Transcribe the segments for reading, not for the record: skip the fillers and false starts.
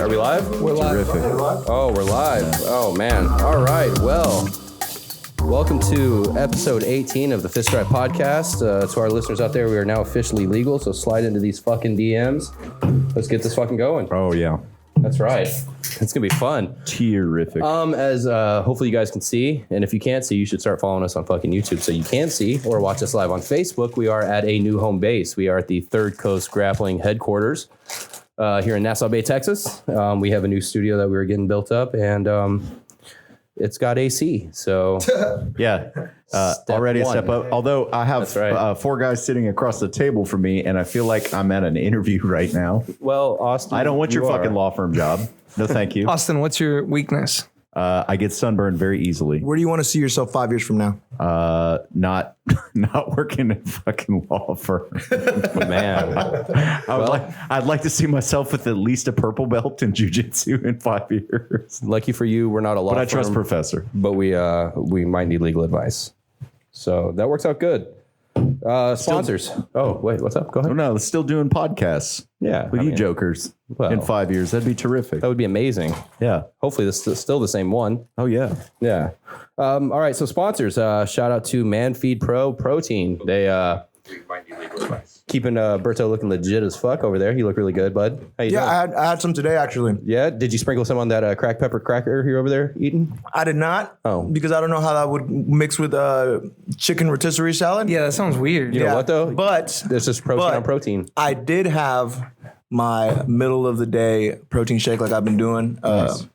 Are we live? We're live. Oh, we're live. Oh, man. All right. Well, welcome to episode 18 of the Fist Drive podcast. To our listeners out there, we are now officially legal, so slide into these fucking DMs. Let's get this fucking going. Oh, yeah. That's right. It's going to be fun. Terrific. As hopefully you guys can see, and if you can't see, you should start following us on fucking YouTube so you can see, or watch us live on Facebook. We are at a new home base. We are at the Third Coast Grappling headquarters here in Nassau Bay, Texas. We have a new studio that we were getting built up, and it's got AC. So yeah, already a step up. Although I have four guys sitting across the table from me, and I feel like I'm at an interview right now. Well, Austin, I don't want your fucking law firm job. No, thank you. Austin, what's your weakness? I get sunburned very easily. Where do you want to see yourself 5 years from now? Not working in a fucking law firm. Man, I'd like to see myself with at least a purple belt in jiu-jitsu in 5 years. lucky for you, we're not a law firm. But I trust Professor. But we might need legal advice. So that works out good. Sponsors. Oh, wait, what's up? Go ahead. Oh, no, still doing podcasts. Yeah. With you jokers in 5 years. That'd be terrific. That would be amazing. Yeah. Hopefully this is still the same one. Oh, yeah. Yeah. All right. So sponsors, shout out to ManFeed Pro Protein. They keeping Berto looking legit as fuck over there. You look really good, bud. How you doing? I had some today, actually. Yeah. Did you sprinkle some on that cracked pepper cracker you're over there eating? I did not. Oh. Because I don't know how that would mix with chicken rotisserie salad. Yeah, that sounds weird. You know what, though? But There's just protein on protein. I did have my middle of the day protein shake like I've been doing. Nice.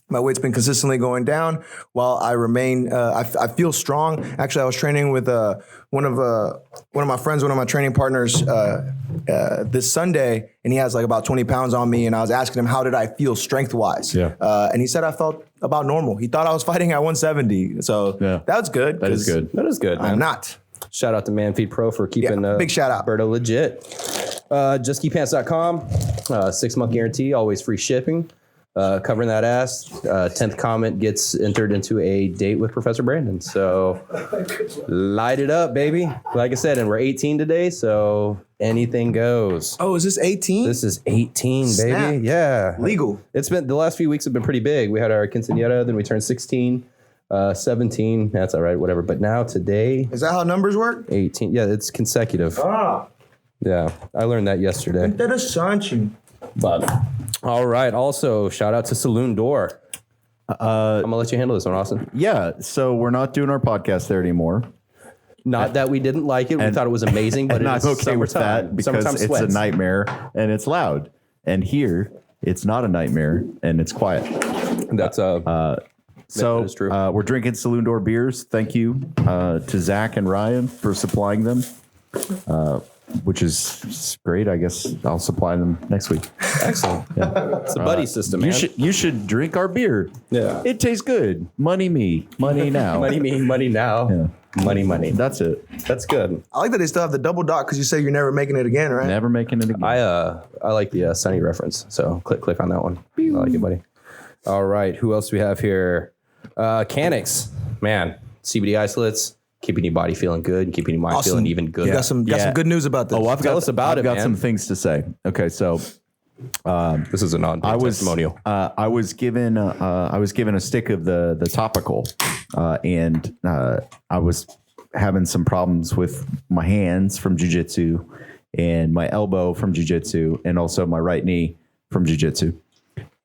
My weight's been consistently going down while I remain. I feel strong. Actually, I was training with one of my friends, one of my training partners this Sunday, and he has like about 20 pounds on me. And I was asking him, how did I feel strength wise? Yeah. And he said I felt about normal. He thought I was fighting at 170. So Yeah. that's good. That is good. That is good, man. I'm not. Shout out to ManFeed Pro for keeping big shout out. Berto legit. JustKeepPants.com. 6 month guarantee, always free shipping. Covering that ass. 10th comment gets entered into a date with Professor Brandon. So light it up, baby. Like I said, and we're 18 today, so anything goes. Oh, is this 18? This is 18, baby. Snap. Yeah. Legal. It's been the last few weeks have been pretty big. We had our quinceañera, then we turned 16, 17. That's all right, whatever. But now today, Is that how numbers work? 18. Yeah, it's consecutive. Ah, Yeah, I learned that yesterday. interessante. But all right. Also, shout out to Saloon Door. I'm gonna let you handle this one, Austin. Yeah, so we're not doing our podcast there anymore. Not that we didn't like it. We thought it was amazing, but And I'm it's okay with that because Summertime it's sweats. a nightmare and it's loud. And here, it's not a nightmare and it's quiet. That's So that is true. We're drinking Saloon Door beers. Thank you to Zach and Ryan for supplying them, which is great. I guess I'll supply them next week. excellent. Yeah. It's a buddy system, man. You should drink our beer. Yeah. It tastes good. Money me. Money now. Money me, money now. Yeah. Money. That's it. That's good. I like that they still have the double dot because you say you're never making it again, right? Never making it again. I like the Sunny reference. So click on that one. I like it, buddy. All right. Who else do we have here? Canix. Man, CBD isolates. Keeping your body feeling good and keeping your mind feeling even good. You got some good news about this. I've Tell us about I've it, got man. some things to say. Okay, so This is a non-testimonial. I was given a stick of the topical, and I was having some problems with my hands from jiu-jitsu and my elbow from jiu-jitsu and also my right knee from jiu-jitsu.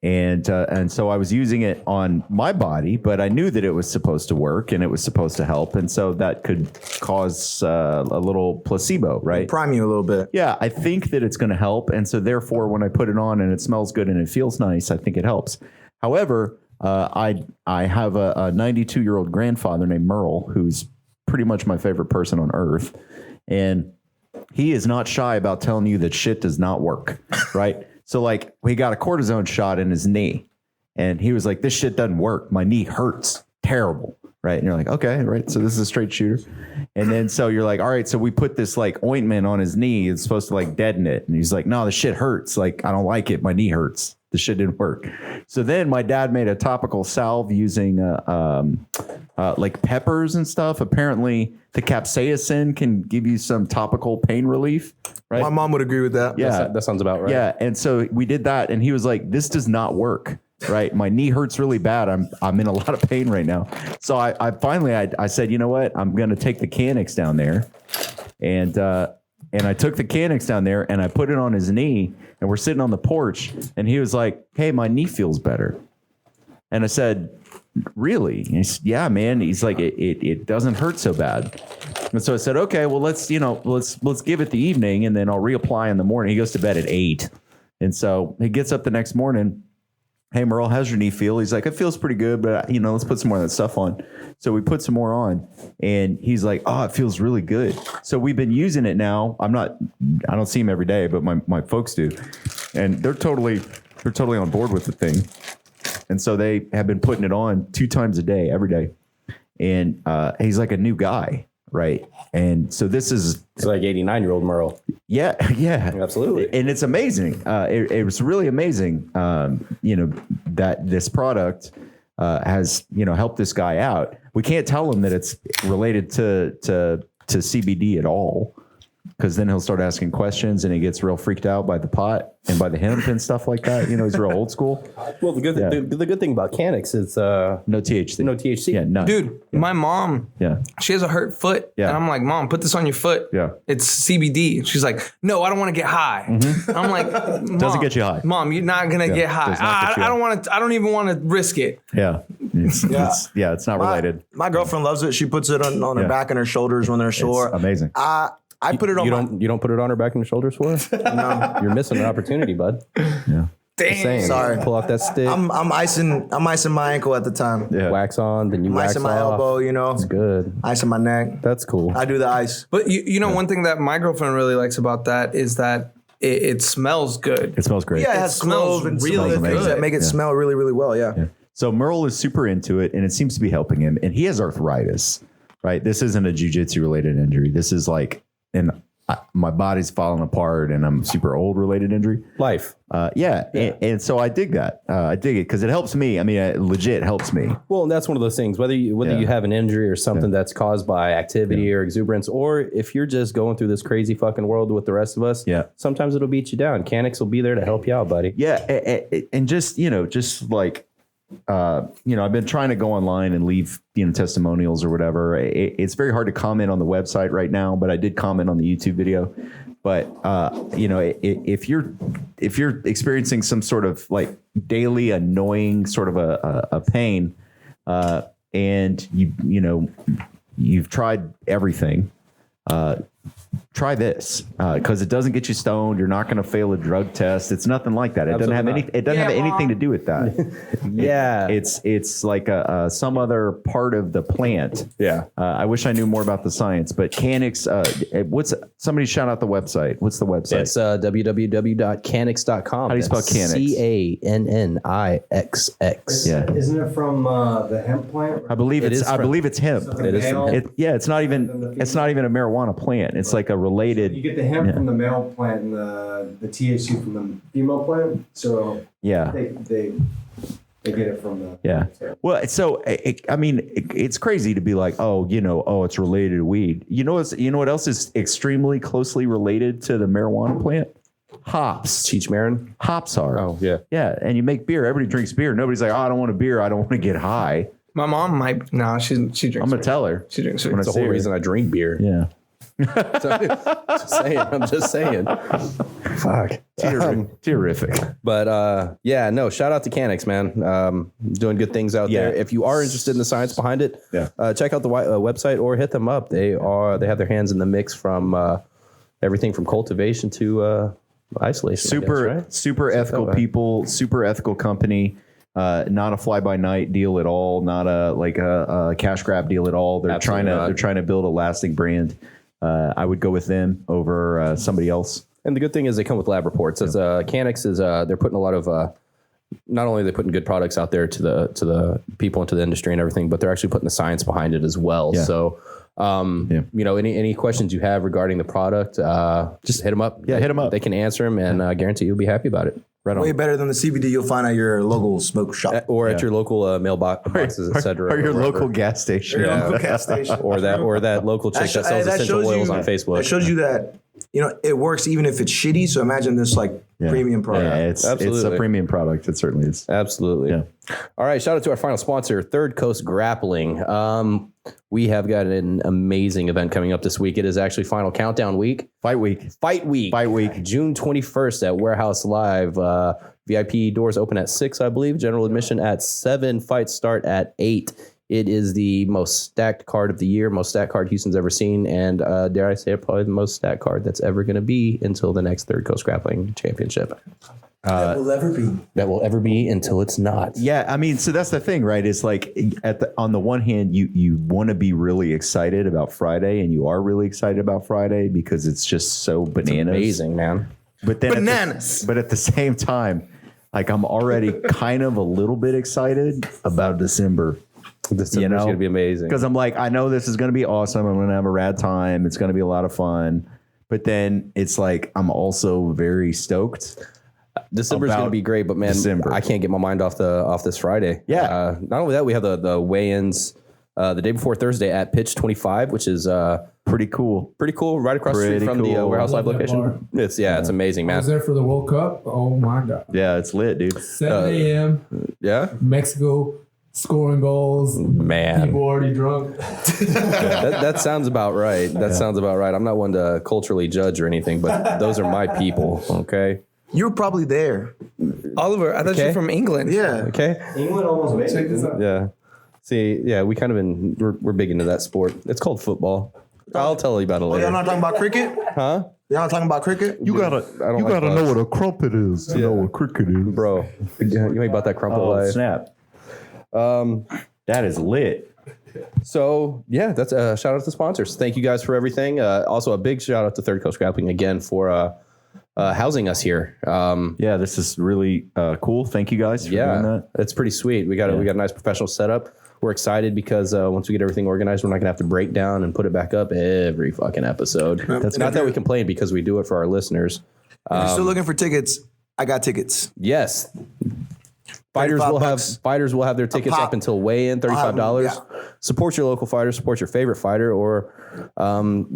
And so I was using it on my body, but I knew that it was supposed to work and it was supposed to help. And so that could cause a little placebo, right? Prime you a little bit. Yeah, I think that it's going to help. And so therefore, when I put it on and it smells good and it feels nice, I think it helps. However, I have a 92-year-old grandfather named Merle, who's pretty much my favorite person on earth. And he is not shy about telling you that shit does not work, right? So like he got a cortisone shot in his knee and he was like, this shit doesn't work. My knee hurts terrible. Right. And you're like, okay, right. So this is a straight shooter. And then so you're like, all right, so we put this like ointment on his knee. It's supposed to like deaden it. And he's like, no, the shit hurts. Like, I don't like it. My knee hurts. The shit didn't work. So then my dad made a topical salve using like peppers and stuff. Apparently the capsaicin can give you some topical pain relief, right? My mom would agree with that. Yeah. That sounds about right. Yeah. And so we did that and he was like, this does not work. Right. My knee hurts really bad. I'm in a lot of pain right now. So I finally said, you know what? I'm going to take the Canix down there. And I took the Canix down there and I put it on his knee and we're sitting on the porch and he was like, hey, my knee feels better. And I said, really? And he said, yeah, man. He's like, it doesn't hurt so bad. And so I said, okay, well, let's give it the evening and then I'll reapply in the morning. He goes to bed at 8. And so he gets up the next morning. Hey, Merle, how's your knee feel? He's like, it feels pretty good, but let's put some more of that stuff on. So we put some more on and he's like, oh, it feels really good. So we've been using it now. I don't see him every day, but my folks do. And they're totally on board with the thing. And so they have been putting it on 2 times a day, every day. And he's like a new guy. Right. And so this is it's like 89-year-old Merle. Yeah. Yeah, absolutely. And it's amazing. It was really amazing, that this product has, helped this guy out. We can't tell him that it's related to CBD at all, because then he'll start asking questions and he gets real freaked out by the pot and by the hemp and stuff like that. He's real old school. Well, the good thing about Canix is no THC. No THC. Yeah, none. Dude, my mom, she has a hurt foot. Yeah. And I'm like, Mom, put this on your foot. Yeah. It's CBD. She's like, no, I don't want to get high. I'm like, Mom, Doesn't get you high. Mom, you're not going to get high. Does not get you I don't high. want to. I don't even want to risk it. Yeah. It's not related. My girlfriend loves it. She puts it on her back and her shoulders when they're sore. It's amazing. I put it on You don't put it on her back and her shoulders for her? No. You're missing an opportunity, bud. Yeah. Damn. Saying, Sorry. Pull out that stick. I'm icing my ankle at the time. Yeah. Wax on, then you I'm wax icing my off. elbow, It's good. icing my neck. That's cool. I do the ice. But one thing that my girlfriend really likes about that is that it smells good. It smells great. Yeah, it has smells clove and really some other things good. that make it smell really, really well. Yeah. So Merle is super into it, and it seems to be helping him. And he has arthritis, right? This isn't a jiu-jitsu related injury. This is like my body's falling apart, and I'm super old related injury. Life. And so I dig that. I dig it because it helps me. I mean, it legit helps me. Well, and that's one of those things, whether you have an injury or something that's caused by activity or exuberance, or if you're just going through this crazy fucking world with the rest of us, sometimes it'll beat you down. Canix will be there to help you out, buddy. Yeah. And just like, I've been trying to go online and leave, testimonials or whatever. It's very hard to comment on the website right now, but I did comment on the YouTube video. But, if you're experiencing some sort of like daily annoying sort of a pain, and you've tried everything, try this because it doesn't get you stoned. You're not going to fail a drug test. It's nothing like that. It doesn't have any. It doesn't have anything to do with that. It's like some other part of the plant. Yeah. I wish I knew more about the science, but Canix. Somebody shout out the website? What's the website? It's www.canix.com. How do you spell Canix? CANNIXX. Yeah. Isn't it from the hemp plant? I believe it's hemp. It is from hemp. It's not even a marijuana plant. It's like a related. You get the hemp from the male plant and the THC from the female plant. So they get it from the Well, so it's crazy to be like, it's related to weed. You know what else is extremely closely related to the marijuana plant? Hops. Cheech Marin. Hops are. Oh yeah. Yeah, and you make beer. Everybody drinks beer. Nobody's like, I don't want a beer. I don't want to get high. My mom might. No, she drinks. I'm gonna tell her. She drinks. When I That's the see whole her. reason I drink beer. Yeah. I'm just saying. Fuck. Terrific. But shout out to Canix, man. Doing good things out there. If you are interested in the science behind it, check out the website or hit them up. They have their hands in the mix from everything from cultivation to isolation. Super ethical people, super ethical company. Not a fly by night deal at all. Not a cash grab deal at all. They're trying to build a lasting brand. I would go with them over somebody else. And the good thing is they come with lab reports. As Canix is, they're putting a lot of. Not only are they putting good products out there to the people into the industry and everything, but they're actually putting the science behind it as well. Yeah. So, any questions you have regarding the product, just hit them up. Yeah, hit them up. They can answer them, and guarantee you'll be happy about it. Right on. Way better than the CBD you'll find at your local smoke shop. Or at your local mailboxes, etc. Or your local gas station. Your local gas station. or that local chick that sells essential oils on Facebook. That shows you that, it works even if it's shitty. So imagine this premium product. Yeah, it's a premium product. It certainly is. Absolutely. Yeah. All right. Shout out to our final sponsor, Third Coast Grappling. We have got an amazing event coming up this week. It is actually final countdown week. Fight week. June 21st at Warehouse Live. VIP doors open at 6, I believe. General admission at 7. Fights start at 8. It is the most stacked card of the year, most stacked card Houston's ever seen, and dare I say it, probably the most stacked card that's ever going to be until the next Third Coast Grappling Championship. That will ever be until it's not. Yeah, I mean, so that's the thing, right? It's like on the one hand, you want to be really excited about Friday, and you are really excited about Friday because it's just so bananas. It's amazing, man. But then Bananas. But at the same time, like I'm already kind of a little bit excited about December. December's going to be amazing. Because I'm like, I know this is going to be awesome. I'm going to have a rad time. It's going to be a lot of fun. But then it's like, I'm also very stoked. December's going to be great, but man, I can't get my mind off this Friday. Yeah. Not only that, we have the weigh-ins the day before Thursday at Pitch 25, which is pretty cool. Pretty cool, right across the street from the Warehouse Live location. It's amazing, man. I was there for the World Cup. Oh my god. Yeah, it's lit, dude. 7 a.m. Yeah. Mexico scoring goals. Man. People already drunk. That sounds about right. That sounds about right. I'm not one to culturally judge or anything, but those are my people, okay? You were probably there. Oliver, I thought you were from England. Yeah. Okay? England almost made Check it. this out. Yeah. See, yeah, we kind of we're big into that sport. It's called football. I'll tell you about it Oh, later. y'all not talking about cricket? Huh? Y'all not talking about cricket? You gotta know what a crumpet is to know what cricket is. Bro, you ain't about that crumple life. Snap. That is lit. So, yeah, that's a shout out to the sponsors. Thank you guys for everything. Also, a big shout out to Third Coast Grappling again for housing us here. Yeah, this is really cool. Thank you guys for doing that. It's pretty sweet. We got a nice professional setup. We're excited because once we get everything organized, we're not gonna have to break down and put it back up every fucking episode. That's not that we complain because we do it for our listeners. If you're still looking for tickets, I got tickets. Yes. Fighters will have their tickets up until weigh-in, $35. Yeah. Support your local fighter, support your favorite fighter, or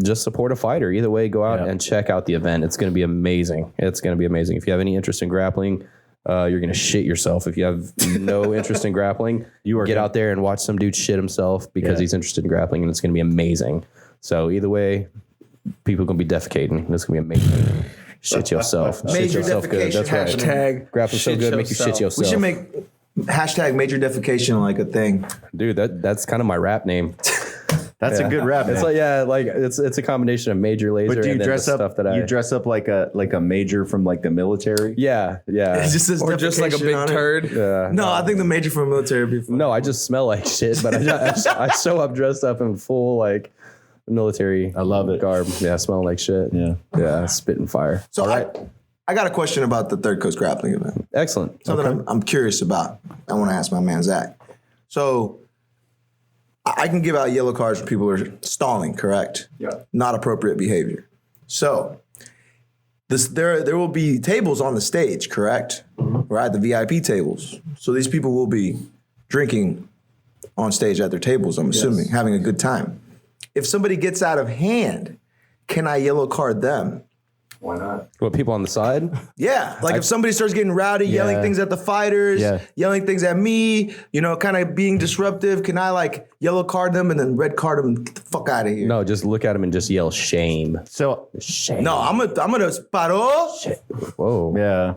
just support a fighter. Either way, go out and check out the event. It's going to be amazing. It's going to be amazing. If you have any interest in grappling, you're going to shit yourself. If you have no interest in grappling, get out there and watch some dude shit himself because he's interested in grappling, and it's going to be amazing. So either way, people are going to be defecating. It's going to be amazing. Shit yourself. Shit yourself good. That's right. Hashtag Grappling's so good, make you shit yourself. We should make hashtag major defecation like a thing. Dude, that's kind of my rap name. That's a good rap. It's it's a combination of Major Lazer. But do you and then dress the up? Stuff that You dress up like a major from like the military? Yeah. It just says Or just like a defecation big on it. turd. Yeah. No, I think the major for military would be fun. No, I just smell like shit, but I show up dressed up in full like military. I love it. Garb. Yeah, smelling like shit. Yeah, spitting fire. So I got a question about the Third Coast Grappling event. Excellent. Something I'm curious about. I want to ask my man Zach. So I can give out yellow cards when people are stalling, correct? Yeah. Not appropriate behavior. So there will be tables on the stage, correct? Right, the VIP tables. So these people will be drinking on stage at their tables, I'm assuming, having a good time. If somebody gets out of hand, can I yellow card them? Why not? What, people on the side? Yeah, like if somebody starts getting rowdy, yelling things at the fighters, yelling things at me, kind of being disruptive, can I like yellow card them and then red card them? Get the fuck out of here. No, just look at them and just yell shame. So Shame. No, I'm gonna paro. Whoa. yeah.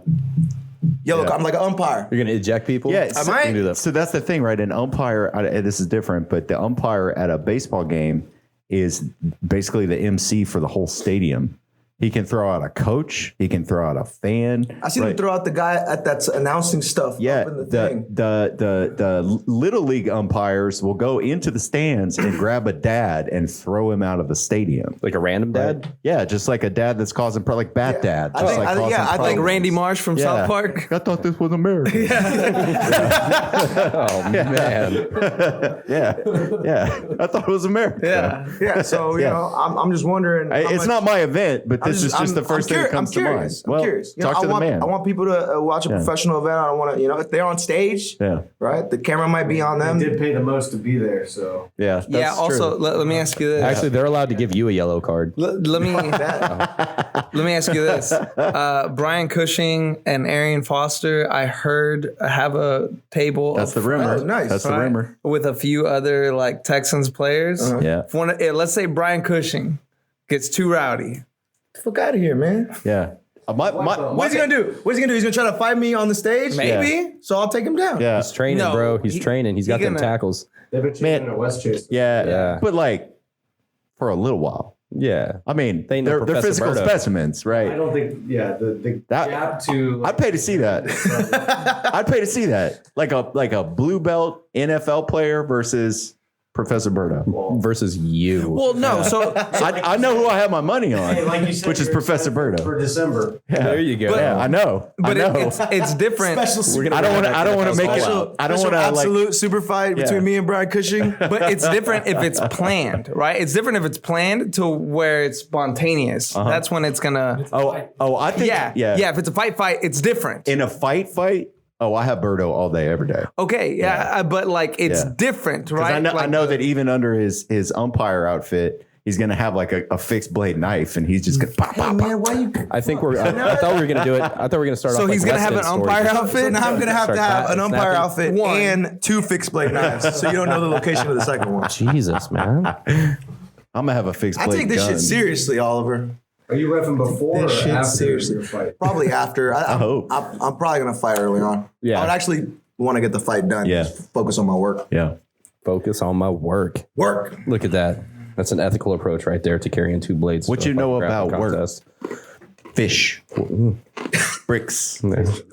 Yellow card. I'm like an umpire. You're gonna eject people? Yeah, You so, can do that. so that's the thing, right? An umpire, and this is different, but the umpire at a baseball game is basically the MC for the whole stadium. He can throw out a coach. He can throw out a fan. I seen him throw out the guy that's announcing stuff. Yeah, up in the thing. the little league umpires will go into the stands and grab a dad and throw him out of the stadium. Like a random dad? Yeah, just like a dad that's causing like Bat Dad. I Just think- like I think- causing yeah, I think problems. Randy Marsh from South Park. I thought this was America. Oh, man. yeah. I thought it was America. Yeah. So you know, I'm just wondering. how It's much- not my event, but This is just the first thing that comes to mind. I'm curious. You know, talk to the man. I want people to watch a professional event. I don't want to, if they're on stage, right? The camera might be on them. They did pay the most to be there, so. Yeah. That's Also, true. let me ask you this. Actually, they're allowed to give you a yellow card. Let me ask you this. Brian Cushing and Arian Foster, I heard, have a table. That's the rumor. Oh, nice. That's the rumor. With a few other like Texans players. Yeah. Let's say Brian Cushing gets too rowdy. Fuck out of here, man. Yeah. What's he gonna do? He's gonna try to fight me on the stage? Maybe. Yeah. So I'll take him down. Yeah. He's training, No, bro. He's training. He's got them tackles. They've been chasing a West Chase. Yeah. But like for a little while. Yeah. I mean, They know they're Professor physical Berto. specimens, right? I don't think, the That- gap to. I'd pay to see that. I'd pay to see that. Like a blue belt NFL player versus Professor Berto. Versus you. Well, no. So I know who I have my money on, Hey, like you said, which is you're Professor excited Berto. for December. Yeah. There you go. Yeah, I know. but I know. it's different. We're gonna I don't want to. I don't want to make it. Special- I don't want to like. absolute super fight between me and Brian Cushing. But it's different if it's planned, right? It's different if it's planned to where it's spontaneous. That's when it's gonna. Oh, I think. Yeah. If it's a fight, it's different. In a fight. Oh, I have Berto all day, every day. Okay, but like it's Yeah. different, right? I know, Like, I know that even under his umpire outfit, he's gonna have like a fixed blade knife, and he's just gonna pop, pop, pop. Man, why you? I think I thought we were gonna do it. I thought we were gonna start So off. he's like gonna have West an End umpire stories. outfit. So now I'm gonna have to Start have an snapping. umpire outfit One. and 2 fixed blade knives, so you don't know the location of the second one. Jesus, man. I'm gonna have a fixed I blade take this gun. shit seriously, Oliver. Are you reffing before This or shit after seriously. your fight? Probably after. I hope. I'm probably gonna fight early on. Yeah. I would actually want to get the fight done. Yeah. Just focus on my work. Yeah. Focus on my work. Work. Look at that. That's an ethical approach right there to carrying 2 blades. What to a you know fucking about grappling work? contest. Fish. Bricks.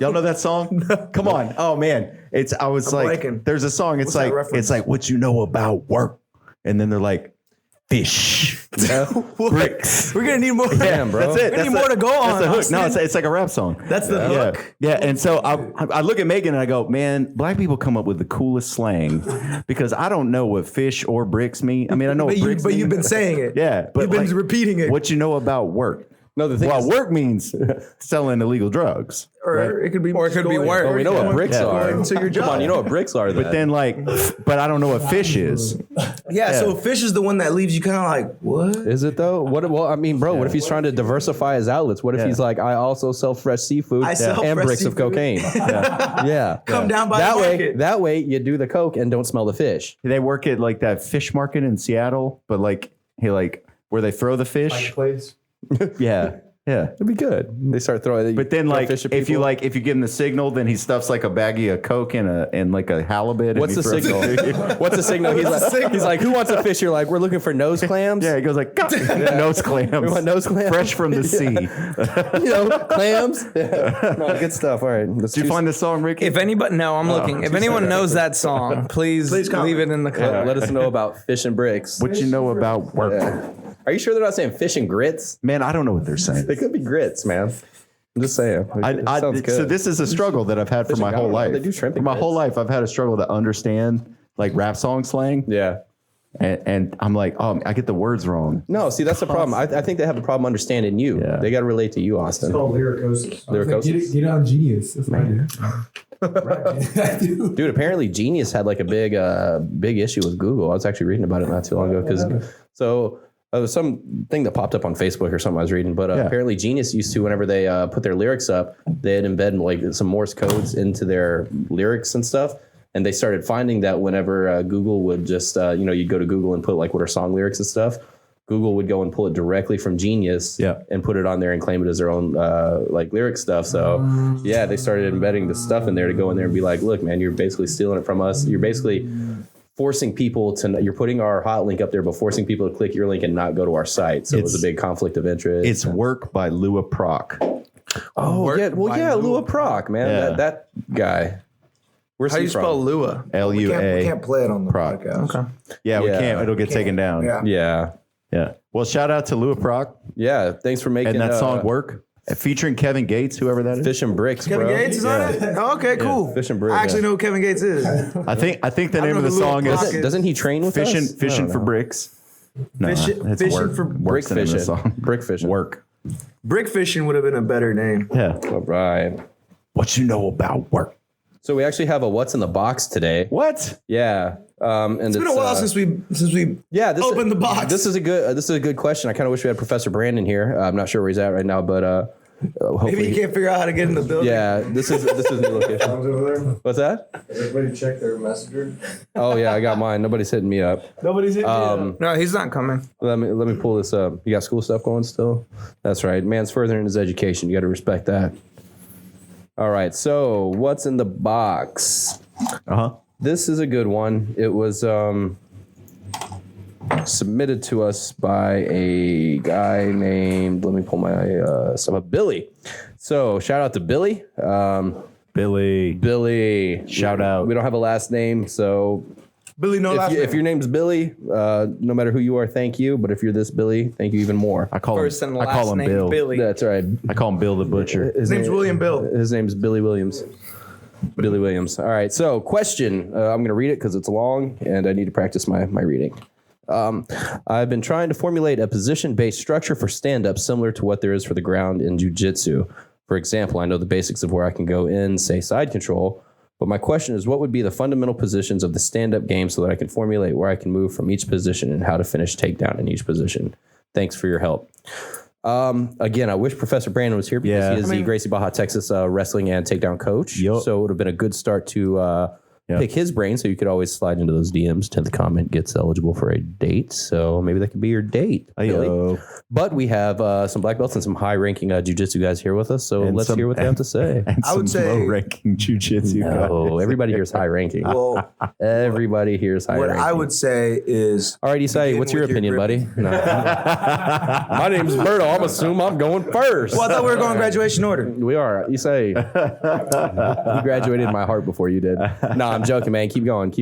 Y'all know that song? Come on. Oh man. I was like, blanking. there's a song. It's What's that like, reference? what you know about work? And then they're like, fish. Bricks. We're gonna need more. Damn, bro. That's it. We need more to go on, That's the hook. No, Austin. it's like a rap song. That's the hook. Yeah. And so I look at Megan and I go, man, black people come up with the coolest slang because I don't know what fish or bricks mean. I mean, I know what bricks mean. You've been saying it. Yeah. But You've been like, repeating it. what you know about work? No, the thing Well, is, work means selling illegal drugs. Or it could be. Or it could be going- work. well, we know what bricks Yeah. are. Going to your Come on, job. you know what bricks are. But then but I don't know what fish is. Yeah, so fish is the one that leaves you kind of like, what? Is it though? Well, I mean, bro, what if he's trying to diversify his outlets? What if he's like, I also sell fresh seafood I sell and fresh bricks of seafood. cocaine? Yeah. Come down by that the way. market. That way, you do the coke and don't smell the fish. They work at like that fish market in Seattle, but like where they throw the fish. Plays. Yeah. Yeah. It'd be good. They start throwing. But then, throw like, fish at if you people. give him the signal, then he stuffs like a baggie of coke and like a halibut. What's and the he throws it. signal? What's the signal? He's like, who wants a fish? You're like, we're looking for nose clams. Yeah, he goes like nose clams. We want nose clams. fresh from the sea. You know, clams. Yeah. No, good stuff. All right. Did you find the song, Ricky? If anybody, no, I'm looking. If anyone knows that song, please comment. leave it in the comments. Let us know about fish and bricks. What you know about work? Are you sure they're not saying fish and grits? Man, I don't know what they're saying. They could be grits, man. I'm just saying. It sounds good. So this is a struggle that I've had for my whole life. They do shrimp For and my whole grits. life, I've had a struggle to understand like rap song slang, Yeah. and I'm like, oh, I get the words wrong. No, see, that's the problem. I think they have a problem understanding you. Yeah. They got to relate to you, Austin. It's called lyricosis. Lyricosis. Get on Genius. That's what I do. Right. Dude, apparently Genius had like a big issue with Google. I was actually reading about it not too long ago because there was some thing that popped up on Facebook or something I was reading, but apparently Genius used to, whenever they put their lyrics up, they'd embed like some Morse codes into their lyrics and stuff. And they started finding that whenever Google would just, you'd go to Google and put like what are song lyrics and stuff, Google would go and pull it directly from Genius and put it on there and claim it as their own like lyric stuff. So they started embedding the stuff in there to go in there and be like, look, man, you're basically stealing it from us. You're basically forcing people to, you're putting our hot link up there, but forcing people to click your link and not go to our site. So it was a big conflict of interest. It's Work by Lua Proc. Lua Proc, man, Yeah. that guy. Where's How do he you from? spell Lua? We L-U-A. can't play it on the Proc. podcast. Okay. Yeah, we Yeah. can't. It'll get taken down. Yeah. Yeah. Well, shout out to Lua Proc Yeah. Thanks for making and that song Work, featuring Kevin Gates, whoever that is. Fish and Bricks, Kevin bro. Gates is on it? Oh, okay, cool. Fish and Bricks, I actually yeah. know who Kevin Gates is. I think the name know of the who Lua song Proc is is. Doesn't he train with us? Fishing for Bricks. No, Fishing it's for Work's the name of the Brick song. fishing. Brick fishing. Work. Brick fishing would have been a better name. Yeah. All right. What you know about work? So we actually have a what's in the box today. What? Yeah. And It's been a while since we opened the box. This is a good question. I kind of wish we had Professor Brandon here. I'm not sure where he's at right now, but hopefully Maybe you can't figure out how to get in the building. Yeah, this is new location. Phones over there. What's that? Everybody check their messenger. Oh yeah, I got mine. Nobody's hitting me up. Nobody's hitting No, he's not coming. Let me pull this up. You got school stuff going still? That's right. Man's furthering his education. You got to respect that. All right. So what's in the box? This is a good one. It was submitted to us by a guy named, let me pull my stuff up, Billy. So shout out to Billy. Billy. Shout out. We don't have a last name, so Billy, no last name. if your name's Billy, no matter who you are, thank you. But if you're this Billy, thank you even more. I call First and him. last I call him name Bill. Billy. That's right. I call him Bill the Butcher. His name's William Bill. His name's Billy Williams. Billy Williams. All right. So question. I'm going to read it because it's long and I need to practice my reading. I've been trying to formulate a position-based structure for stand-up similar to what there is for the ground in jiu-jitsu. For example, I know the basics of where I can go in, say, side control. But my question is, what would be the fundamental positions of the stand-up game so that I can formulate where I can move from each position and how to finish takedown in each position? Thanks for your help. Again, I wish Professor Brandon was here because he is the Gracie Baja, Texas wrestling and takedown coach. Yep. So it would have been a good start to pick his brain. So you could always slide into those DMs. 10th comment gets eligible for a date. So maybe that could be your date. Billy. But we have some black belts and some high-ranking jiu-jitsu guys here with us. So let's hear what they have to say. And I would say low-ranking jiu-jitsu guys. Oh, everybody here's high-ranking. Well, Everybody here's what high-ranking. I would say is, All right, Isai, what's your with your opinion, buddy? grip. No. My name's Berto. I'm assuming I'm going first. well, I thought we were going graduation order. We are. Isai, you graduated in my heart before you did. No, I'm joking, man. Keep going.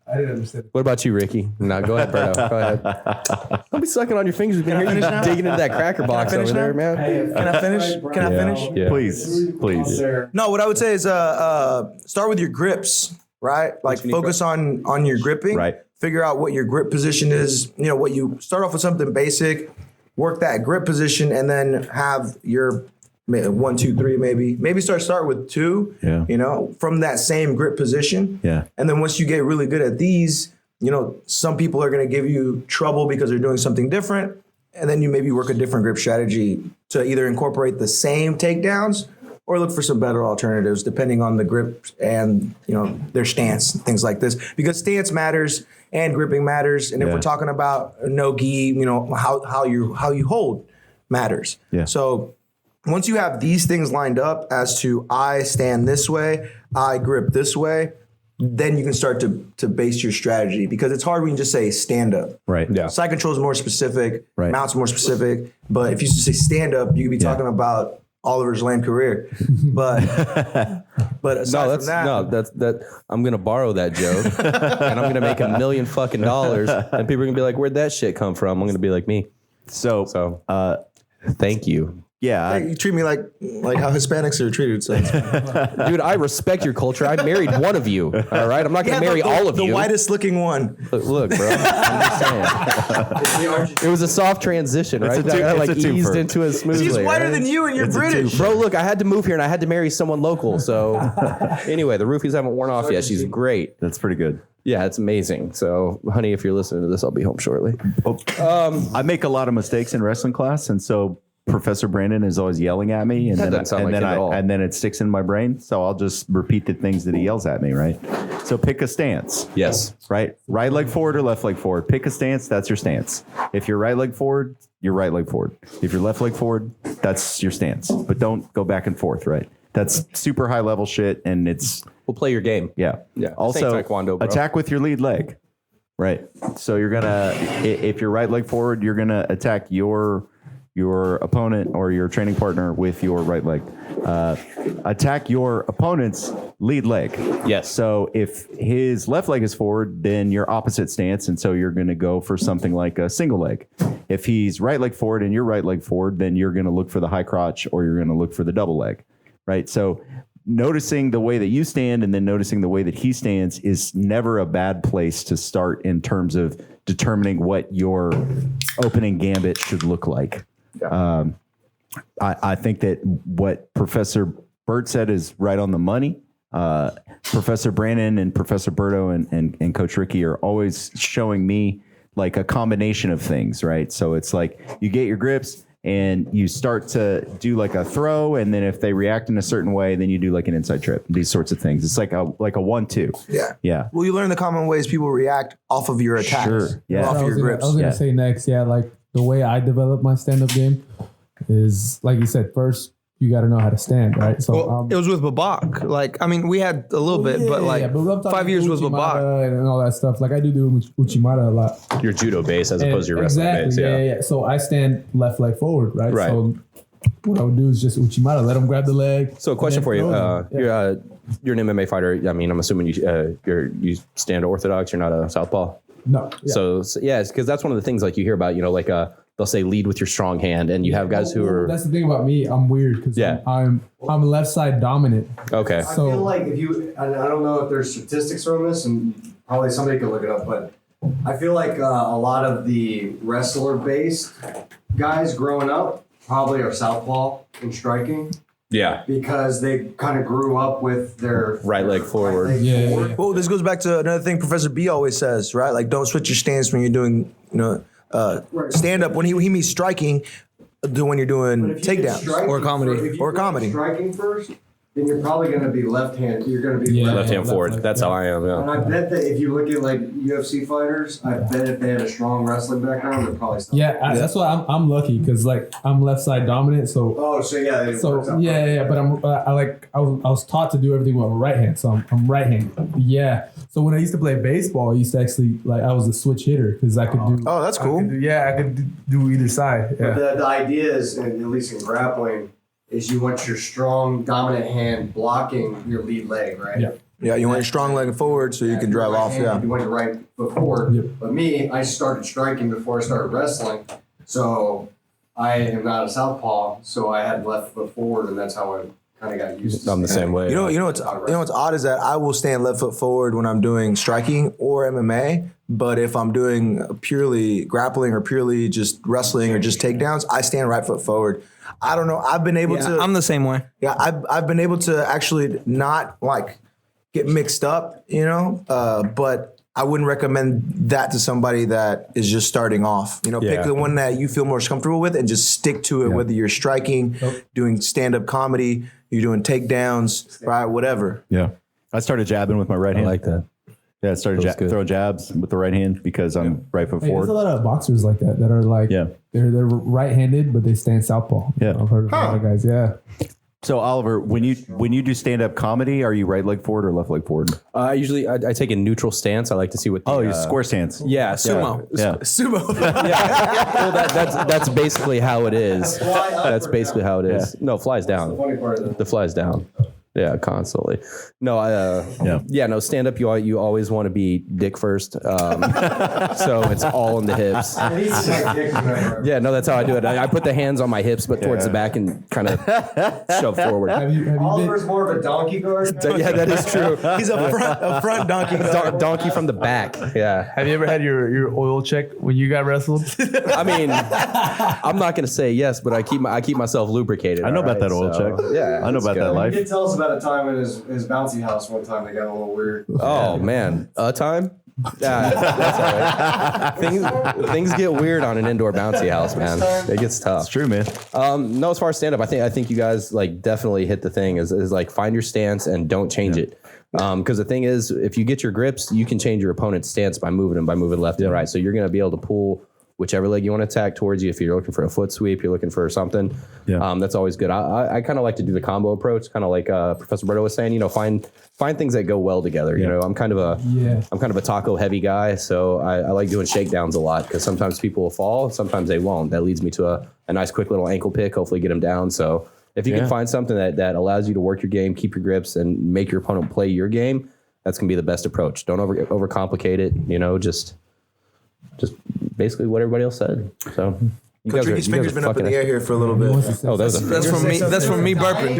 I didn't understand. What about you, Ricky? No, go ahead, Berto. Go ahead. Don't be sucking on your fingers. We've been here. You're digging into that cracker box over there, man. Can I finish? Can I finish? Yeah. Please. No, what I would say is start with your grips, right? Like focus on your gripping. Right. Figure out what your grip position is. You know, what you start off with something basic, work that grip position, and then have your 1, 2, 3, maybe start with 2. Yeah. You know, from that same grip position. Yeah. And then once you get really good at these, you know, some people are going to give you trouble because they're doing something different. And then you maybe work a different grip strategy to either incorporate the same takedowns or look for some better alternatives depending on the grip and, you know, their stance, things like this. Because stance matters and gripping matters. And if we're talking about no gi, you know, how you hold matters. Yeah. So once you have these things lined up as to I stand this way, I grip this way, then you can start to base your strategy because it's hard when you just say stand up. Right. Yeah. Side control is more specific, Right. mounts more specific. But if you just say stand up, you could be talking about Oliver's lame career. But aside from that, I'm gonna borrow that joke and I'm gonna make $1 million fucking dollars and people are gonna be like, where'd that shit come from? I'm gonna be like me. So Thank you. yeah. you treat me like how Hispanics are treated. So Dude, I respect your culture. I married one of you. All right. I'm not going to marry all of the you. whitest looking one. Look, bro. I'm just saying. It was a soft transition, right? It's a I like it's a eased twofer. into it smoothly. She's whiter right? than you and you're British. Bro, look, I had to move here and I had to marry someone local. So anyway, the roofies haven't worn off yet. She's great. That's pretty good. Yeah, it's amazing. So, honey, if you're listening to this, I'll be home shortly. I make a lot of mistakes in wrestling class, and so Professor Brandon is always yelling at me, and That then doesn't sound like him at all. and then it sticks in my brain. So I'll just repeat the things that he yells at me. Right. So pick a stance. Yes. Right leg forward or left leg forward. Pick a stance. That's your stance. If you're right leg forward, you're right leg forward. If you're left leg forward, that's your stance. But don't go back and forth. Right. That's super high level shit, and it's We'll play your game. yeah. Yeah. Also, This ain't Taekwondo, bro. attack with your lead leg. Right. So you're gonna, if you're right leg forward, you're gonna attack your opponent or your training partner with your right leg. Attack your opponent's lead leg. Yes. So if his left leg is forward, then your opposite stance, and so you're going to go for something like a single leg. If he's right leg forward and you're right leg forward, then you're going to look for the high crotch or you're going to look for the double leg. Right. So noticing the way that you stand and then noticing the way that he stands is never a bad place to start in terms of determining what your opening gambit should look like. I think that what Professor Bert said is right on the money. Professor Brandon and Professor Berto and Coach Ricky are always showing me like a combination of things, right? So it's like you get your grips and you start to do like a throw, and then if they react in a certain way, then you do like an inside trip. These sorts of things. It's like a 1-2. Yeah. Well, you learn the common ways people react off of your attacks. Sure. Yeah. Off your grips. I was gonna say next, like the way I develop my stand-up game is like you said, first you got to know how to stand, right? So it was with Babak. Like, I mean, we had a little bit, but like but 5 years was Babak and all that stuff. Like I do Uchimata a lot. Your judo base as opposed to your wrestling base. Yeah. So I stand left leg forward, right? Right. So what I would do is just Uchimata, let them grab the leg. So a question for you. You're an MMA fighter. I mean, I'm assuming you stand orthodox. You're not a southpaw. No. Yeah. So yeah, because that's one of the things like you hear about, like they'll say lead with your strong hand, and you have guys who are. That's the thing about me. I'm weird because I'm left side dominant. Okay. I feel like if you, I don't know if there's statistics on this, and probably somebody could look it up, but I feel like a lot of the wrestler-based guys growing up probably are southpaw in striking. Yeah. Because they kind of grew up with their right leg forward. Yeah. Well, this goes back to another thing Professor B always says, right? Like, don't switch your stance when you're doing, stand up. When he means striking, when you're doing takedowns or comedy. Or comedy. Striking first, then you're probably going to be left-handed. You're going to be left hand forward. That's how I am. Yeah. And I bet that if you look at like UFC fighters, I bet if they had a strong wrestling background, they're probably still. That's why I'm lucky because like I'm left side dominant. So but I was taught to do everything with my right hand, so I'm right handed. Yeah. So when I used to play baseball, I used to actually I was a switch hitter because I could do. Oh, that's cool. I could do either side. Yeah. But the idea is, and at least in grappling, is you want your strong dominant hand blocking your lead leg, right? Yeah. Yeah, you want your strong leg forward so you can drive right off. Hand, you want your right foot forward. Yep. But me, I started striking before I started wrestling, so I am not a southpaw, so I had left foot forward, and that's how I kind of got used to. I'm the same way. You know what's odd is that I will stand left foot forward when I'm doing striking or MMA, but if I'm doing purely grappling or purely just wrestling or just takedowns, I stand right foot forward. I don't know. I've been able to. I'm the same way. Yeah, I've been able to actually not like get mixed up, but I wouldn't recommend that to somebody that is just starting off. Pick the one that you feel most comfortable with and just stick to it, whether you're striking, doing stand-up comedy, you're doing takedowns, right, whatever. Yeah. I started jabbing with my right hand. I like that. Yeah, I started throwing jabs with the right hand because I'm right foot forward. There's a lot of boxers like that are like they're right-handed but they stand southpaw. Yeah. I've heard of a lot of guys. Yeah. So Oliver, when you do stand-up comedy, are you right leg forward or left leg forward? Usually I take a neutral stance. I like to see what. You square stance. Yeah, sumo. Yeah. Sumo. Well, that's basically how it is. That's basically how it is. No, flies down. Funny part of The flies down. Yeah, constantly. No, no, stand up. You always want to be dick first. So it's all in the hips. Yeah, no, that's how I do it. I put the hands on my hips, but towards the back and kind of shove forward. Have you Oliver's more of a donkey guard. Yeah, that is true. He's a front donkey guard. Donkey from the back. Yeah. Have you ever had your oil check when you got wrestled? I mean, I'm not going to say yes, but I keep myself lubricated. I know about that oil check. Yeah, I know about that life. He did tell us about a time in his bouncy house one time that got a little weird. Oh man, a time? That's all right. Things get weird on an indoor bouncy house, man. It gets tough. It's true, man. No, as far as stand up, I think you guys like definitely hit the thing is like find your stance and don't change it. Because the thing is, if you get your grips, you can change your opponent's stance by moving left and right. So you're going to be able to pull whichever leg you want to attack towards you. If you're looking for a foot sweep, you're looking for something. That's always good. I kind of like to do the combo approach, kind of like Professor Berto was saying. Find things that go well together. I'm kind of a taco heavy guy, so I like doing shakedowns a lot because sometimes people will fall, sometimes they won't. That leads me to a nice quick little ankle pick. Hopefully, get them down. So if you can find something that allows you to work your game, keep your grips, and make your opponent play your game, that's gonna be the best approach. Don't overcomplicate it. Just basically what everybody else said. So Coach Ricky's finger's been up in the air here for a little bit. Oh, that's from me. That's from me burping.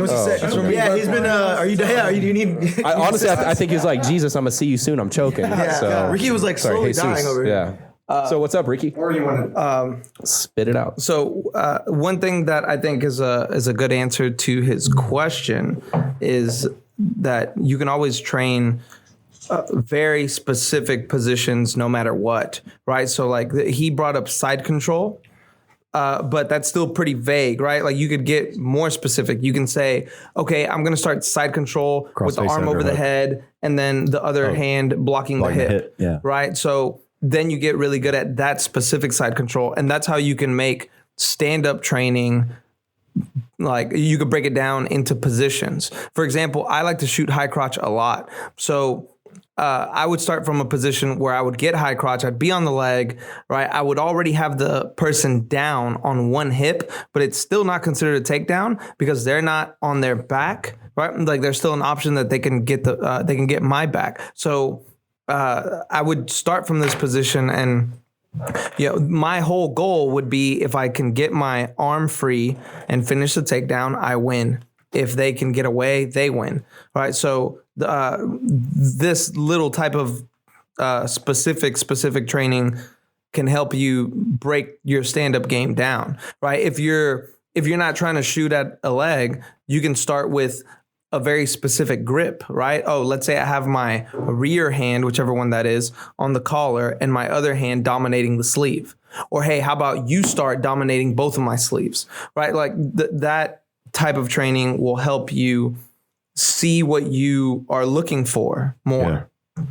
Yeah, he's been. Are you? Yeah, do you need? Honestly, I think he's like, Jesus, I'm gonna see you soon. I'm choking. Yeah. So Ricky was like slowly dying over here. Yeah. So what's up, Ricky? Or you want to Spit it out. So one thing that I think is a good answer to his question is that you can always train very specific positions no matter what, right? So like he brought up side control, but that's still pretty vague, right? Like you could get more specific. You can say, okay, I'm going to start side control with the Crossface arm over the underhook. head and then the other hand blocking the hip, yeah. right? So then you get really good at that specific side control. And that's how you can make stand-up training, like you could break it down into positions. For example, I like to shoot high crotch a lot. So I would start from a position where I would get high crotch. I'd be on the leg, right? I would already have the person down on one hip, but it's still not considered a takedown because they're not on their back, right? Like there's still an option that they can get they can get my back. So I would start from this position, and my whole goal would be if I can get my arm free and finish the takedown, I win. If they can get away, they win. Right. So this little type of specific training can help you break your stand-up game down. Right. If you're not trying to shoot at a leg, you can start with a very specific grip, right? Oh, let's say I have my rear hand, whichever one that is, on the collar and my other hand dominating the sleeve. Or, hey, how about you start dominating both of my sleeves, right? Like that type of training will help you see what you are looking for more. Yeah.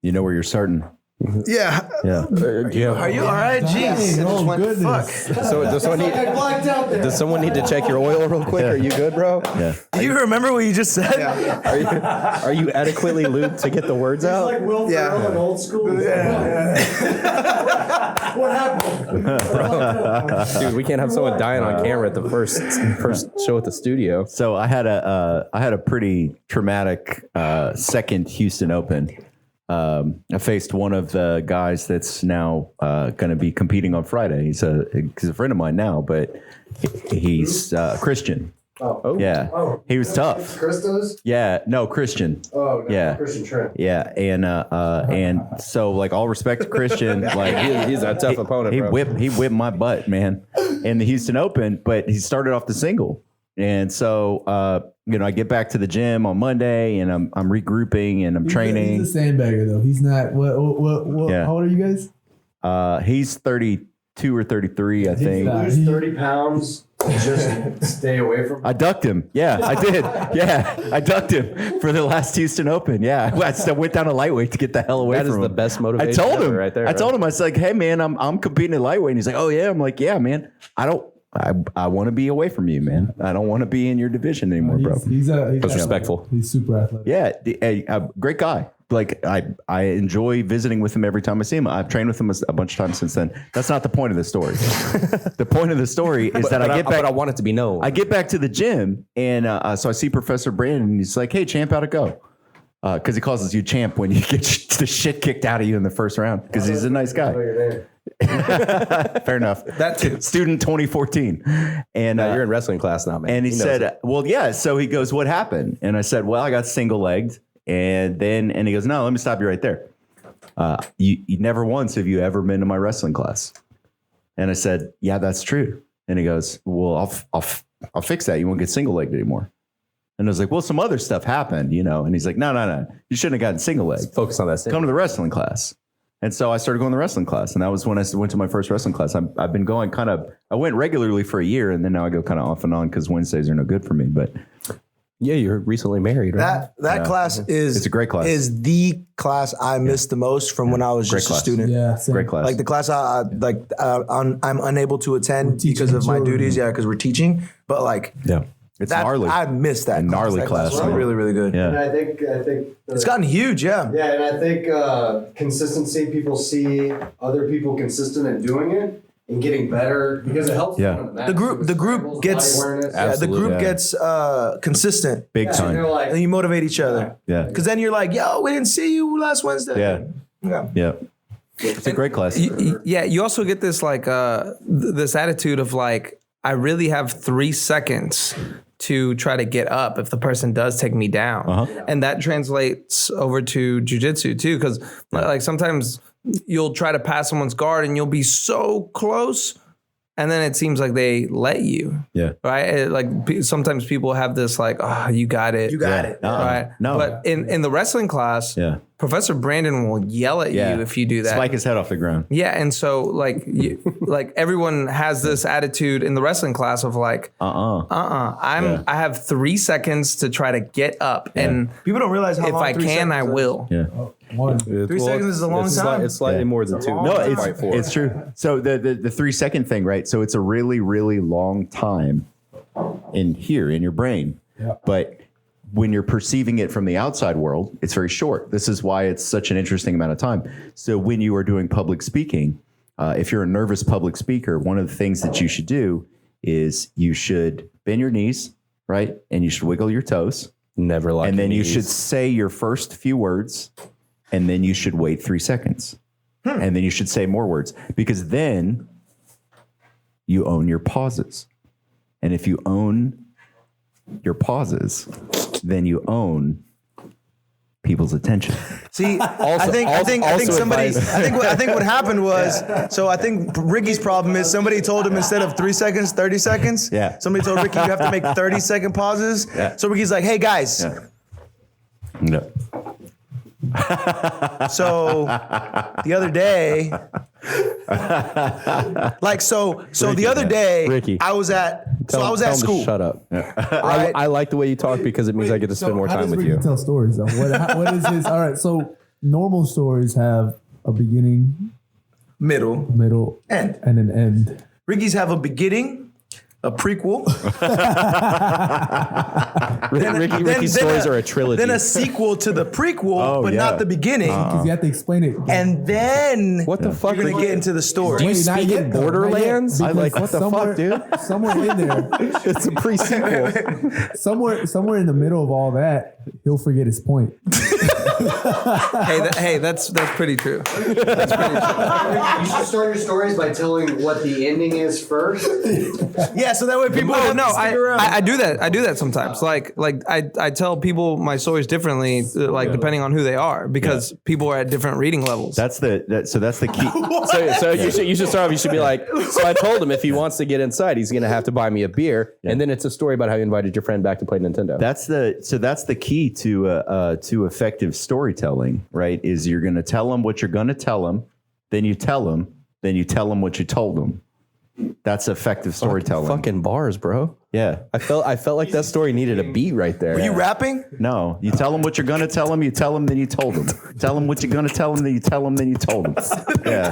You know where you're starting. Yeah. Yeah. Are you all right? Jeez. Dang, I just went, goodness. fuck. So I blacked out there. does someone need to check your oil real quick? Are you good, bro? Yeah. Do you remember what you just said? Are you adequately lubed to get the words out? Like Will Ferrell in Old School. What happened? Dude, we can't have someone dying on camera at the first show at the studio. So I had a pretty traumatic second Houston Open. I faced one of the guys that's now going to be competing on Friday. He's a friend of mine now, but he's Christian. Oh. Yeah, he was tough. Christos? Yeah, no, Christian. Oh, no, Yeah. Christian Trent. Yeah, and so like all respect to Christian, like He's a tough opponent, he bro. whipped my butt, man, in the Houston Open. But he started off the single, and so I get back to the gym on Monday, and I'm regrouping and I'm training. He's a sandbagger though. He's not. What? Yeah. How old are you guys? He's 32 or 33, I think. Lose 30 pounds. Just stay away from. I ducked him. Yeah, I did. Yeah, I ducked him for the last Houston Open. Yeah, I went down to lightweight to get the hell away That from is him. the best motivation I told him ever right there. I told him, I was like, hey man, I'm competing at lightweight. And he's like, oh yeah. I'm like, yeah, man. I want to be away from you, man. I don't want to be in your division anymore, bro. He's respectful. He's super athletic. Yeah, great guy. Like I enjoy visiting with him every time I see him. I've trained with him a bunch of times since then. That's not the point of the story. The point of the story is that I get back. But I want it to be known. I get back to the gym, and so I see Professor Brandon, and he's like, "Hey, champ, how'd it go?" Because he calls you champ when you get the shit kicked out of you in the first round. Because he's a nice guy. Fair enough. That too. Student 2014, and You're in wrestling class now, man. and he knows said, it. well, yeah. So he goes, what happened? And I said, well, I got single legged. And he goes, no, let me stop you right there. You never once have you ever been to my wrestling class. And I said, yeah, that's true. And he goes, well, I'll fix that. You won't get single legged anymore. And I was like, well, some other stuff happened, And he's like, no. You shouldn't have gotten single legged. Focus on that. Come to the wrestling class. And so I started going to the wrestling class. And that was when I went to my first wrestling class. I've been going I went regularly for a year. And then now I go kind of off and on because Wednesdays are no good for me. But Yeah, you're recently married, right? That class is It's a great class. Is the class I missed the most from when I was Great just class. a student. Yeah. Same. great class. Like the class I'm unable to attend teaching because of my children. duties. Yeah, because we're teaching. But like yeah. It's that, gnarly. I missed that. A gnarly That class, was man. really, really good. Yeah. And I think It's gotten huge. Yeah. Yeah, and I think consistency. People see other people consistent in doing it and getting better because it helps. Yeah. them on mat. The group Scrambles, gets body awareness. yeah, the Absolutely, group yeah. gets consistent, Big Yeah, time. and they're like, and you motivate each other. Yeah. Because then you're like, yo, we didn't see you last Wednesday. Yeah. Yeah. Yeah. It's a great class. Yeah, you also get this like this attitude of like, I really have 3 seconds to try to get up if the person does take me down. And that translates over to jiu-jitsu too, because like sometimes you'll try to pass someone's guard and you'll be so close. And then it seems like they let you. Yeah. Right. Sometimes people have this like, oh, you got it. You got it. Right. No. But in the wrestling class, Professor Brandon will yell at you if you do that. Spike his head off the ground. Yeah. And so like, everyone has this attitude in the wrestling class of like, I have 3 seconds to try to get up. And people don't realize how if long I 3 can, I seconds will. Yeah. 3 seconds is a long time. It's slightly more than 2 No, minutes. it's true. So the 3 second thing, right? So it's a really, really long time in your brain. Yeah. But when you're perceiving it from the outside world, it's very short. This is why it's such an interesting amount of time. So when you are doing public speaking, if you're a nervous public speaker, one of the things that you should do is you should bend your knees, right? And you should wiggle your toes. Never lock And then your you knees. should say your first few words, and then you should wait 3 seconds. And then you should say more words, because then you own your pauses. And if you own your pauses, then you own people's attention. See, I think what happened was, so I think Ricky's problem is somebody told him instead of 3 seconds, 30 seconds. Yeah. Somebody told Ricky you have to make 30-second pauses. Yeah. So Ricky's like, hey guys. Yeah. No. So the other day, the other day, Ricky. I was at Tell him to school. Shut up. Right? I like the way you talk because it means I get to spend more time with you. Tell stories though. What is his? All right. So normal stories have a beginning, Middle, end. and an end. Ricky's have a beginning, a prequel, Ricky's stories are a trilogy. then a sequel to the prequel, but not the beginning. Because you have to explain it. And then what the fuck? you're gonna get into the story. Do you speak in Borderlands? I like what the fuck, dude? Somewhere in there, It's a pre-sequel. somewhere in the middle of all that, he'll forget his point. Hey, that's pretty true. You should start your stories by telling what the ending is first. Yeah, so that way people don't stick around. I do that. I do that sometimes. Like I tell people my stories differently, depending on who they are, because people are at different reading levels. That's the key. So you should start off. You should be like, so I told him if he wants to get inside, he's gonna have to buy me a beer, and then it's a story about how you invited your friend back to play Nintendo. That's the key to effective storytelling, right? Is you're going to tell them what you're going to tell them, then you tell them what you told them. That's effective storytelling. Fucking bars, bro. Yeah. I felt like that story needed a beat right there. Were you rapping? No, you tell them what you're going to tell them, you tell them, then you told them. Tell them what you're going to tell them, then you tell them, then you told them. Yeah.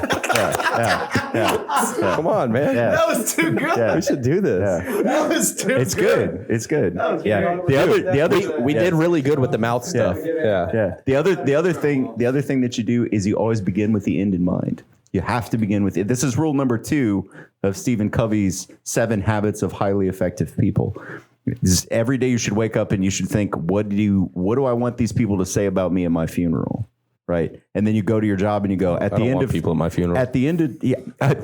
Come on, man. Yeah. That was too good. Yeah. We should do this. Yeah. That was too It's good. It's good. Yeah. We did really good with the mouth stuff. Yeah. Yeah. The other thing that you do is you always begin with the end in mind. You have to begin with it. This is rule number 2 of Stephen Covey's 7 Habits of Highly Effective People. Every day you should wake up and you should think, what do I want these people to say about me at my funeral? Right. And then you go to your job and you go at the end of people at my funeral. At the end of I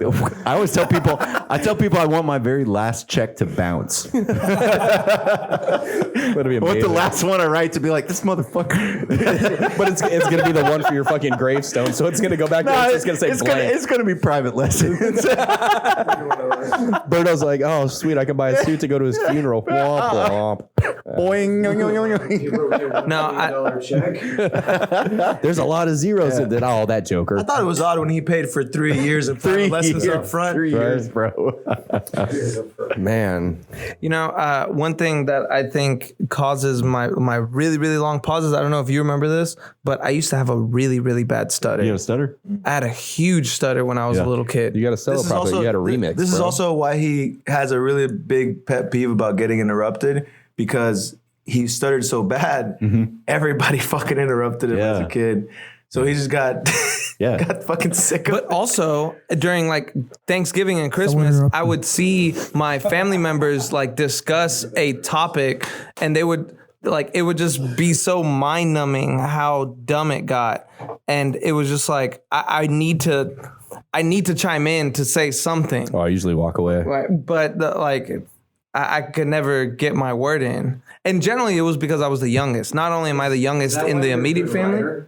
always tell people I want my very last check to bounce. That'd be I want the amazing. last one I write to be like, this motherfucker. But it's gonna be the one for your fucking gravestone, so it's gonna go back there. It's just gonna say blank. it's gonna be private lessons. Berto's like, oh sweet, I can buy a suit to go to his funeral. Womp womp. Boing. No, check. There's a lot of zeros in it. Oh, that Joker. I thought it was odd when he paid for 3 years of private lessons up front. 3 years, bro. Man. one thing that I think causes my really, really long pauses, I don't know if you remember this, but I used to have a really, really bad stutter. You have a stutter? I had a huge stutter when I was a little kid. You got to sell it properly. You got to remix. This is bro. also why he has a really big pet peeve about getting interrupted, because he stuttered so bad, everybody fucking interrupted him as a kid. So he just got got fucking sick of it. But also during like Thanksgiving and Christmas, I would see my family members like discuss a topic, and they would like, it would just be so mind numbing how dumb it got. And it was just like, I need to chime in to say something. Oh, I usually walk away. Right. But I could never get my word in. And generally it was because I was the youngest. Not only am I the youngest in the immediate family.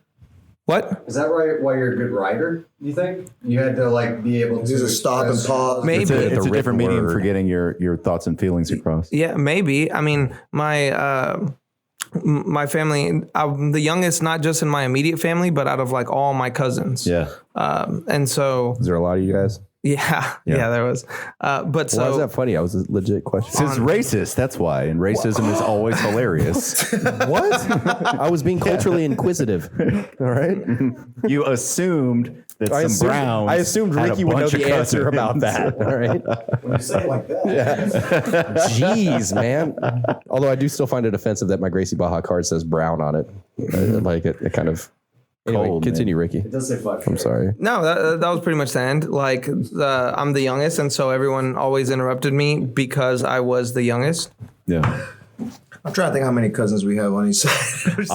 What? Is that right? Why you're a good writer? You think you had to like be able to Just stop and pause. Maybe. It's a different written medium word. for getting your thoughts and feelings across. Yeah, maybe. I mean, my family, I'm the youngest, not just in my immediate family, but out of like all my cousins. Yeah. And so, Is there a lot of you guys? yeah, there was. But Why so is that funny? That was a legit question. It's racist. That's why. And racism is always hilarious. What? I was being culturally inquisitive. All right. You assumed that Brown. I assumed had a Ricky would know bunch the of answer cousins. about that. All right. When you say it like that, Jeez, man. Although I do still find it offensive that my Gracie Baja card says Brown on it. Like it kind of. Anyway, Cold, continue, Ricky. it does say fuck. I'm sorry. no, that was pretty much the end. Like I'm the youngest, and so everyone always interrupted me because I was the youngest. Yeah. I'm trying to think how many cousins we have on each side.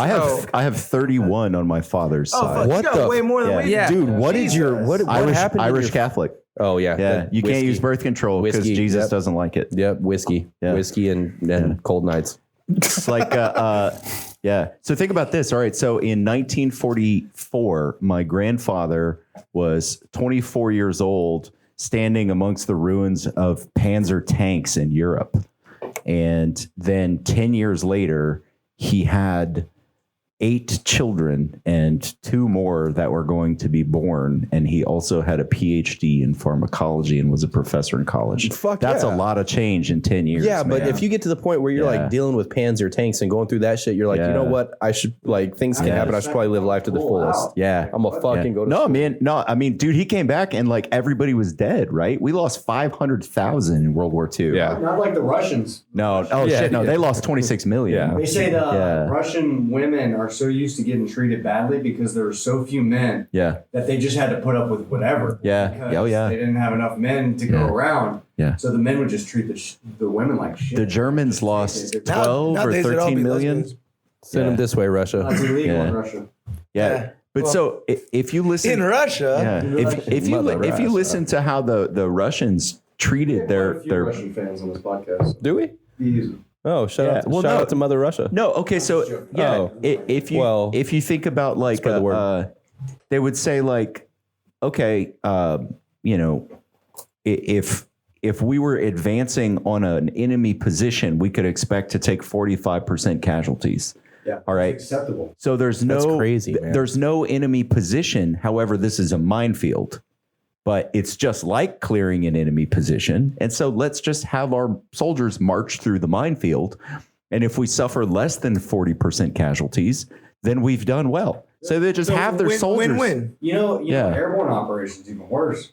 I have 31 on my father's Oh, side. fuck, What you got the- way more than Yeah. we do. Yeah. Dude, what is your what happened? to Irish your- Catholic. Oh yeah. Yeah. You can't Whiskey. use birth control because Whiskey, Jesus yep. doesn't like it. Yep, whiskey. Yeah. Whiskey and cold nights. It's like, yeah. So think about this. All right. So in 1944, my grandfather was 24 years old, standing amongst the ruins of Panzer tanks in Europe. And then 10 years later, he had 8 children and 2 more that were going to be born. And he also had a PhD in pharmacology and was a professor in college. Fuck That's yeah. a lot of change in 10 years. Yeah, but man. if you get to the point where you're Yeah. like dealing with Panzer tanks and going through that shit, you're like, you know Yeah. what? I should like things can Yeah. happen. I should probably live life to the fullest. Yeah. I'm gonna fucking go to No, school. man. No, I mean, dude, he came back and like everybody was dead, right? We lost 500,000 in World War II. Yeah. Not like the Russians. No. Oh, Yeah, shit. No, yeah. they lost 26 million. Yeah. They say the Yeah. Russian women are so used to getting treated badly because there were so few men Yeah. that they just had to put up with whatever. Yeah. Because Oh, yeah. They didn't have enough men to go Yeah. around. Yeah. So the men would just treat the women like shit. The Germans lost Now- 12 or Nowadays, they'd all 13 be million. lesbians. Send them this way, That's Russia. illegal Yeah. in Russia. Yeah. But Well, so if you listen. In Russia, Yeah. If you Russia. listen to how the Russians treated Quite a few their Russian fans on this podcast. Do we? Easy. Oh, shout Yeah. out! Well, shout no. out to Mother Russia. No, okay, so yeah, Oh. if you Well, if you think about like spread the word. they would say like, okay, you know, if we were advancing on an enemy position, we could expect to take 45% casualties. Yeah. All right. Acceptable. So there's no That's crazy, man. there's no enemy position. However, this is a minefield. But it's just like clearing an enemy position. And so let's just have our soldiers march through the minefield. And if we suffer less than 40% casualties, then we've done well. So they just have their soldiers. Win-win. You know, Yeah. airborne operations even worse.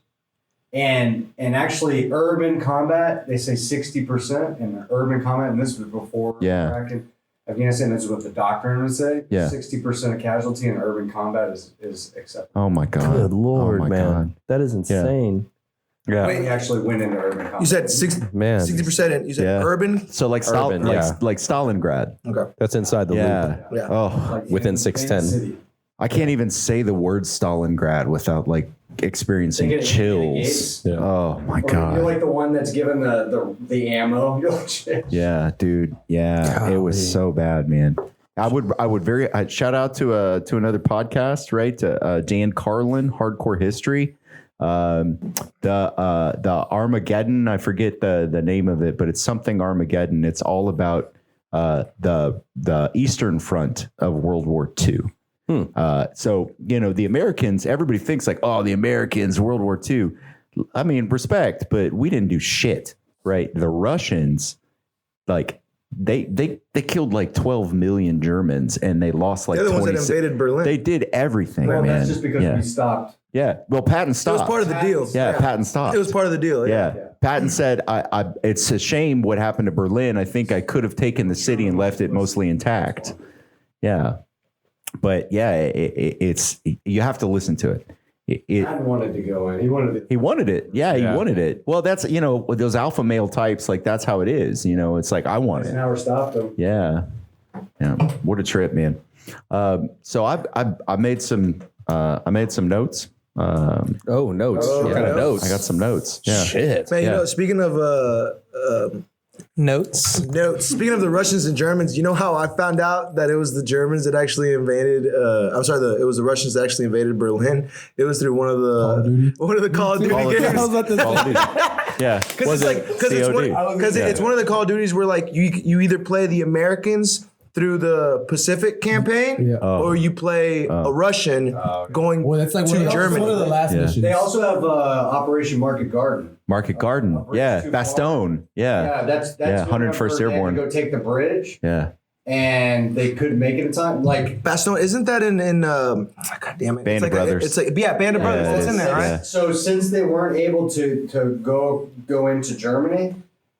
And actually, urban combat, they say 60% in urban combat, and this was before Yeah. Iraq and Afghanistan. This is what the doctrine would say. Yeah. 60% of casualty in urban combat is acceptable. Oh my God. Good Lord, oh my man, God. that is insane. Yeah. We actually went into urban combat. You said 60, Man, 60%. You said Yeah. urban. So like, Urban, yeah. like Stalingrad. Okay. that's inside the Yeah. loop. Yeah. Oh, Like within in 610. city. I can't even say the word Stalingrad without like experiencing They get chills. gates. Oh my Or God. You're like the one that's given the ammo. You're like, shit. Yeah, dude. Yeah, it was Golly. so bad, man. I'd shout out to another podcast, right? Dan Carlin, Hardcore History. The Armageddon, I forget the name of it, but it's something Armageddon. It's all about the Eastern Front of World War II. So, you know, the Americans, everybody thinks like, oh, the Americans, World War II. I mean, respect, but we didn't do shit, right? The Russians, like, they killed like 12 million Germans and they lost like They're the ones that 26. invaded Berlin. They did everything, Well, man. that's just because yeah. we stopped. Yeah. Well, Patton it stopped. was part of the deal. yeah, Patton stopped. It was part of the deal. Yeah. Patton said, it's a shame what happened to Berlin. I think I could have taken the city and left it mostly intact. Yeah. But yeah, it's you have to listen to it. I wanted to go in. He wanted to. He wanted it. Yeah, he Yeah. wanted it. Well, that's, you know, with those alpha male types, like that's how it is. You know, it's like, I want An it. hour stopped him. Yeah. Yeah. What a trip, man. So I made some notes. Oh, notes. What kind of yeah. notes? I got some notes. Yeah. Shit. Man, you Yeah. know, speaking of Notes. Speaking of the Russians and Germans, you know how I found out that it was the Germans that actually invaded? It was the Russians that actually invaded Berlin. It was through one of the Call of Duty games. Yeah, Because it's one of the Call of Duties where like you either play the Americans through the Pacific campaign, or you play a Russian going to Germany. One of the last missions. They also have Operation Market Garden. Market Garden. Yeah, Bastogne. Yeah, that's 101st Airborne. They had to go take the bridge. Yeah. And they couldn't make it in time. Like Bastogne, isn't that in God damn it, Band of Brothers? It's like Band of Brothers. It's in there, right? Yeah. So since they weren't able to go into Germany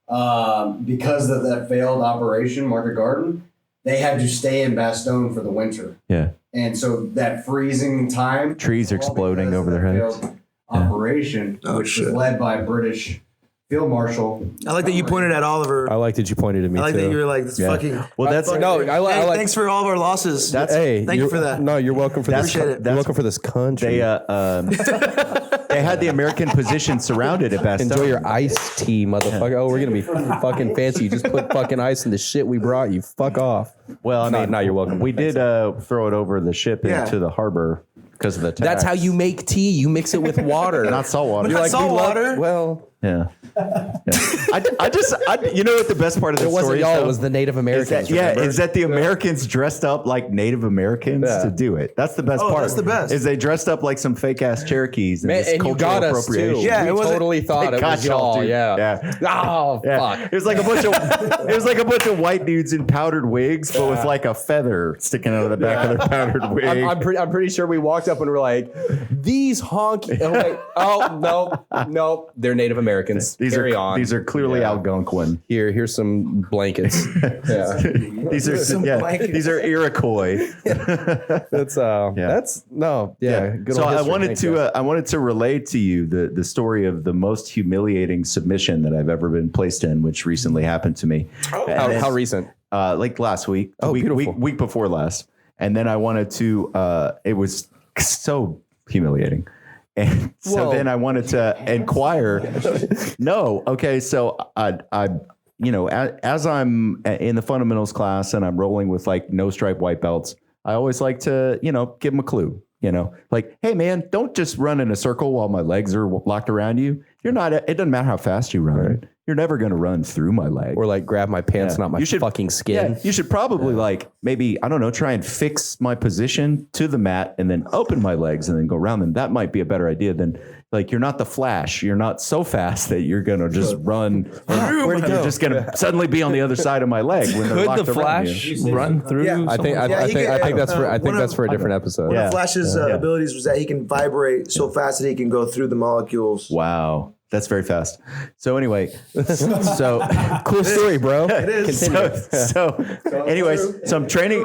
because of that failed Operation Market Garden, they had to stay in Bastogne for the winter. Yeah. And so that freezing time, Trees are exploding over their heads. Operation, which was led by British Field Marshal. I like that you pointed at Oliver. I like that you pointed at me. I like too. that you were like, this fucking. Well, that's No, I like. Thanks for all of our losses. That's Thank you for that. No, you're welcome for this. Appreciate it. You're welcome for this country. they had the American position surrounded at Bastogne. Enjoy your iced tea, motherfucker. Oh, we're gonna be fucking fancy. You just put fucking ice in the shit we brought you. Fuck off. Well, I mean, no, you're welcome. We did throw it over the ship into the harbor because of the tax. That's how you make tea. You mix it with water, not salt water. You're like, salt water. Well, yeah. I just you know what the best part of the it wasn't story y'all. though? It was the Native Americans. Is that the Americans dressed up like Native Americans to do it? That's the best part. That's the best. Is they dressed up like some fake ass Cherokees and this and you cultural got us appropriation. too. Yeah, we totally thought They it got was y'all, y'all. dude. Yeah. Oh Yeah. fuck. It was like a bunch of white dudes in powdered wigs, but with like a feather sticking out of the back of their powdered wig. I'm pretty sure we walked up and we're like, these honky. No, they're Native Americans. These are clearly Algonquin. Here's some blankets. Yeah, These are Iroquois. that's Good So old I history. wanted to relay to you the story of the most humiliating submission that I've ever been placed in, which recently happened to me. How recent? Like last week. Week before last. And then I wanted to. It was so humiliating. And so then I wanted to inquire. No, okay. So I as I'm in the fundamentals class and I'm rolling with like no stripe white belts, I always like to give them a clue. Like, hey man, don't just run in a circle while my legs are locked around you. You're not. It doesn't matter how fast you run. Right. You're never going to run through my leg. Or like grab my pants, not my fucking skin. Yeah, you should probably like maybe, I don't know, try and fix my position to the mat and then open my legs and then go around them. That might be a better idea than like, you're not the Flash. You're not so fast that you're going to just run. You're just going to suddenly be on the other side of my leg when they're locked Could the around Flash you. run through? Yeah. I think that's for a different episode. One of Flash's abilities was that he can vibrate so fast that he can go through the molecules. Wow. That's very fast. So anyway, so Cool story, bro. It is. Anyways, so I'm training.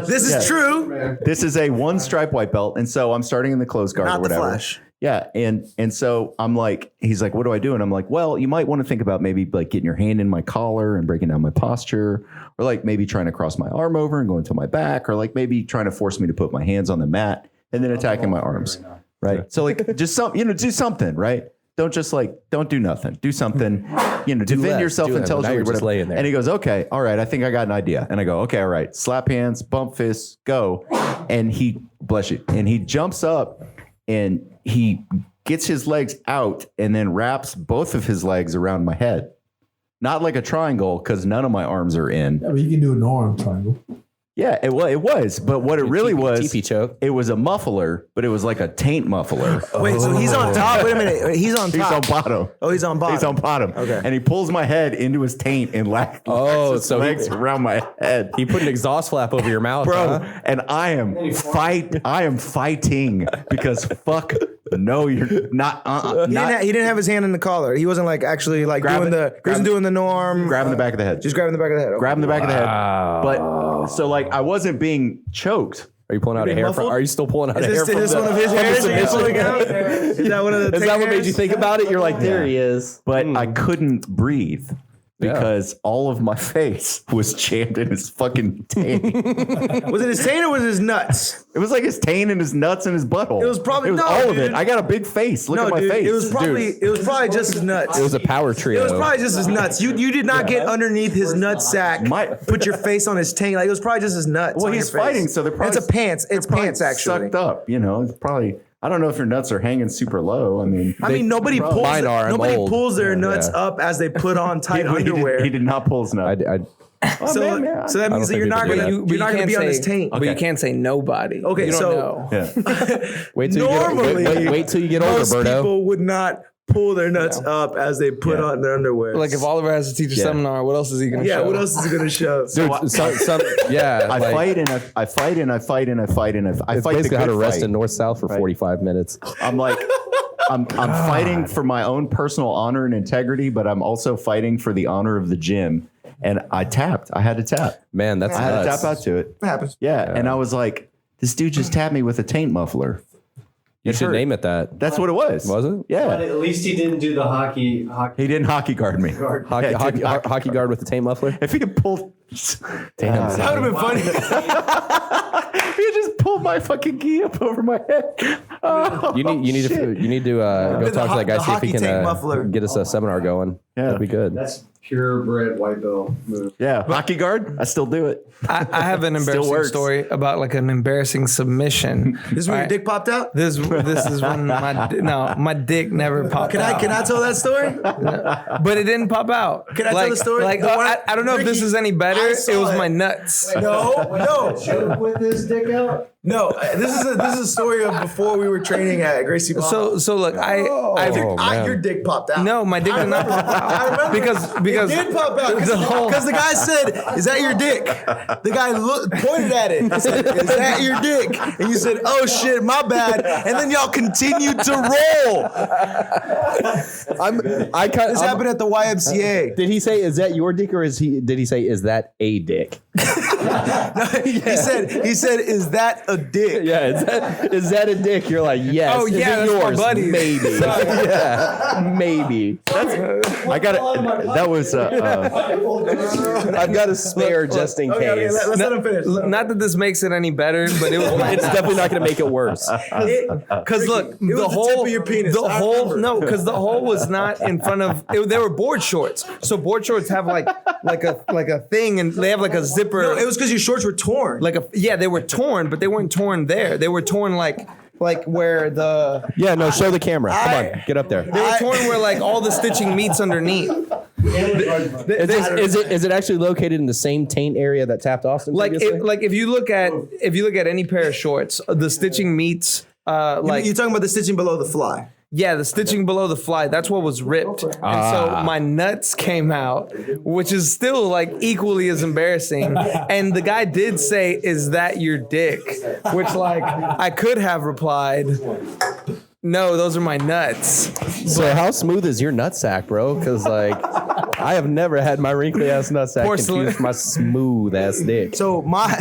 This is true. This is a one stripe white belt. And so I'm starting in the closed guard Not or whatever. the Flash. Yeah. And so I'm like, he's like, what do I do? And I'm like, well, you might want to think about maybe like getting your hand in my collar and breaking down my posture, or like maybe trying to cross my arm over and go into my back, or like maybe trying to force me to put my hands on the mat and then attacking my arms. Right. So like just do something, right? Don't just don't do nothing. Do something, defend yourself intelligently. Just laying there. And he goes, okay, all right, I think I got an idea. And I go, okay, all right, slap hands, bump fists, go. And he, bless you, and he jumps up and he gets his legs out and then wraps both of his legs around my head. Not like a triangle because none of my arms are in. Yeah, but you can do a norm triangle. Yeah, it was. But what it really was, teepee choke. It was a muffler, but it was like a taint muffler. Wait, so he's on top. Wait a minute. He's on top. He's on bottom. Oh, he's on bottom. He's on bottom. Okay. And he pulls my head into his taint and his so legs around my head. He put an exhaust flap over your mouth, Bro, huh? and I am fighting because fuck no, you're not. He didn't have his hand in the collar. He wasn't like actually like doing the norm. Grabbing the back of the head. Just grabbing the back of the head. Okay. Grabbing the back of the head. But so like I wasn't being choked. Are you pulling out a hair? Are you still pulling out a hair? Is this one of his hairs that you're pulling out? Is that one of the? Is that what made you think about it? You're like, there he is. But I couldn't breathe. because all of my face was jammed in his fucking taint. Was it his taint or was it his nuts? It was like his taint and his nuts and his butthole. It was probably all of dude. it. I got a big face. Look at my face. It was probably just his nuts. It was a power trio. It was probably just his nuts. You did not get underneath his nut sack. Put your face on his taint. Like it was probably just his nuts. Well, he's fighting, so they're probably it's a pants. It's pants actually. Sucked up. You know, it's probably. I don't know if your nuts are hanging super low. I mean, nobody pulls. Mine are. Nobody pulls their nuts up as they put on tight underwear. He did not pull his nut. So that means that you're not gonna be on his taint. But you can't say nobody. Okay, you don't so know. Yeah. Wait till wait till you get older, most Berto. people would not pull their nuts up as they put on their underwear. Like if Oliver has to teach a seminar, what else is he going to show? what else is he going to show? Dude, I fight and I fight and I fight and I fight and I it's fight. basically the how good to rest fight. in North-South for 45 minutes. I'm like, I'm fighting for my own personal honor and integrity, but I'm also fighting for the honor of the gym. And I tapped. I had to tap. Man, that's I had to nuts. tap out to it. It happens. Yeah, and I was like, this dude just tapped me with a taint muffler. You should hurt. name it that. That's what it was. Was it? Yeah. But at least he didn't do the hockey. He didn't hockey guard me. Hockey guard with the taint muffler? If he had pulled, Damn. That would have been funny. he just pulled my fucking gi up over my head. Oh, You need to go talk to that guy, see if he hockey taint muffler. can get us a seminar going. Yeah. That'd be good. That's purebred white bill move. Yeah, hockey guard. I still do it. I have an embarrassing works. story about like an embarrassing submission. This is when your dick popped out? This is when my dick never popped out. Can I tell that story? But it didn't pop out. Can I tell the story? Like The one- I don't know if this Ricky, is any better. I It saw was it. my nuts. No. Joke with his dick out. No, this is a story of before we were training at Gracie Baja. So look, man. Your dick popped out. no, my dick did not pop out. I remember because it did pop out because the guy said, "Is that your dick?" The guy pointed at it. He said, "Is that your dick?" And you said, "Oh shit, my bad." And then y'all continued to roll. This happened at the YMCA. Did he say, is that your dick, or did he say, is that a dick? He said, "Is that a dick?" Yeah, is that a dick? You're like, yes. Oh, Is yeah, it that's my yours? buddy. Maybe. Yeah, maybe. I got it. That was. I've got a spare just in Okay, case. let's let him finish. Not that this makes it any better, but it was It's definitely not going to make it worse. because look, was the the whole tip of your penis. the I whole remember. because the hole was not in front of. They were board shorts, so board shorts have like a thing, and they have like a zipper. No, it was because your shorts were torn. They were torn, but they weren't torn there. They were torn like where the Yeah, no, show the camera. Come on, get up there. they were torn where like all the stitching meets underneath. Is it actually located in the same taint area that tapped Austin? previously? If you look at any pair of shorts, the stitching meets You're talking about the stitching below the fly. Yeah, the stitching below the fly, that's what was ripped. And so my nuts came out, which is still like equally as embarrassing. And the guy did say, "Is that your dick?" Which like I could have replied, "No, those are my nuts." So how smooth is your nutsack, bro? Because like I have never had my wrinkly ass nutsack Porcelain. confused with my smooth ass dick. So my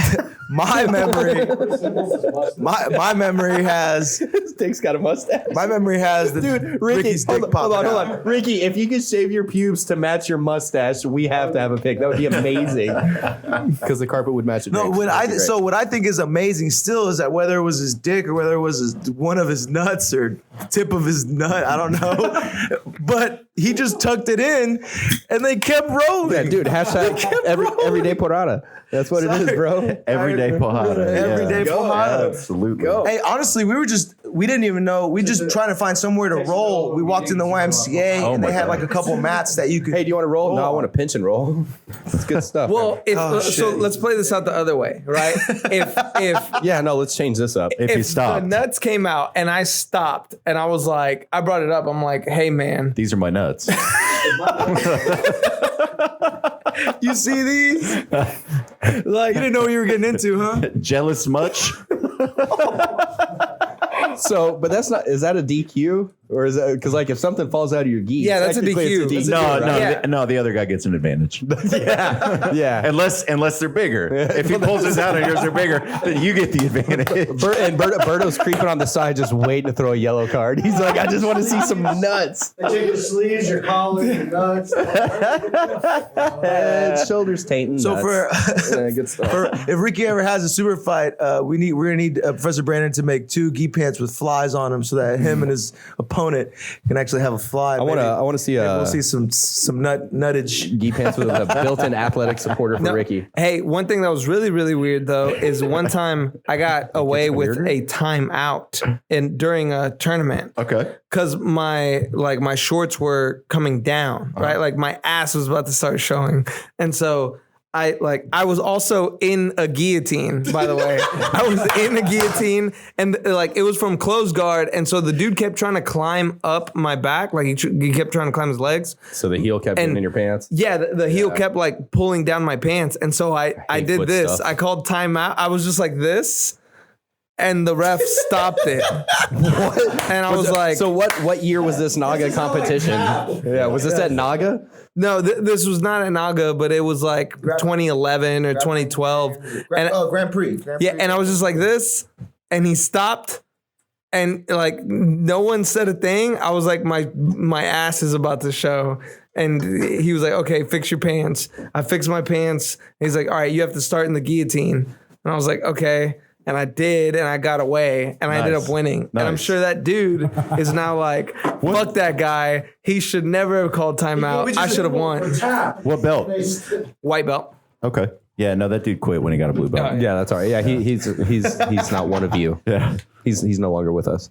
memory has His dick's got a mustache. the Dude, Ricky's dick hold popping on. out. Ricky, if you could shave your pubes to match your mustache, we have to have a pic. That would be amazing. Because the carpet would match it. No, what I think is amazing still is that whether it was his dick or whether it was one of his nuts or tip of his nut, I don't know, but he just tucked it in and they kept rolling. Yeah, dude, hashtag everyday porrada. That's what it is, bro. Everyday pojada. Everyday pojada. Absolutely. Hey, honestly, we didn't even know. We just trying to find somewhere to roll. We walked in the YMCA and they had like a couple mats that you could. Hey, do you want to roll? No, I want to pinch and roll. It's good stuff. Well, man. so let's play this out the other way, right? If Yeah, no, let's change this up. If you the stopped, nuts came out and I stopped and I was like, I brought it up. I'm like, "Hey man, these are my nuts. You see these? Like you didn't know what you were getting into, huh? Jealous much? So, but that's not, is that a DQ? Or is that because like if something falls out of your gi? Yeah, that's a technically DQ. it's No, the other guy gets an advantage. yeah. Unless they're bigger. If he pulls his out and yours are bigger, then you get the advantage. Berto's creeping on the side, just waiting to throw a yellow card. He's like, I just want to see some nuts. They take your sleeves, your collar, your nuts. Head, shoulders, tainting. So nuts. Good stuff. if Ricky ever has a super fight, we're gonna need Professor Brandon to make 2 gi pants with flies on them, so that him and his opponent can actually have a fly. I want to see. We'll see some nuttage. Gi pants with a built-in athletic supporter for Ricky. Hey, one thing that was really, really weird though is one time I got away with a timeout during a tournament. Okay. Because my shorts were coming down, right? Like my ass was about to start showing, and so I was also in a guillotine. By the way, I was in a guillotine, and like it was from closed guard, and so the dude kept trying to climb up my back, like he kept trying to climb his legs. So the heel kept getting in your pants. Yeah, the heel kept like pulling down my pants, and so I did foot this. stuff. I called timeout. I was just like this. And the ref stopped it. What? And I was like, so what year was this Naga competition? Yeah, was this at Naga? no, this was not at Naga, but it was like 2011 or 2012. Grand Prix. Yeah, and I was just like this, and he stopped, and like no one said a thing. I was like, my ass is about to show. And he was like, okay, fix your pants. I fixed my pants. He's like, all right, you have to start in the guillotine. And I was like, okay. And I did, and I got away, and I ended up winning. And I'm sure that dude is now like, fuck that guy. He should never have called timeout. I should have won. What belt? White belt. Okay. Yeah, no, that dude quit when he got a blue belt. Yeah, that's all right. Yeah, he's not one of you. Yeah. He's no longer with us.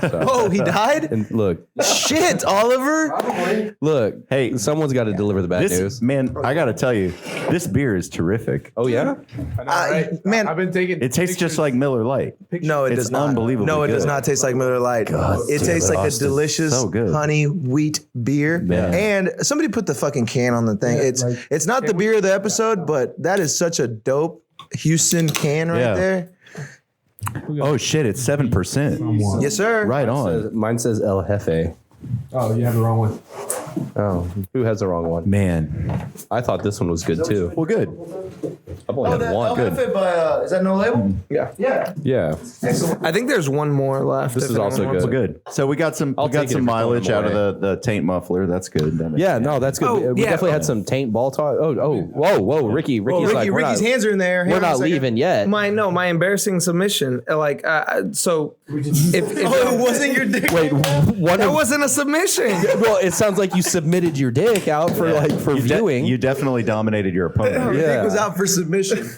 So. Oh, he died? And look, Shit, Oliver. Probably. look. Hey, Someone's got to deliver the bad This news. man, I gotta tell you, this beer is terrific. Oh yeah. I know, right? man, I've been taking. It tastes just like Miller Lite. No, it It's does not. unbelievably No, it does good. not taste like Miller Lite. It tastes like a Austin, delicious so good. honey wheat beer. Yeah. And somebody put the fucking can on the thing. It's not the beer of the episode, but that is such a dope Houston can right Yeah. there. Oh shit, it's 7%. Yes, sir. Right on. Mine says El Jefe. Oh, you have the wrong one. Oh, who has the wrong one? Man. I thought this one was good too. Well, good. I've only had one. Good. Is that no label? Yeah. Yeah. Yeah. I think there's one more left. This if is anyone also wants good. Well, good. So we got some I'll take it if you're mileage throwing out them of the taint muffler. That's good. That makes Yeah, sense. no, that's good. Oh, We yeah. definitely had some taint ball talk. Whoa, Ricky. Ricky's like, we're Ricky's not, hands are in there. Hang we're on a not second. leaving yet. My embarrassing submission. Like, so if Oh, it wasn't your dick. Wait, one that of, wasn't a submission. well, it sounds like you submitted your dick out for viewing. You definitely dominated your opponent. Your Yeah. dick was out for submission.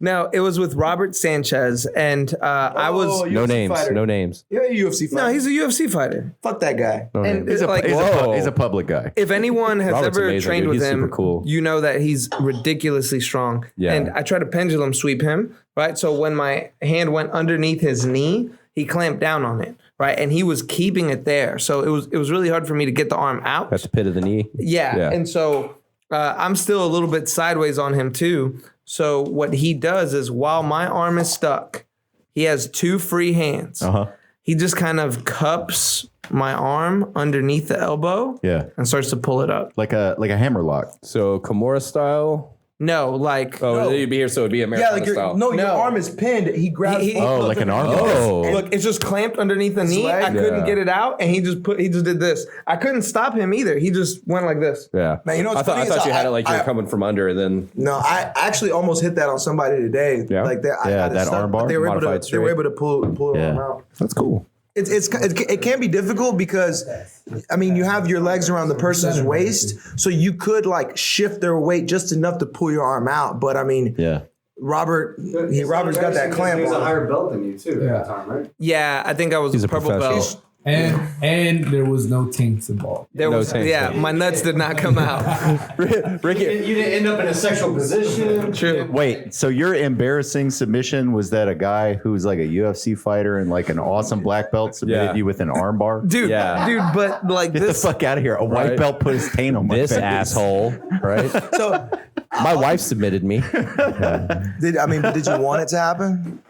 No, it was with Robert Sanchez, and I was. no UFC names. fighter. No names. You're a UFC fighter. No, he's a UFC fighter. Fuck that guy. No And names. He's a, like, he's a public guy. if anyone has Robert's ever amazing, trained dude. with He's him, super cool. you know that he's ridiculously strong. Yeah. And I tried to pendulum sweep him, right? So when my hand went underneath his knee, he clamped down on it, right? And he was keeping it there. So it was really hard for me to get the arm out. At the pit of the knee. Yeah. And so I'm still a little bit sideways on him too. So what he does is while my arm is stuck, he has 2 free hands. He just kind of cups my arm underneath the elbow Yeah. and starts to pull it up. Like a hammer lock. So Kimura style. No, like Oh, you'd be here, so it'd be American Yeah, like your style. your arm is pinned. He grabs. He- Oh, like an arm lock. Oh. look, it's just clamped underneath the knee. Swag? I couldn't Yeah. get it out, and he just did this. I couldn't stop him either. He just went like this. Yeah. Man, you know what's I thought, funny I is thought you had I- it like you were I- coming from under, and then No, I actually almost hit that on somebody today. Yeah? Like that. I Yeah, got it that stuck, arm but bar? They were able Modified to. They were straight. able to pull it Yeah. out. that's cool. It can be difficult because, I mean, you have your legs around the person's waist, so you could like shift their weight just enough to pull your arm out. But I mean, Yeah. Robert's got that clamp He was a on. higher belt than you too Yeah. at the time, right? Yeah, I think I was He's a purple professional. belt. And there was no taints involved. There No was, taint. yeah, my nuts did not come out. Ricky, You didn't end up in a sexual position. True. Wait, so your embarrassing submission was that a guy who's like a UFC fighter and like an awesome black belt submitted Yeah. you with an arm bar? Dude, Yeah. but like Get this. the fuck out of here. A white Right. belt put his taint on my this face. asshole, right? So, My wife submitted me. did you want it to happen?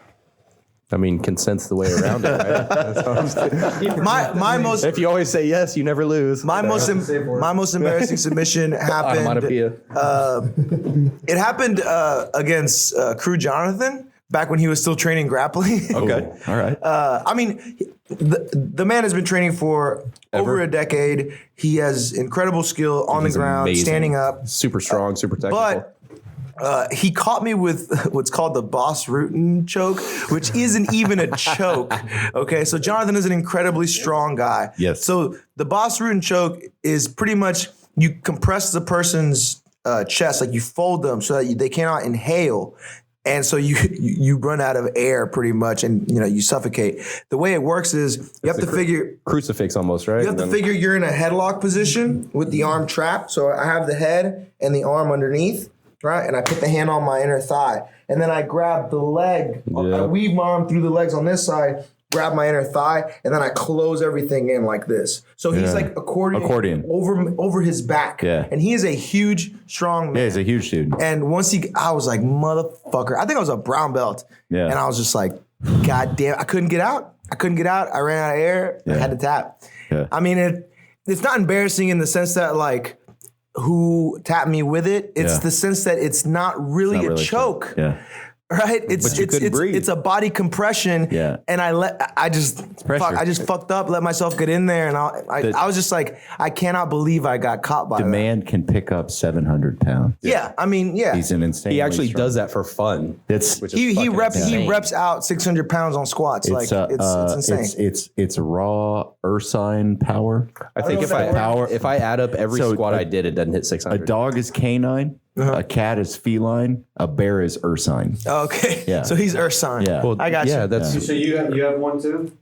I mean, consent's the way around it, right? That's how I'm saying. My most If you always say yes, you never lose. my most embarrassing submission happened. Onomatopoeia. It happened against Crew Jonathan back when he was still training grappling. Okay. All right. I mean, the man has been training for over a decade. He has incredible skill on the ground, amazing. standing up. Super strong, super technical. But he caught me with what's called the Boss Rutan choke, which isn't even a choke. Okay, so Jonathan is an incredibly strong guy. Yes. So the Boss Rutan choke is pretty much you compress the person's chest, like you fold them so that they cannot inhale. And so you run out of air pretty much, and you suffocate. The way it works is you have to figure crucifix almost, right? you have to figure you're in a headlock position with the arm trapped. So I have the head and the arm underneath, right? And I put the hand on my inner thigh, and then I grab the leg. I weave my arm through the legs on this side, grab my inner thigh, and then I close everything in like this. So he's like accordion over his back. Yeah. And he is a huge, strong man. Yeah, he's a huge dude. And once I was like, motherfucker. I think I was a brown belt. Yeah. And I was just like, God damn, I couldn't get out. I ran out of air. I had to tap. Yeah. I mean, it's not embarrassing in the sense that like who tapped me with it. It's the sense that it's not really a choke. Yeah. Right? couldn't breathe. It's a body compression. Yeah. And I just fucked up, let myself get in there, and I was just like, I cannot believe I got caught by The that. man can pick up 700 pounds. Yeah, I mean, yeah. He's an insane. He actually does that for fun. It's which is He fucking reps insane. out 600 pounds on squats. Like it's insane. It's raw ursine power. I think if I add up every So squat I did, it doesn't hit A 600. dog is canine. A cat is feline. A bear is ursine. Okay. Yeah. So he's Ursan. Yeah. Well, I got yeah, you. that's. So you have one too?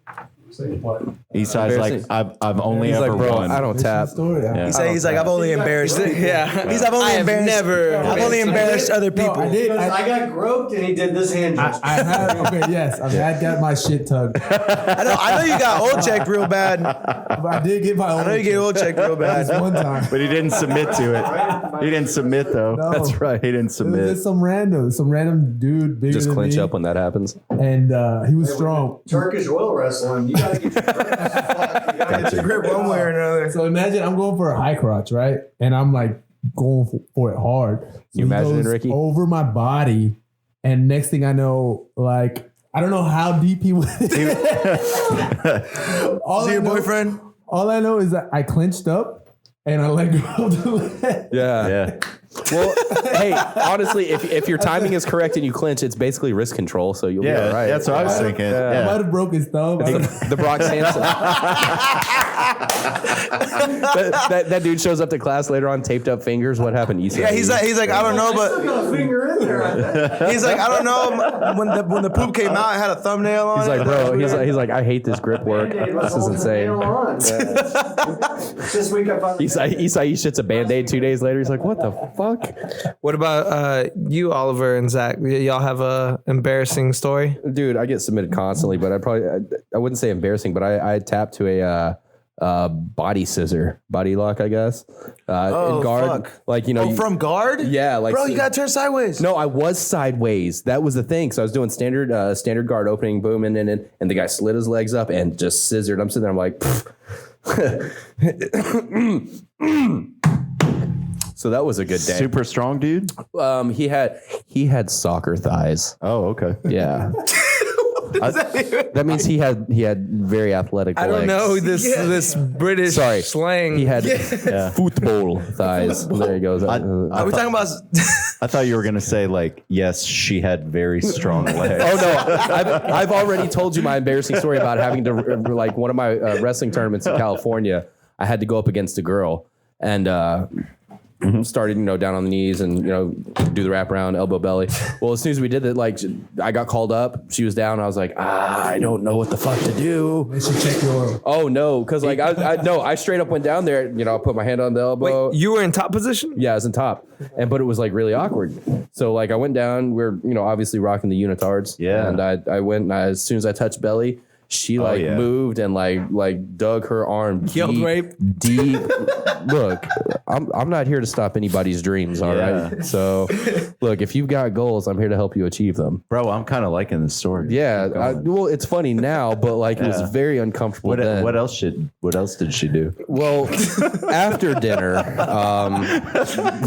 Esai's like, I've only He's ever like, bro, won. I don't tap. Story. Yeah. He's like, I've only embarrassed. Yeah. He's I've only embarrassed other people. I did. I got groped and he did this hand gesture. I have. Okay, yes, I've got my shit tugged. I know you got old checked real bad. But I did get my. I know you get old checked real This bad. one time. But he didn't submit to it. He didn't submit though. No. That's right. He didn't It was submit. just some random dude bigger Just than clinch me, up when that happens. and he was strong. Turkish oil wrestling. You gotta get your It's a grip one way or another. So imagine I'm going for a high crotch, right? And I'm like going for it hard. So You imagine it, Ricky? Over my body, and next thing I know, like I don't know how deep he went. Is he your boyfriend? All I know is that I clenched up and I let go of the leg. Yeah. Well, hey, honestly, if your timing is correct and you clinch, it's basically wrist control, so you'll be all right. That's what I was thinking. I Yeah. might have broke his thumb. The Brock Sanson. that dude shows up to class later on, taped up fingers. What happened? Yeah, he's like, I don't know, still got a finger in there. I bet. he's like, I don't know. When the poop came out, I had a thumbnail on He's it. like, bro. He's like, I hate this grip work. This is insane. This week I found Isai shits a Band-Aid 2 days later. He's like, what the fuck? What about you, Oliver and Zach? Y'all have a embarrassing story? Dude, I get submitted constantly, but I wouldn't say embarrassing, but I tapped to a body scissor, body lock, I guess. In guard, fuck. like From guard? Yeah, like Bro, you gotta turn sideways. No, I was sideways. That was the thing. So I was doing standard guard opening, boom, and the guy slid his legs up and just scissored. I'm sitting there, I'm like, so that was a good day. Super strong dude. He had soccer thighs. Oh, okay. Yeah. That means he had very athletic legs. I don't know this British slang. He had football thighs. There he goes. Are we talking about? I thought you were gonna say like, yes, she had very strong legs. Oh no! I've already told you my embarrassing story about having to like one of my wrestling tournaments in California. I had to go up against a girl and started down on the knees and do the wraparound elbow belly. Well, as soon as we did it, like I got called up. She was down. I was like, I don't know what the fuck to do. They should check your. Oh no, because like I straight up went down there. I put my hand on the elbow. Wait, you were in top position? Yeah, I was in top, but it was like really awkward. So like I went down. We're obviously rocking the unitards. Yeah. And I went and as soon as I touched belly, she like moved and like dug her arm deep. Look, I'm not here to stop anybody's dreams. All right. So look, if you've got goals, I'm here to help you achieve them. Bro, I'm kind of liking the story. Yeah. Well, it's funny now, but like it was very uncomfortable then. What else did she do? Well, after dinner,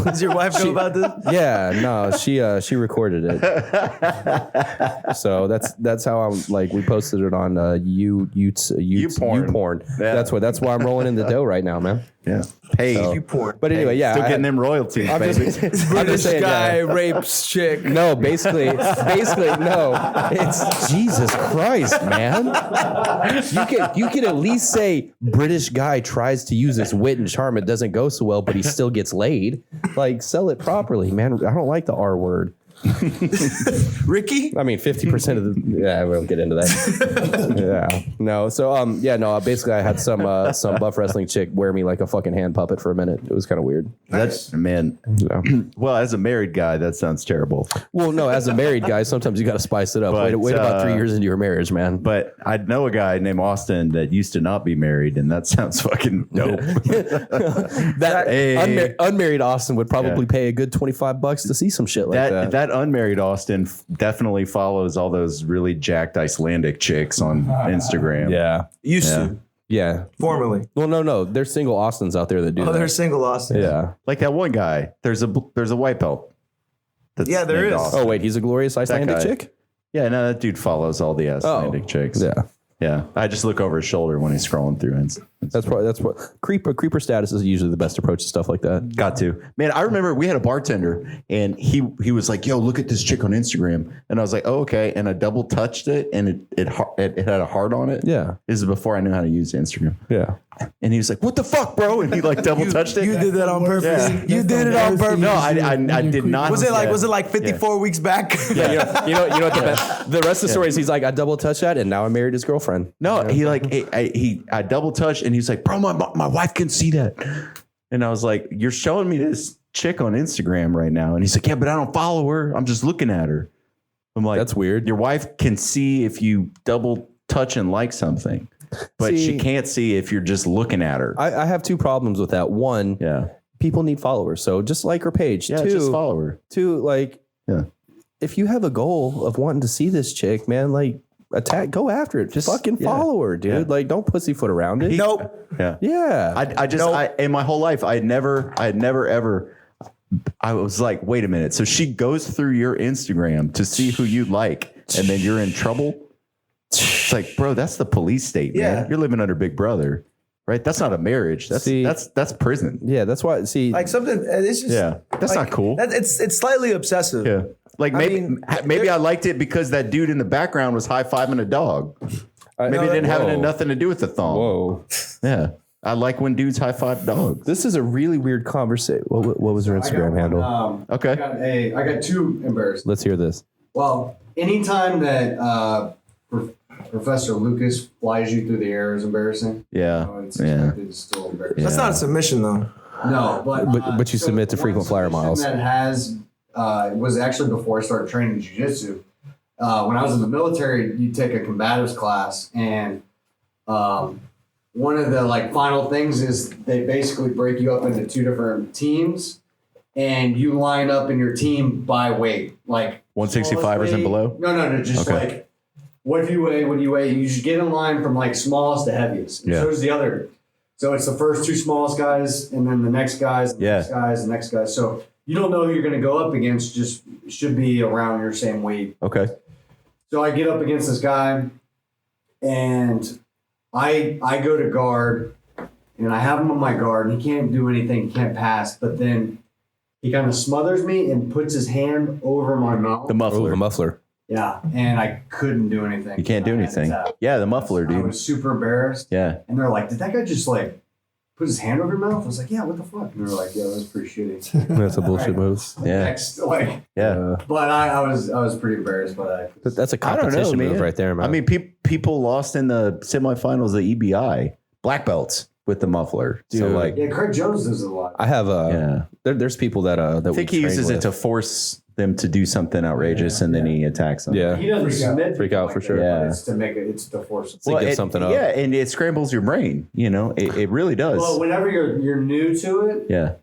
Does your wife know about this? yeah, no, she recorded it. So that's how I'm like we posted it on YouPorn. Yeah. That's why I'm rolling in the dough right now, man. Yeah. Hey, But anyway, yeah, still getting them royalties, I'm baby. just saying, Guy rapes chick. no, basically, no. It's Jesus Christ, man. You can at least say British guy tries to use his wit and charm. It doesn't go so well, but he still gets laid. Like, sell it properly, man. I don't like the R word. Ricky? I mean, 50% of the. Yeah, we won't get into that. Yeah, no. So, basically, I had some buff wrestling chick wear me like a fucking hand puppet for a minute. It was kind of weird. That's man. Yeah. Well, as a married guy, that sounds terrible. Well, no, as a married guy, sometimes you got to spice it up. Wait about 3 years into your marriage, man. But I know a guy named Austin that used to not be married, and that sounds fucking dope. Unmarried Austin would probably pay a good $25 to see some shit like that. That unmarried Austin definitely follows all those really jacked Icelandic chicks on Instagram. Yeah. Used to. Yeah. Formerly. Well, no. There's single Austins out there that do that. Oh, they're single Austin. Yeah. Like that one guy. There's a white belt. Yeah, there named is. Austin. Oh, wait. He's a glorious Icelandic guy. chick? Yeah, no, that dude follows all the Icelandic chicks. Yeah. Yeah. I just look over his shoulder when he's scrolling through. That's what creeper status is usually the best approach to stuff like that. Got to. Man, I remember we had a bartender and he was like, yo, look at this chick on Instagram. And I was like, oh, okay. And I double touched it and it had a heart on it. Yeah. This is before I knew how to use Instagram. Yeah. And he was like, what the fuck, bro? And he like double touched it. You did that on purpose. Yeah. You did it on purpose. No, I did not. Was it like 54 weeks back? Yeah, you know what the rest of the story is? He's like, I double touched that, and now I married his girlfriend. No, he like I double touched, and he's like, bro, my wife can see that. And I was like, you're showing me this chick on Instagram right now, and he's like, yeah, but I don't follow her. I'm just looking at her. I'm like, that's weird. Your wife can see if you double touch and like something, but she can't see if you're just looking at her. I have two problems with that. One, people need followers, so just like her page. Yeah, just follow her. Two, like, if you have a goal of wanting to see this chick, man, like, go after it. Just fucking follow her, dude. Like, don't pussyfoot around it. Nope. Yeah. I in my whole life, I had never ever. I was like, wait a minute. So she goes through your Instagram to see who you like, and then you're in trouble. It's like, bro, that's the police state, man. You're living under Big Brother, right? That's not a marriage. That's prison. Yeah, that's why. See, like something. It's just that's not cool. It's slightly obsessive. Yeah, like maybe I liked it because that dude in the background was high fiving a dog. Maybe it didn't have nothing to do with the thong. Whoa. Yeah. I like when dudes high five dogs. This is a really weird conversation. What was her Instagram handle? Okay. I got two embarrassed. Let's hear this. Well, anytime that Professor Lucas flies you through the air is embarrassing. Yeah. It's still embarrassing. That's not a submission though. No, but you submit to frequent flyer miles. That was actually before I started training jiu-jitsu. When I was in the military, you take a combatives class, and one of the final things is they basically break you up into two different teams, and you line up in your team by weight, like 165ers and below. No, just like what do you weigh? You just get in line from like smallest to heaviest. And so is the other. So it's the first two smallest guys, and then the next guys, the next guys, the next guys. So you don't know who you're going to go up against. Just should be around your same weight. Okay. So I get up against this guy, and I go to guard, and I have him on my guard, and he can't do anything, he can't pass, but then he kind of smothers me and puts his hand over my mouth. The muffler. Oh, the muffler. Yeah, and I couldn't do anything. You can't do anything. Yeah, the muffler, dude. I was super embarrassed. Yeah. And they're like, did that guy just put his hand over your mouth? I was like, yeah, what the fuck? And they're like, yeah, that was pretty shitty. That's a bullshit move. Yeah. Next, but I was pretty embarrassed by that. That's a competition move right there, man. I mean, people lost in the semifinals of EBI, black belts with the muffler. Dude. So Craig Jones does it a lot. I have there's people that I think he uses it to force them to do something outrageous, and then he attacks them. Yeah. He doesn't submit Freak out for sure. Yeah. It's to make it. It's to force it. To give something up. Yeah, and it scrambles your brain. It really does. Well, whenever you're new to it, yeah.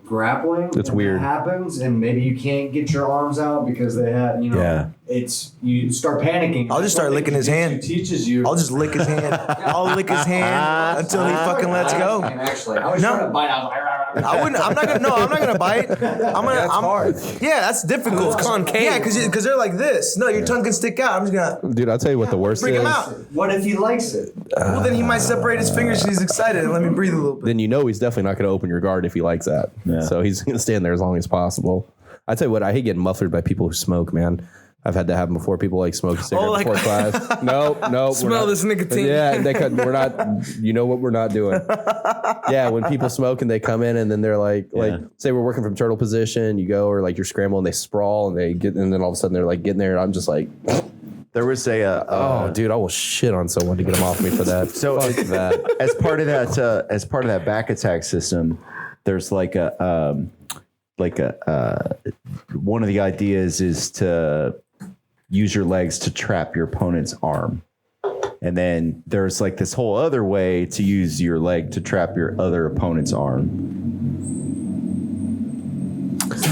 Grappling, It's and weird. that happens, and maybe you can't get your arms out because they have, it's you start panicking. I'll just start licking his hand. Teaches you. I'll just lick his hand. I'll lick his hand until he fucking lets go. Actually, I was trying to bite. I was like, I wouldn't. I'm not gonna. No, I'm not gonna bite. That's hard. Yeah, that's difficult. It's concave. Yeah, because they're like this. No, your tongue can stick out. I'm just gonna Dude, I'll tell you what the worst bring is. him out. what if he likes it? Well, then he might separate his fingers because he's excited and let me breathe a little bit. Then he's definitely not going to open your guard if he likes that. Yeah. So he's going to stand there as long as possible. I tell you what, I hate getting muffled by people who smoke, man. I've had that happen before. People like smoke a cigarette before class. No. Smell this nicotine. Yeah, we're not. You know what we're not doing. Yeah, when people smoke and they come in and then they're like say we're working from turtle position, you go or like you're scrambling, they sprawl and they get, and then all of a sudden they're like getting there, and I'm just like, There was dude, I will shit on someone to get them off me for that. So Fuck that. as part of that back attack system, there's like one of the ideas is to use your legs to trap your opponent's arm. And then there's like this whole other way to use your leg to trap your other opponent's arm.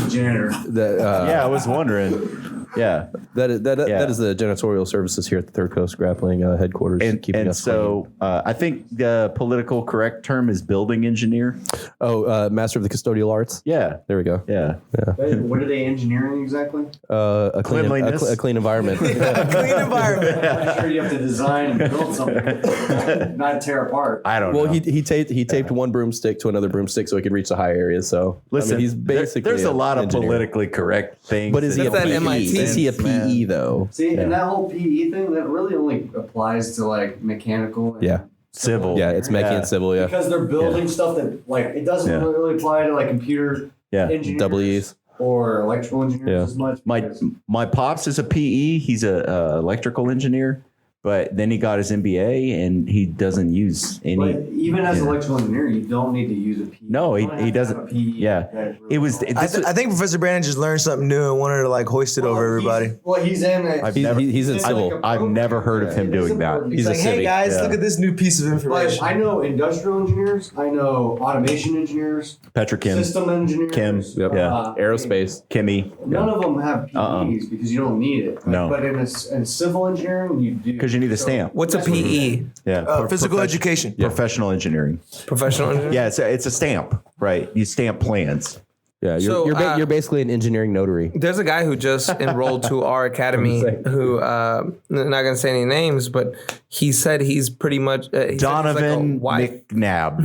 Janitor. Yeah, I was wondering. Yeah. That is the janitorial services here at the Third Coast Grappling headquarters. And so I think the political correct term is building engineer. Oh, master of the custodial arts. Yeah. There we go. Yeah. What are they engineering exactly? A clean environment. Clean environment. I'm sure you have to design and build something, not tear apart. I don't know. Well, he taped one broomstick to another broomstick so he could reach the high areas. So Listen, he's basically there's a lot of engineer. politically correct things. But is he a That's that PE? MIT Is he a PE man. though? See, and that whole PE thing, that really only applies to like mechanical. And Yeah. civil? Yeah, it's mechanical and civil. Yeah, Because they're building stuff that like it doesn't Yeah. really apply to like computer engineers double E's. or electrical engineers as much. because- My pops is a PE. He's a electrical engineer, but then he got his MBA and he doesn't use any. But even as an electrical engineer, you don't need to use a PE. No, You don't have he to doesn't. have a PE Yeah, that really it was. qualifies. This I think Professor Brandon just learned something new and wanted to like hoist it over everybody. He's in. He's in civil. I've never heard of him doing that. He's a Like, hey civic. guys, Yeah. look at this new piece of Like, information. I know industrial engineers. I know automation engineers. Petrochem, System engineers. Chem, Yep. yeah. Aerospace. Kimmy, None of them have PEs because you don't need it. No. But in civil engineering, you do. because you need a stamp. What's a That's what it PE? Yeah, Physical education. professional engineering. Professional engineer? Yeah, it's a stamp, right? You stamp plans. Yeah, So, you're basically an engineering notary. There's a guy who just enrolled to our academy who, not going to say any names, but he said he's pretty much Donovan McNabb.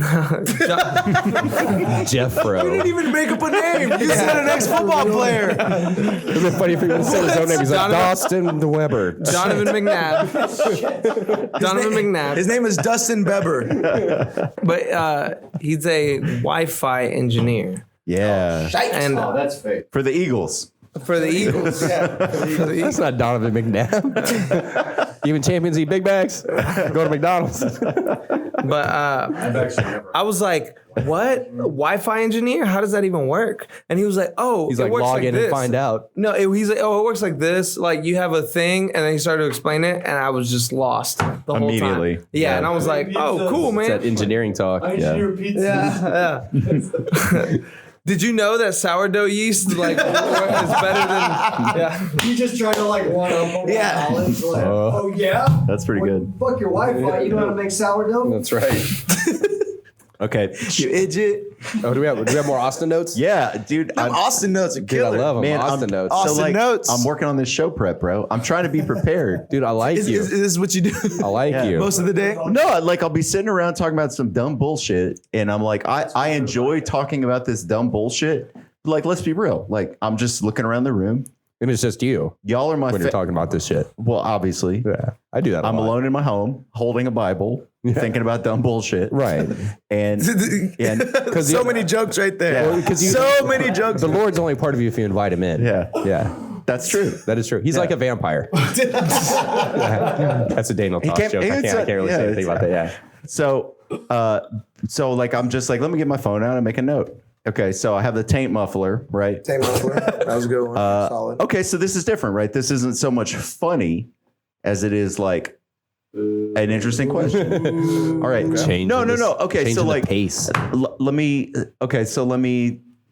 Jeffro. You didn't even make up a name. You said an ex-football player. It'd be funny if he would have said his own name. He's like Dawson Weber. Donovan McNabb. Donovan McNabb. His name is Dustin Beber. But he's a Wi-Fi engineer Yeah, and Oh, that's fake. for the Eagles. for the Eagles. That's not Donovan McNabb. Even Champions eat Big Bags. Go to McDonald's. But I've actually never. I was like, "What? Wi-Fi engineer? How does that even work?" And he was like, "Oh, He's it like, works log like in this. and find out. No, he's like, "Oh, it works like this. Like you have a thing," and then he started to explain it, and I was just lost the whole Immediately. time. Yeah, and I was like, "Oh, cool, It's man." that engineering talk. I engineer pizza. Yeah. Did you know that sourdough yeast like is better than? Yeah. You just try to like one up on knowledge. Like, oh yeah. That's pretty good. Fuck your Wi-Fi. You know how to make sourdough? That's right. Okay. You idiot. Oh, do we have more Austin notes? Yeah, dude. Austin notes are Dude, I killer. love them. Man, Austin notes. Austin notes. I'm working on this show prep, bro. I'm trying to be prepared. Dude, I like Is you. this what you do I like you. most of the day? No, like I'll be sitting around talking about some dumb bullshit, and I'm like, I enjoy talking about this dumb bullshit. Like, let's be real. Like, I'm just looking around the room. And it's just you Y'all are my when you're talking about this shit. Well, obviously. Yeah, I do that. I'm a lot. alone in my home, holding a Bible, thinking about dumb bullshit. Right. And So many jokes right there. Yeah. So many jokes. The Lord's only part of you if you invite him in. yeah, Yeah. that's true. That is true. He's like a vampire. That's a Daniel Tosh can't- joke. I it's can't really say yeah, anything about that. Yeah. So like I'm just like, let me get my phone out and make a note. Okay, so I have the taint muffler, right? Taint muffler. That was a good one. Solid. Okay, so this is different, right? This isn't so much funny as it is like an interesting question. All right. No. Okay, so like pace. let me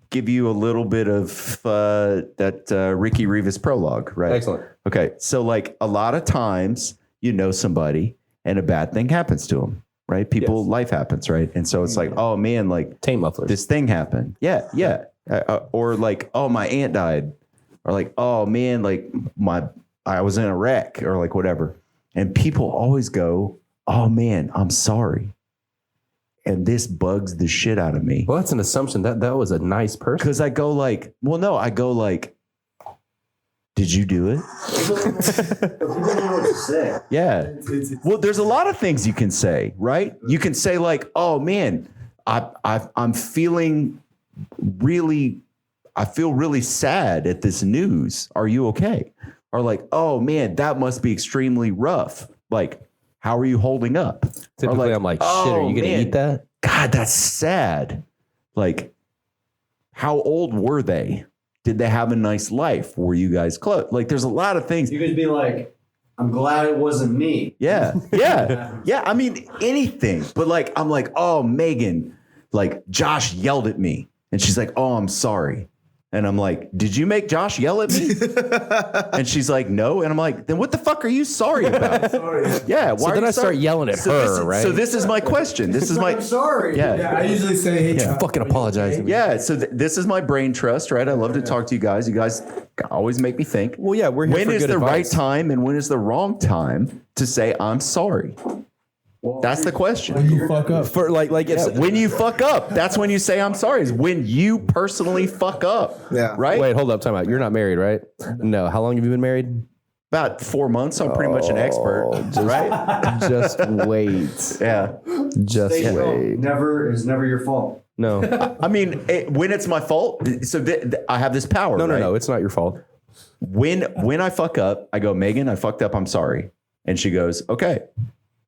give you a little bit of that Ricky Rivas prologue, right? Excellent. Okay, so like a lot of times you know somebody and a bad thing happens to them, right? People, life happens, right? And so it's like, oh man, like Taint mufflers. this thing happened. Yeah. Or like, oh, my aunt died. Or like, oh man, like I was in a wreck or like whatever. And people always go, oh man, I'm sorry. And this bugs the shit out of me. Well, that's an assumption that was a nice person. Because I go like, did you do it? People don't know what to say. Yeah. Well, there's a lot of things you can say, right? You can say like, oh man, I'm feeling I feel really sad at this news. Are you okay? Or like, oh man, that must be extremely rough. Like, how are you holding up? Typically, I'm like, shit, are you going to eat that? God, that's sad. Like, how old were they? Did they have a nice life? Were you guys close? Like, there's a lot of things. You could be like, I'm glad it wasn't me. Yeah. I mean, anything. But like, I'm like, oh, Megan, like Josh yelled at me. And she's like, oh, I'm sorry. And I'm like, did you make Josh yell at me? And she's like, no. And I'm like, then what the fuck are you sorry about? Yeah. Why So then I start yelling at her, right? So this is my question. This is my. I'm sorry. Yeah. I usually say, hey, Fucking apologize to me. Yeah. So this is my brain trust, right? I love to talk to you guys. You guys always make me think. Well, yeah, we're here When for is good the right advice. time and when is the wrong time to say I'm sorry? That's the question. when you fuck up. For like if When you fuck up, that's when you say I'm sorry. Is when you personally fuck up. Yeah. Right? Wait, hold up, time out. You're not married, right? No. How long have you been married? About 4 months. I'm pretty much an expert. Right? Just wait. Yeah. Just Stay strong. wait. It's never your fault. No. I mean, when it's my fault, so I have this power. No, right? no. It's not your fault. When I fuck up, I go, Megan, I fucked up. I'm sorry. And she goes, okay.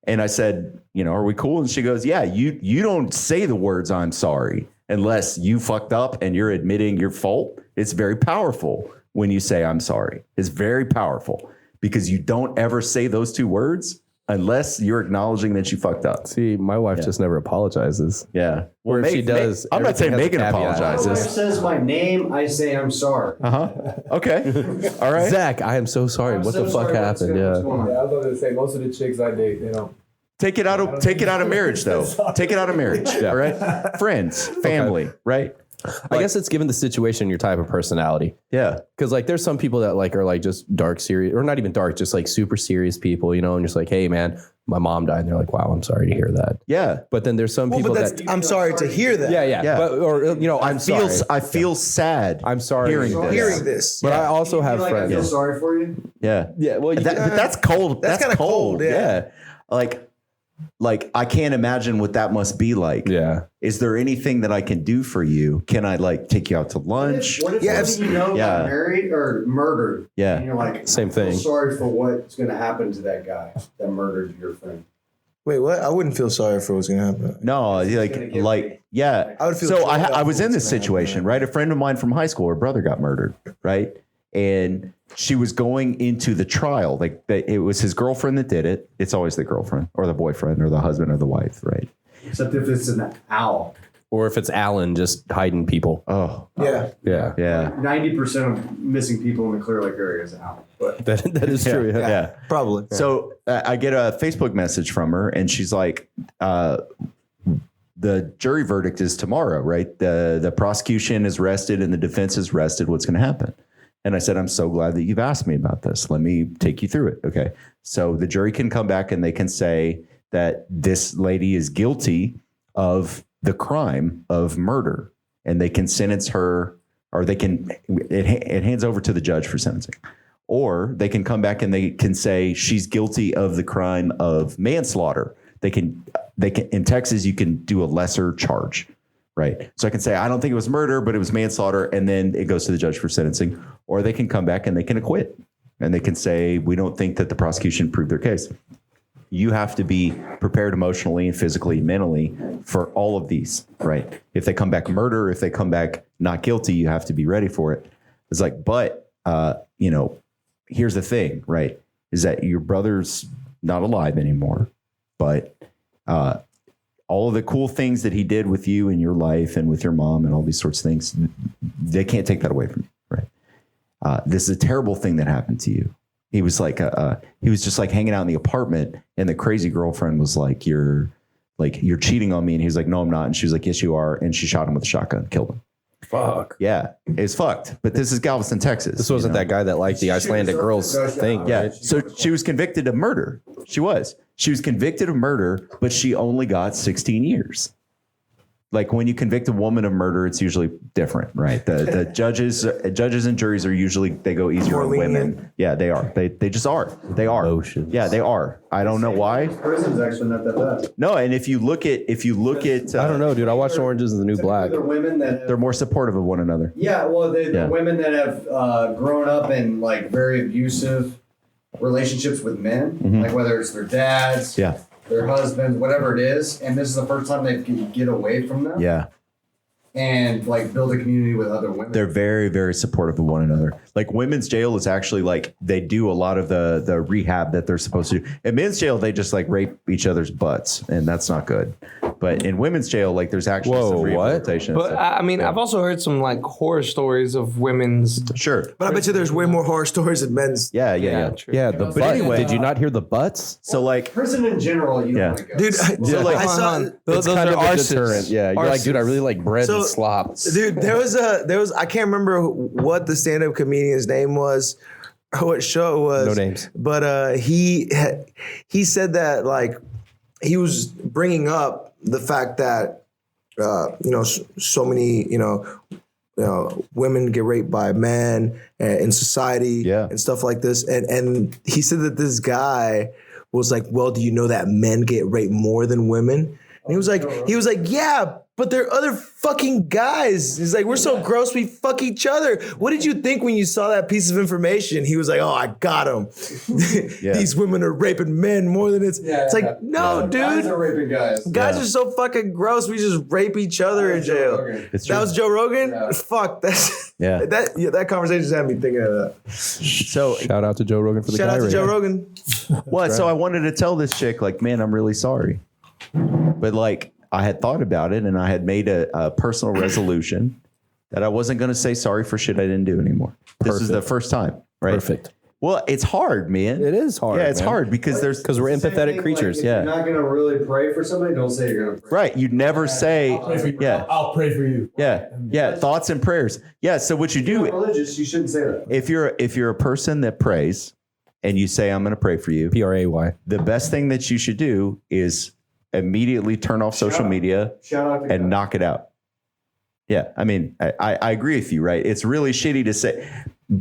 And I said, are we cool? And she goes, yeah, you don't say the words I'm sorry unless you fucked up and you're admitting your fault. It's very powerful when you say I'm sorry. It's very powerful because you don't ever say those two words unless you're acknowledging that you fucked up. See, my wife just never apologizes. Yeah. Or if she does, I'm not saying everything Megan has a caveat. My wife apologizes. says my name, I say I'm sorry. Okay. All right. Zach, I am so sorry. I'm What so the fuck sorry. What's happened? going- what's Yeah. going on? Yeah, I was about to say, most of the chicks I date, they don't. Take it out of marriage though. Take it out of marriage. All right. Friends, family, right? I guess it's given the situation, your type of personality. Yeah. Because like there's some people that like are like just dark serious, or not even dark, just like super serious people, and just like, hey man, my mom died, and they're like, wow, I'm sorry to hear that. Yeah. But then there's some people that I'm sorry to hear that. yeah. But, or I'm sorry. I feel sad. I'm sorry hearing this. But I also have I friends. feel sorry for you. Yeah. Yeah, well, But that's cold. That's kinda cold, yeah. Like I can't imagine what that must be like. yeah. Is there anything that I can do for you? Can I like take you out to lunch? What if Yeah, somebody got married or murdered? Yeah. And you're like, Same I feel thing. sorry for what's going to happen to that guy that murdered your friend. Wait, what? I wouldn't feel sorry for what's gonna happen. No, yeah. I would feel so terrible I was in what's this gonna happen. situation, right? A friend of mine from high school, her brother got murdered, right? And she was going into the trial. Like it was his girlfriend that did it. It's always the girlfriend or the boyfriend or the husband or the wife, right? Except if it's an owl. Or if it's Alan just hiding people. Oh, Yeah. Yeah. yeah. 90% of missing people in the Clear Lake area is an owl. But That is true. Yeah. Yeah. Probably. So I get a Facebook message from her and she's like, the jury verdict is tomorrow, right? The prosecution is rested and the defense is rested. What's going to happen? And I said, I'm so glad that you've asked me about this. Let me take you through it. Okay. So the jury can come back and they can say that this lady is guilty of the crime of murder and they can sentence her, or it hands over to the judge for sentencing. Or they can come back and they can say she's guilty of the crime of manslaughter. They can in Texas, you can do a lesser charge, right? So I can say, I don't think it was murder, but it was manslaughter. And then it goes to the judge for sentencing. Or they can come back and they can acquit. And they can say, we don't think that the prosecution proved their case. you have to be prepared emotionally and physically, mentally for all of these, right? If they come back murder, if they come back not guilty, you have to be ready for it. It's like, but, you know, here's the thing, right? Is that your brother's not alive anymore, but all of the cool things that he did with you in your life and with your mom and all these sorts of things, they can't take that away from you, right? This is a terrible thing that happened to you. He was like, he was just like hanging out in the apartment, and the crazy girlfriend was like, you're cheating on me. And he's like, no, I'm not. And she was like, yes, you are. And she shot him with a shotgun and killed him. Fuck. Yeah, it's fucked. But this is Galveston, Texas. This wasn't that guy that liked the Icelandic girls thing. Yeah. Right? So she was convicted of murder. She was convicted of murder, but she only got 16 years. Like when you convict a woman of murder, it's usually different, right? The judges and juries are usually, they go easier on women. Yeah, they are. They just are. They are. Emotions. Yeah, they are. I don't know why. Prison's actually not that bad. No, and if you look at I don't know, dude. I watched Orange is the New Black. The women that have, they're more supportive of one another. yeah, well, the Yeah. women that have grown up in like very abusive relationships with men, like whether it's their dads, Yeah. their husbands, whatever it is, and this is the first time they can get away from them Yeah. and like build a community with other women. They're very, very supportive of one another. Like women's jail is actually like, they do a lot of the rehab that they're supposed to do. In men's jail, they just like rape each other's butts, and that's not good. But in women's jail, like there's actually some rehabilitation. But I mean, I've also heard some like horror stories of women's. Sure. But I bet you there's way more horror stories than men's. Yeah. True. Yeah, the butt. anyway- Did you not hear the butts? So like, Prison in general, you Yeah. don't want to go. Dude, so like, I saw, Those kind are of a arsons. deterrent. Yeah, you're like, dude, I really like bread So- and slop. dude, there was I can't remember what the stand-up comedian's name was or what show it was. No names. But he said that like he was bringing up the fact that so many women get raped by men in society and stuff like this, and he said that this guy was like, well, do you know that men get raped more than women? And he was like, yeah, but there are other fucking guys. He's like, we're so gross, we fuck each other. What did you think when you saw that piece of information? He was like, oh, I got him. These women are raping men more than it's like, no, dude. Guys are raping guys. Guys are so fucking gross. We just rape each other in jail. it's That true. was Joe Rogan? Yeah. Fuck. That's Yeah. that conversation just had me thinking of that. So Shout out to Joe Rogan for the Shout guy out to rating. Joe Rogan. what? So I wanted to tell this chick, like, man, I'm really sorry. But like, I had thought about it, and I had made a personal resolution that I wasn't going to say sorry for shit I didn't do anymore. This is the first time, right? Perfect. Well, it's hard, man. It is hard. Yeah, it's man. hard because Because we're Same empathetic thing, creatures. Like, if yeah. you're not gonna really pray for somebody, don't say you're gonna pray. Right. You'd never say, yeah, I'll pray for you. yeah, thoughts and prayers. Yeah. So what you If you're do, religious, you shouldn't say that. if you're a person that prays and you say, I'm going to pray for you, PRAY. the best thing that you should do is immediately turn off social media Shout out to and God. knock it out. Yeah. I mean, I agree with you, right? It's really shitty to say.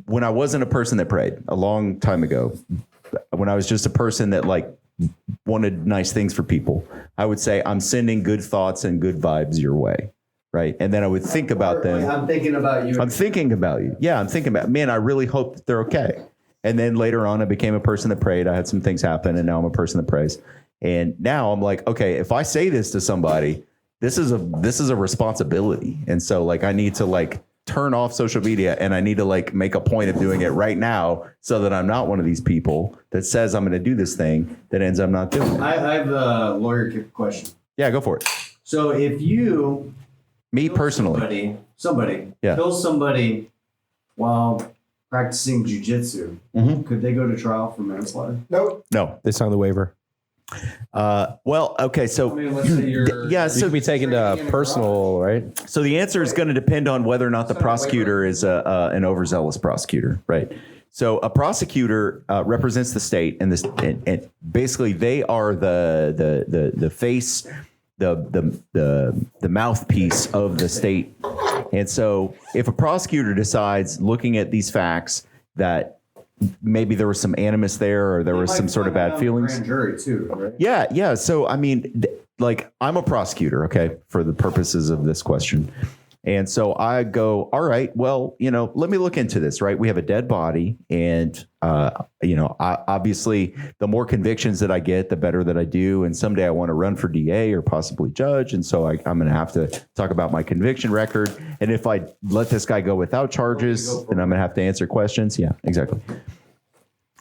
When I wasn't a person that prayed a long time ago, when I was just a person that like wanted nice things for people, I would say, I'm sending good thoughts and good vibes your way. Right. And then I would think about them. I'm thinking about you. I'm thinking about you. Yeah. I'm thinking about, man, I really hope that they're okay. And then later on, I became a person that prayed. I had some things happen, and now I'm a person that prays. And now I'm like, okay, if I say this to somebody, this is a responsibility. And so like, I need to like turn off social media, and I need to like make a point of doing it right now so that I'm not one of these people that says I'm going to do this thing that ends up not doing it. I have a lawyer question. Yeah, go for it. So if you Me personally. somebody Yeah. kills somebody while practicing jujitsu, could they go to trial for manslaughter? Nope. No. They signed the waiver. Well, okay. So I mean, let's say you're yeah, You so can be taken to personal, right? So the answer is going to depend on whether or not the prosecutor is an overzealous prosecutor, right? So a prosecutor represents the state, and this, and basically they are the face, the mouthpiece of the state. And so if a prosecutor decides, looking at these facts, that maybe there was some animus there, or there was some sort of bad feelings. Grand jury too, right? Yeah. So, I mean, like, I'm a prosecutor, okay, for the purposes of this question. And so I go, all right, well, let me look into this, right? We have a dead body. And, obviously the more convictions that I get, the better that I do. And someday I want to run for DA or possibly judge. And so I'm going to have to talk about my conviction record. And if I let this guy go without charges, then I'm going to have to answer questions. Yeah, exactly.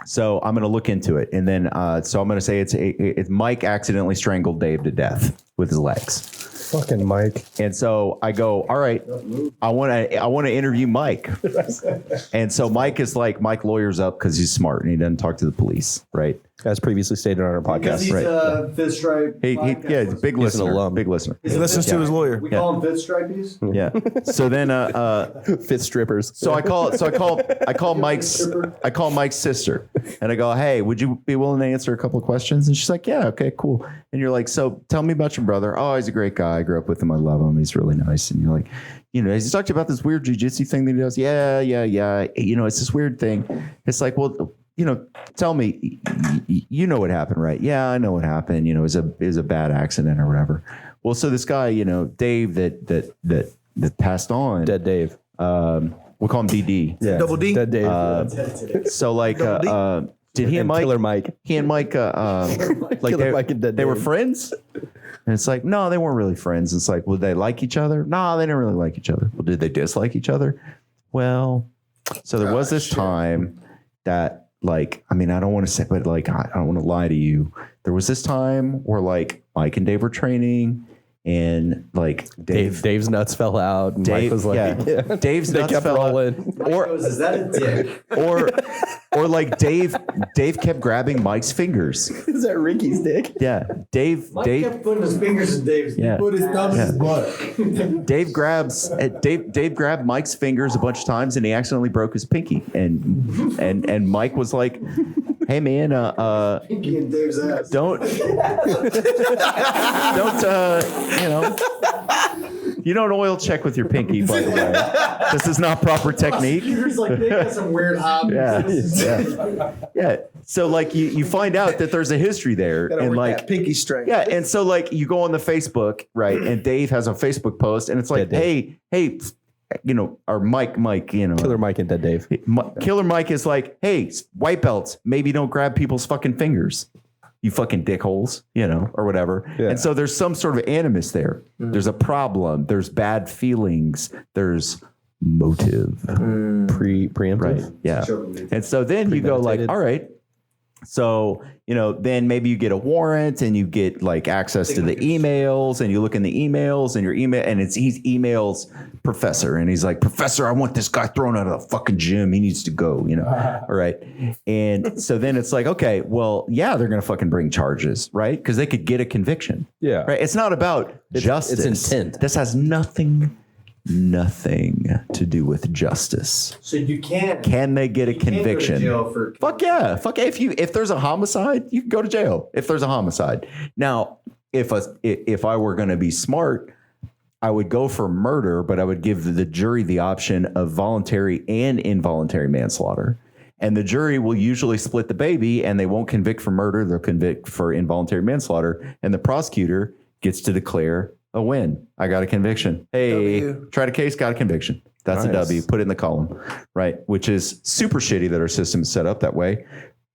So I'm going to look into it. And then, so I'm going to say it's Mike accidentally strangled Dave to death with his legs. Fucking Mike. And so I go, all right, I want to interview Mike. And so Mike lawyers up because he's smart and he doesn't talk to the police, right? As previously stated on our podcast. He's a Fifth Stripe. He's a big listener. Big listener. He listens to his lawyer. We call him Fifth Stripies. Yeah. So then, Fifth strippers. so I call Mike's sister, and I go, hey, would you be willing to answer a couple of questions? And she's like, yeah, okay, cool. And you're like, so tell me about your brother. Oh, he's a great guy. I grew up with him. I love him. He's really nice. And you're like, has he talked about this weird jiu-jitsu thing that he does? Yeah. It's this weird thing. It's like, well, tell me, what happened, right? Yeah, I know what happened. It was a bad accident or whatever. Well, so this guy, Dave that passed on. Dead Dave. We'll call him DD. Yeah. Double D. Dead Dave. So did he and Mike? Killer Mike. He and Mike, Killer Mike and Dead they were Dave. friends. And it's like, no, they weren't really friends. It's like, would they like each other? No, they didn't really like each other. Well, did they dislike each other? Well, so there was this time that, I don't want to say, but I don't want to lie to you. There was this time where Mike and Dave were training, and Dave's nuts fell out. And Mike was like, Dave's they nuts kept fell rolling. out. Or Is that a dick? Dave kept grabbing Mike's fingers. Is that Ricky's dick? Yeah, Dave kept putting his fingers in Dave's. Yeah. Put his thumb in his butt. Dave grabbed Mike's fingers a bunch of times, and he accidentally broke his pinky. And Mike was like, "Hey man, Pinky in Dave's ass. You don't oil check with your pinky, by the way. This is not proper technique." He's like, they got some weird hobbies. Yeah. So you find out that there's a history there, and that pinky strength. yeah, and so you go on the Facebook, right? And Dave has a Facebook post, and it's like, hey, or Mike, Killer Mike and Dead Dave. Killer Mike is like, hey, white belts, maybe don't grab people's fucking fingers, you fucking dickholes, or whatever. Yeah. And so there's some sort of animus there. There's a problem. There's bad feelings. There's motive. Preemptive. Right. Yeah. And so then you go all right. So, then maybe you get a warrant and you get access to the emails, and you look in the emails, and he's emails Professor, and he's like, Professor, I want this guy thrown out of the fucking gym. He needs to go, all right. And so then it's like, okay, well, yeah, they're going to fucking bring charges, right? Because they could get a conviction. Yeah. Right. It's not about justice. It's intent. This has nothing to do with justice. So you can't. Can they get a conviction? Go to jail for Fuck yeah. If there's a homicide, you can go to jail if there's a homicide. Now, if I were going to be smart, I would go for murder, but I would give the jury the option of voluntary and involuntary manslaughter. And the jury will usually split the baby, and they won't convict for murder. They'll convict for involuntary manslaughter. And the prosecutor gets to declare a win. I got a conviction. Hey, tried a case, got a conviction. That's Nice. a W. Put it in the column, right? Which is super shitty that our system is set up that way.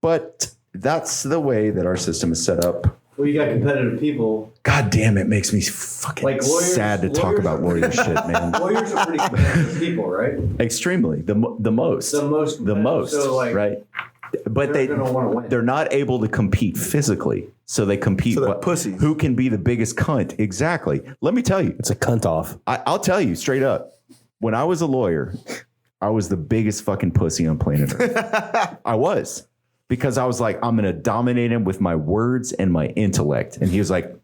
But that's the way that our system is set up. Well, you got competitive people. God damn, it makes me fucking Lawyers- sad to talk lawyers about are- lawyer shit, man. Lawyers are pretty competitive people, right? Extremely. The most. The most The competitive. most. So, right. But they're gonna wanna win. they're not able to compete physically. So they compete. So they're pussies. Who can be the biggest cunt? Exactly. Let me tell you. It's a cunt off. I'll tell you straight up. When I was a lawyer, I was the biggest fucking pussy on planet Earth. I was. Because I was like, I'm going to dominate him with my words and my intellect. And he was like,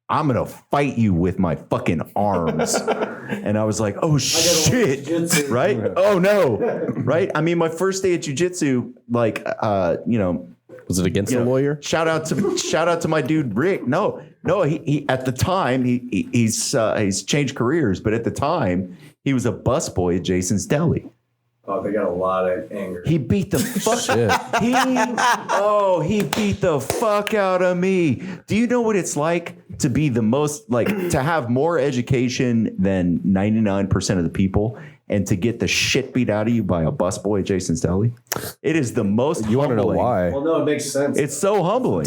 I'm going to fight you with my fucking arms. And I was like, oh shit. Right? Oh no. Right? I mean, my first day at jiu-jitsu, Was it against a lawyer? Shout out to my dude Rick. No, he at the time he's changed careers, but at the time he was a busboy at Jason's Deli. Oh, they got a lot of anger. He beat the fuck. he beat the fuck out of me. Do you know what it's like to be the most like to have more education than 99% of the people and to get the shit beat out of you by a busboy, Jason Stelly. It is the most You want to know humbling. why? Well, no, it makes sense. It's so humbling.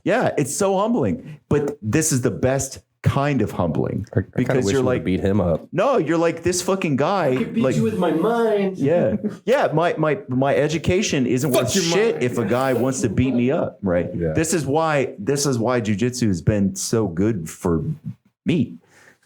Yeah, it's so humbling. But this is the best kind of humbling I kinda because wish you're we like would've beat him up. no, you're like this fucking guy. I could beat Like, you with my mind. yeah. My education isn't worth shit if a guy wants to beat me up, right? Yeah. This is why jiu-jitsu has been so good for me.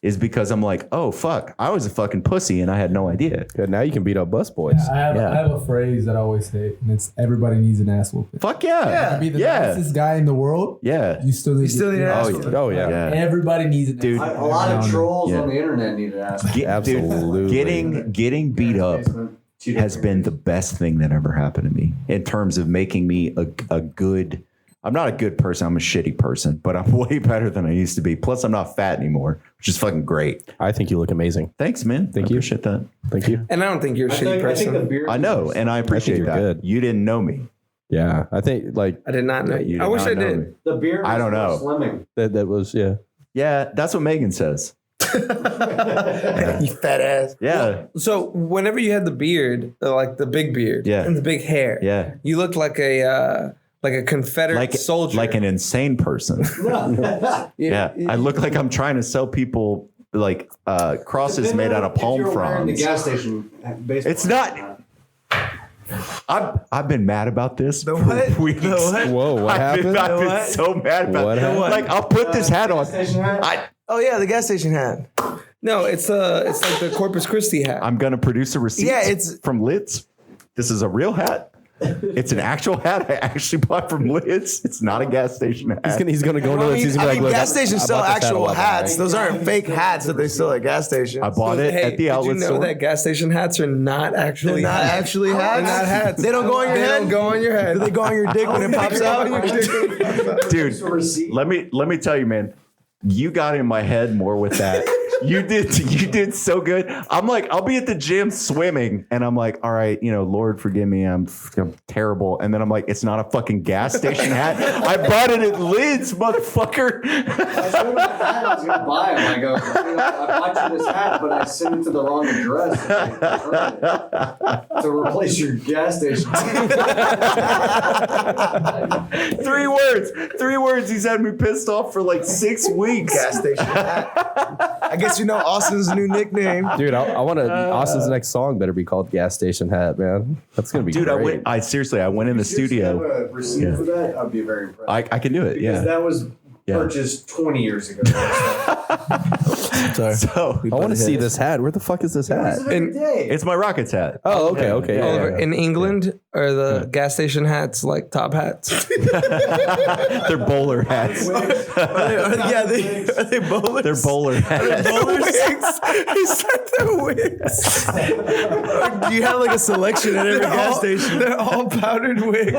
Is because I'm like, oh fuck, I was a fucking pussy and I had no idea. Good, now you can beat up bus boys. I have a phrase that I always say, and it's everybody needs an ass whooping. Fuck yeah. To be the Yeah. nicest guy in the world, Yeah. you still need still need an ass Oh, whooping. Oh yeah. Yeah. Everybody needs an Dude. ass A whooping. lot of trolls Yeah. on the internet need to ask. Absolutely. Dude, getting beat up has been the best thing that ever happened to me in terms of making me a good. I'm not a good person. I'm a shitty person, but I'm way better than I used to be. Plus, I'm not fat anymore, which is fucking great. I think you look amazing. Thanks, man. Thank I you. appreciate that. Thank you. And I don't think you're a shitty I think the person. beard I know, and I appreciate you're that. good. You didn't know me. Yeah, I think like I did not know you. You I did wish not I know did. me. the beard. I don't know. Slimming. that was Yeah, that's what Megan says. You fat ass. Yeah, So whenever you had the beard, like the big beard, Yeah. and the big hair, yeah. you looked like a Confederate soldier, like an insane person. Yeah, I look like I'm trying to sell people like crosses made out of palm The fronds. gas station. Baseball It's not. I've been mad about this for what? weeks. The what? whoa. What I've been happened? so mad about What it. happened? Like I'll put this hat on. Station hat? Oh yeah, the gas station hat. No, it's like the Corpus Christi hat. I'm gonna produce a receipt. Yeah, it's- from Lids. This is a real hat. It's an actual hat I actually bought from Lids. It's not a gas station hat. He's gonna go into I this. mean, He's gonna be like, look, gas I stations bought sell this hat a actual while back. hats. Those aren't fake hats that they sell at gas stations. I bought it at the outlet did you know store. that gas station hats are not actually Not hats? actually They're hats. not hats. They don't go on your They head. don't go on your head. Do they go on your dick when it pops out? Dude, let me tell you, man. You got in my head more with that. You did so good. I'm like, I'll be at the gym swimming, and I'm like, all right, Lord forgive me, I'm terrible. And then I'm like, it's not a fucking gas station hat. I bought it at Lids, motherfucker. I was gonna buy them. I go, I bought you this hat, but I sent it to the wrong address to replace your gas station. 3 words. He's had me pissed off for like 6 weeks. Gas station hat. I guess Austin's new nickname. Dude, I want to. Austin's next song better be called "Gas Station Hat," man. That's gonna be Dude, great. I went in the studio. Have a receipt for that? I'd be very impressed. I can do it. because Yeah. that was purchased 20 years ago. So I want to see this hat. Where the fuck is this hat? it's my Rockets hat. Oh, okay, okay. Yeah, yeah, Oliver, yeah. in England, are the gas station hats like top hats? They're bowler hats. Yeah, are they bowlers? They're bowler hats. He said they're wigs. Do you have like a selection at every gas station? They're all powdered wigs.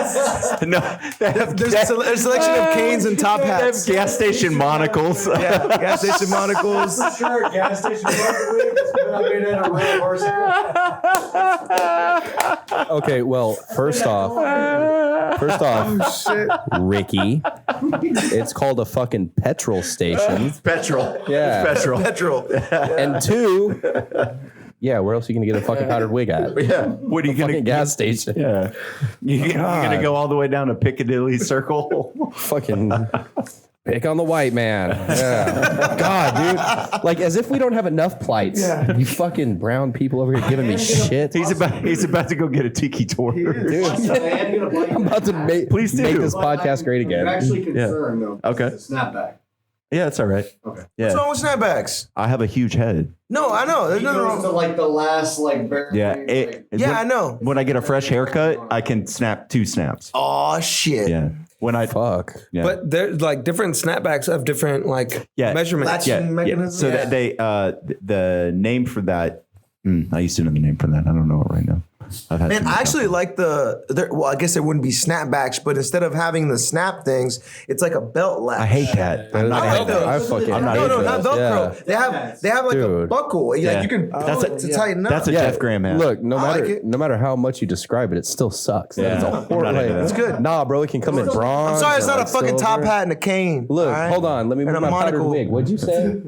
No, they have There's a selection of canes and top They have hats. gas station monocles. Yeah, gas station monocles. Sure, gas station wig is made out of real horse hair. Okay, well, first off, Ricky, it's called a fucking petrol station, Petrol. Yeah. It's petrol. Petrol. and two, yeah, where else are you gonna get a fucking powdered wig at? Yeah. What are you Fucking gonna gas station. Yeah. You're gonna go all the way down to Piccadilly Circle. Fucking pick on the white man. Yeah. God, dude. Like as if we don't have enough plights. Yeah. You fucking brown people over here giving me shit. He's about to go get a tiki tour. Dude, Also, I am gonna buy you I'm about to make Please do. this podcast great I'm again. actually concerned though. Okay. It's a snapback. Yeah, it's all right. Okay. Yeah. What's wrong with snapbacks? I have a huge head. No, I know. There's He nothing goes to wrong. like the last barely. Yeah. Yeah, I know. When I get a fresh haircut, I can snap 2 snaps. Oh shit. Yeah. When I Fuck. yeah. But there's like different snapbacks have different Yeah. measurements. Latch- yeah, mechanism? So Yeah. that they the name for that I used to know the name for that. I don't know it right now. I've had Man, some I actually like well, I guess it wouldn't be snapbacks, but instead of having the snap things, it's like a belt latch. I hate that. I'm not like into those. that. I fucking I'm not No, into no, not those. Velcro. Yeah. They have like a Dude. buckle. Yeah, Yeah. you can That's pull it to tighten up. That's a Jeff Graham hat. Look, no I like matter it. no matter how much you describe it, it still sucks. Yeah. It's a I'm horrible. not into that. It's good. Nah, bro, it can come in bronze. I'm sorry, it's or, not a like, fucking top silver. hat and a cane. Look, all right? hold on. Let me And move a my powdered monocle. wig. What'd you say?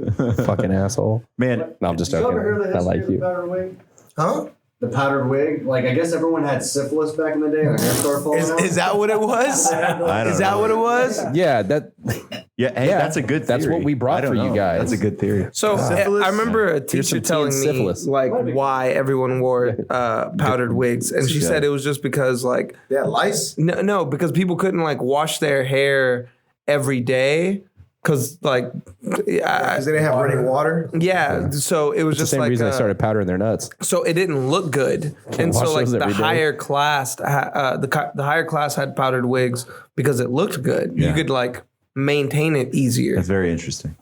Fucking asshole. Man, No, I'm just Did you joking. ever hear the I history like of the you. powdered wig? Huh? The powdered wig? Like, I guess everyone had syphilis back in the day. Their hair started falling out. Is that what it was? I don't Is that know. what it was? Yeah, that. Yeah, hey, Yeah, that's a good theory. that's what we brought I don't for you know. guys. That's a good theory. So Syphilis? I remember a Here's teacher some telling teen me syphilis. like why everyone wore powdered wigs, and she said it was just because like Yeah, lice. no, because people couldn't like wash their hair every day because like Because they didn't have running water. yeah, so it was The just same like reason they started powdering their nuts. so it didn't look good, and wash so like those the every day. higher class, the higher class had powdered wigs because it looked good. You Yeah. could like maintain it easier. That's very interesting.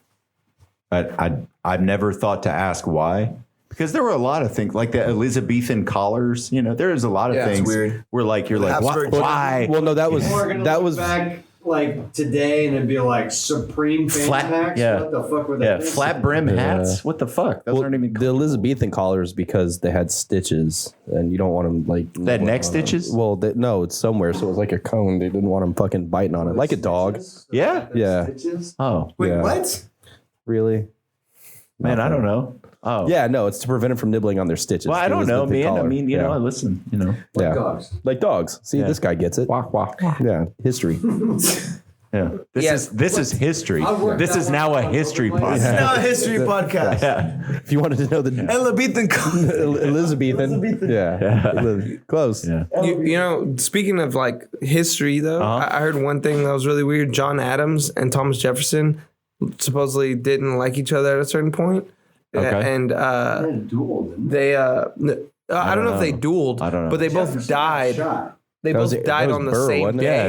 I've never thought to ask why. Because there were a lot of things like the Elizabethan collars, you know, there's a lot of Yeah, it's things weird. where like you're like, Habsburg- why? Well, no, that was People are gonna that look was back like today and it'd be like Supreme fanny Flat- packs. yeah. What the fuck were Yeah, they? flat brim hats. What the fuck? Those well, aren't even the Elizabethan collars because they had stitches and you don't want them like They had neck stitches? Well, no, it's somewhere, so it was like a cone. They didn't want them fucking biting on it like a dog. Yeah? Yeah. Stitches? Oh, Wait, Yeah. what? Really? man, I don't know. Oh, Yeah, no, it's to prevent them from nibbling on their stitches. Well, I The don't know, Elizabethan man. I collar. mean, you know, Yeah. I listen, you know. yeah, Dogs. like dogs. See, Yeah. this guy gets it. Walk, walk. Yeah, history. Yeah. This is history. I worked This that is one now a out. history Yeah. podcast. Now a history podcast. Yeah. If you wanted to know the Elizabethan. Elizabethan, yeah, close. Yeah. You know, speaking of like history, though, I heard one thing that was really weird. John Adams and Thomas Jefferson supposedly didn't like each other at a certain point. Okay. And They dueled, didn't they, I don't know if they know. dueled, I don't know. but they both Jefferson got died. shot. They That both was- died that was on the Burr, same wasn't it? day. Yeah,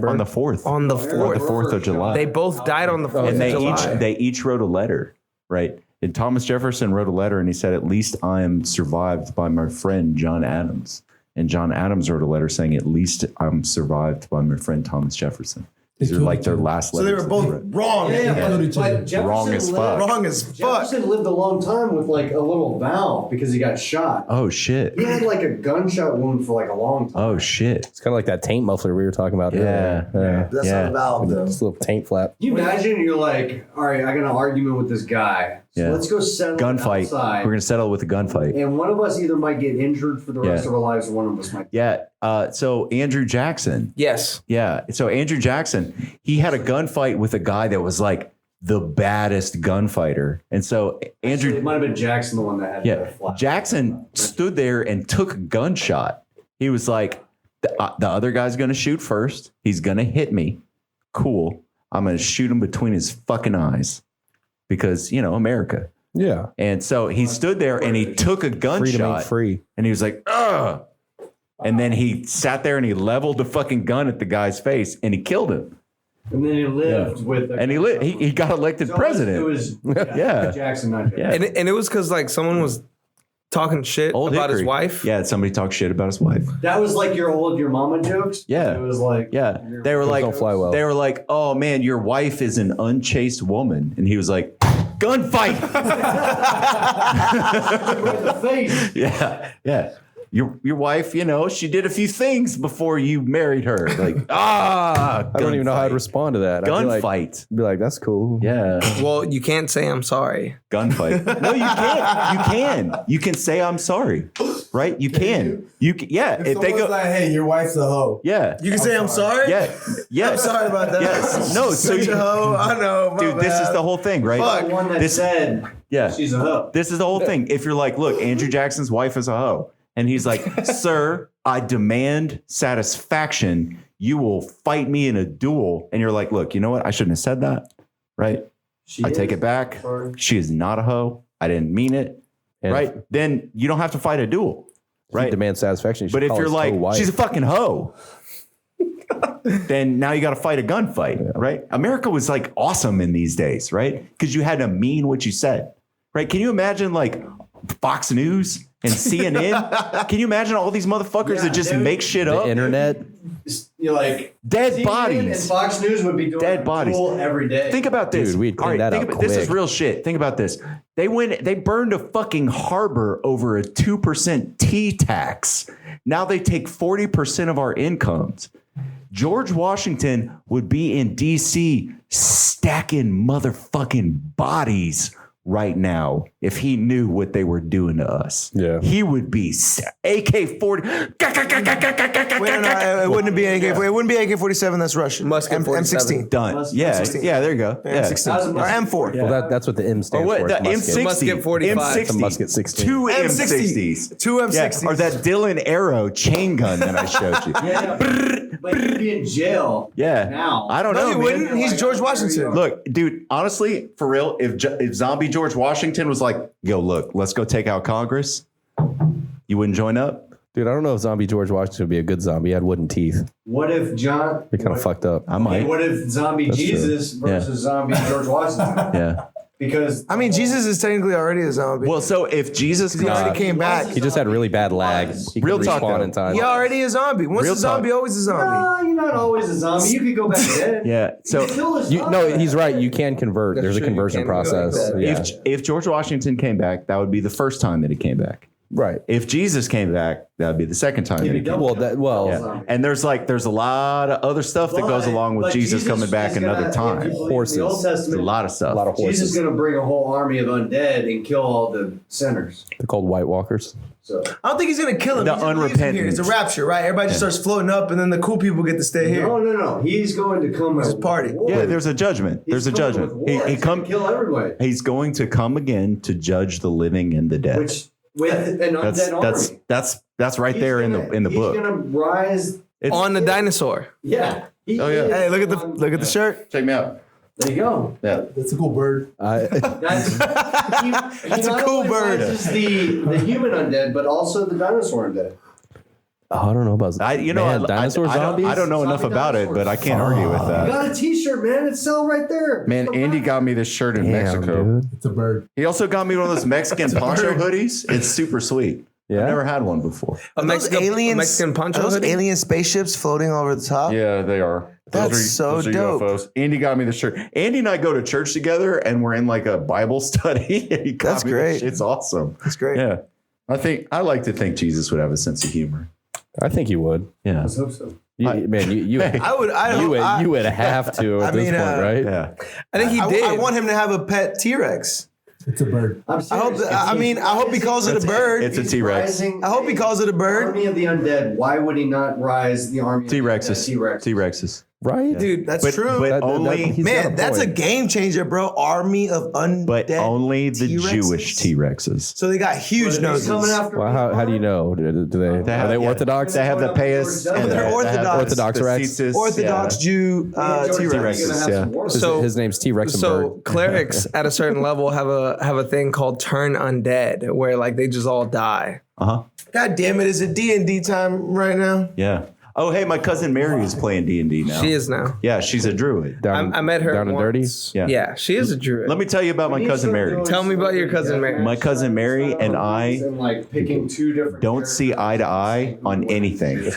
on the 4th. On the On the 4th. 4th of July. They both died on the 4th and of July. they each wrote a letter, right? And Thomas Jefferson wrote a letter and he said, "At least I am survived by my friend John Adams." And John Adams wrote a letter saying, "At least I'm survived by my friend Thomas Jefferson." These are killed like each their other. last So they letters. were that both wrote. wrong. Yeah, killed each other. but Jefferson Wrong as fuck. lived- Wrong as fuck. Jefferson lived a long time with like a little valve because he got shot. Oh shit! He had like a gunshot wound for like a long time. Oh shit! It's kind of like that taint muffler we were talking about. Yeah. earlier. That's Yeah. not a valve, though. This little taint flap. Can you imagine you're like, all right, I got an argument with this guy. So Yeah. let's go settle it Gunfight. outside. We're gonna settle with a gunfight. And one of us either might get injured for the rest Yeah. of our lives or one of us might. Yeah. So Andrew Jackson. Yes. Yeah. So Andrew Jackson, he had a gunfight with a guy that was like the baddest gunfighter. And so Andrew, It might have been Jackson, the one that had the yeah, flat. Jackson stood there and took a gunshot. He was like, the other guy's going to shoot first. He's going to hit me. Cool. I'm going to shoot him between his fucking eyes because, you know, America. Yeah, And so he stood there and he took a freedom ain't gunshot free. and he was like, ugh. And then he sat there and he leveled the fucking gun at the guy's face and he killed him. And then he lived with. And he got elected So president. It was Yeah. Jackson, not Jackson. Yeah. And it was because like someone was talking shit Old about his Hickory. wife. Yeah, somebody talked shit about his wife. That was like your mama jokes. Yeah. It was like Yeah, they were like, don't fly well. they were like, "Oh man, your wife is an unchaste woman," and he was like, "Gunfight." right in the face. Yeah, yeah. Your wife, you know, she did a few things before you married her. Like, I I don't even know how I'd respond to that. Gunfight. I'd be like, that's cool. Yeah, Well, you can't say I'm sorry. gunfight. No, you can't. You can. You can say I'm sorry, right? You can. You can. Yeah. If they go. like, hey, your wife's a hoe. Yeah. You can say I'm sorry? Yeah. Yeah. I'm sorry about that. Yes. No. So Such a you, hoe. I know. my dude, this is bad. the whole thing, right? Fuck. The one that This- said Yeah. she's a hoe. This is the whole thing. If you're like, look, Andrew Jackson's wife is a hoe. And he's like, sir, I demand satisfaction. You will fight me in a duel. And you're like, look, you know what? I shouldn't have said that. Right? She I take is. it back. Sorry. She is not a hoe. I didn't mean it. And right? Then you don't have to fight a duel. If you Right? demand satisfaction. You should But if call you're his like, co-wife. she's a fucking hoe. Then now you got to fight a gunfight, right? America was like awesome in these days, right? Because you had to mean what you said, right? Can you imagine like Fox News and CNN. Can you imagine all these motherfuckers that just make shit The up? internet. You're like Dead CNN bodies. and Fox News would be doing Dead bodies every day. Think about this. Dude, we'd clean that up This is quick. real shit. Think about this. They burned a fucking harbor over a 2% tea tax. Now they take 40% of our incomes. George Washington would be in DC stacking motherfucking bodies right now if he knew what they were doing to us. Yeah. He would be AK-40. Wait, no, it wouldn't be AK. It wouldn't be AK-47. That's Russian. Musket 47. M16 Done. Yeah. Yeah, there you go. Yeah. M16 or M4. Well, that's what the M stands Or what? for. The It's musket. M60. Musket 45. M60. It's a musket 16. Two M60. M60s. Two M60s. Yeah. Or that Dylan Arrow chain gun that I showed you. But he'd be in jail. Yeah. Now. I don't No, know, he man. wouldn't. He's George Washington. Look, dude, honestly, for real, if zombie George Washington was like, yo, look, let's go take out Congress, you wouldn't join up? Dude, I don't know if zombie George Washington would be a good zombie. He had wooden teeth. What if John? Be kind of fucked up. I might. What if zombie That's true. Jesus versus zombie George Washington? Yeah. Because I mean, Jesus is technically already a zombie. Well, so if Jesus he already came back. He just had really bad lag. He Real could talk, respawn though. in time. He already a zombie. Once Real a zombie, talk. always a zombie. no, you're not always a zombie. You could go back dead. yeah, so No, he's right. You can convert. There's a true. You conversion can go like process. that. Yeah. if George Washington came back, that would be the first time that he came back. Right. If Jesus came back, that would be the second time that he came back. Well, And there's a lot of other stuff that goes along with But Jesus coming back is another gonna- time. if you believe in the Horses. Old There's a Testament, lot of stuff. a lot of Jesus is horses. going to bring a whole army of undead and kill all the sinners. They're called White Walkers. So I don't think he's gonna kill him. The He just leaves him unrepentant. here. It's a rapture, right? Everybody just starts floating up, and then the cool people get to stay here. no. He's going to come. It's a with party. war. Yeah, there's a judgment. He's There's a coming judgment. with war. He He's gonna come. kill everybody. He's going to come again to judge the living and the dead. Which with an undead army. That's right He's there in gonna- the book. He's going to rise. It's, On the dinosaur. Yeah. Oh, yeah. Hey, look at the shirt. check me out. There you go. Yeah. That's a cool bird. That's a cool bird. The human undead, but also the dinosaur undead. I don't know about dinosaur zombies. I don't know enough Zombie about it, dinosaurs. but I can't argue with You that. got a T-shirt, man. It's sell right there. Man, Andy got me this shirt in Damn, Mexico. dude. It's a bird. He also got me one of those Mexican poncho hoodies. It's super sweet. Yeah. I've never had one before. A Mexican poncho Are those hoodie? alien spaceships floating over the top? Yeah, they are. That's so dope. UFOs. Andy got me the shirt. Andy and I go to church together, and we're in like a Bible study. And he got That's me great. It's awesome. That's great. Yeah, I like to think Jesus would have a sense of humor. I think you would. Yeah, Let's hope so. You I would. you would have to at I this mean, point, right? yeah. I think he did. I want him to have a pet T-Rex. It's a bird. I'm I hope. serious. I hope he calls it a bird. It's a He's T-Rex. rising I hope he calls it a bird. Army of the undead. Why would he not rise the army? T-Rexes. T-Rex. T-Rexes. Right? Dude, That's But, true. but only, he's got Man, a that's a point. game changer, bro. Army of undead. but only the T-Rexes? Jewish T-Rexes. So they got huge noses. Coming after Well, how do you know? Do they are have- they yeah. Orthodox? They have the payas. But and they're they have Orthodox. Orthodox the Rex. Cetus, Orthodox yeah. Jew T-Rex. T-Rexes, yeah. So- his name's T-Rex and So Bird. clerics at a certain level have a thing called turn undead, where like they just all die. Uh-huh. God damn it! Is it D&D time right now? Yeah. Oh, hey, my cousin Mary is playing D&D now. She is now. Yeah, she's a druid. I met her down and dirty. once. Yeah. Yeah, she is a druid. Let me tell you about my cousin Mary. Tell me about your cousin Mary. My cousin Mary and I like picking two different. don't see eye to eye on anything.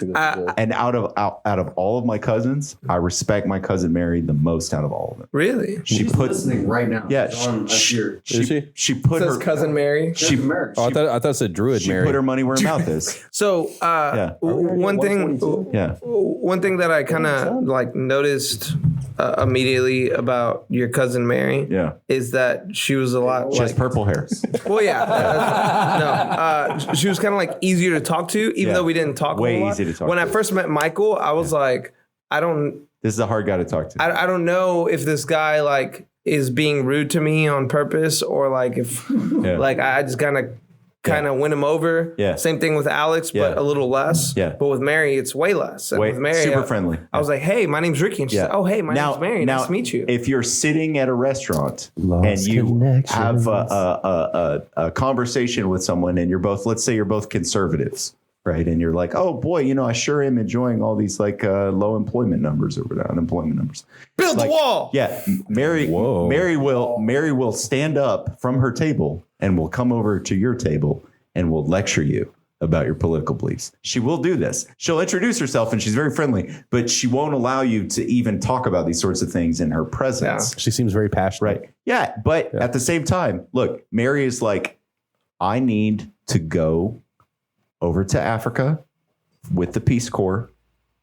And out of all of my cousins, I respect my cousin Mary the most out of all of them. Really? She She's put listening right now. yeah, She's on here. Is she? she put Says her cousin Mary. she Oh, I thought it said Druid she Mary. put her money where her mouth is. So one thing Yeah. one thing that I kind of like noticed immediately about your cousin Mary Yeah. is that she was a lot She has like purple hair. well she was kind of like easier to talk to even Yeah. though we didn't talk Way a lot. easy to talk when to. I first met Michael I was like I don't This is a hard guy to talk to. I don't know if this guy like is being rude to me on purpose or like if Yeah. like I just kind of win him over. Yeah. Same thing with Alex, but Yeah. a little less. Yeah. But with Mary, it's way less. And Way- with Mary, super friendly. I was like, "Hey, my name's Ricky," and she said, "Oh, hey, my name's Mary. Nice to meet you." If you're sitting at a restaurant Lost and you connections. have a conversation with someone and you're both, let's say you're both conservatives, right? And you're like, oh boy, I sure am enjoying all these like low employment numbers or whatever, unemployment numbers. Build Like, the wall. Yeah, Mary will stand up from her table and will come over to your table and will lecture you about your political beliefs. She will do this. She'll introduce herself and she's very friendly, but she won't allow you to even talk about these sorts of things in her presence. She seems very passionate. Right. Yeah. But at the same time, look, Mary is like, I need to go over to Africa with the Peace Corps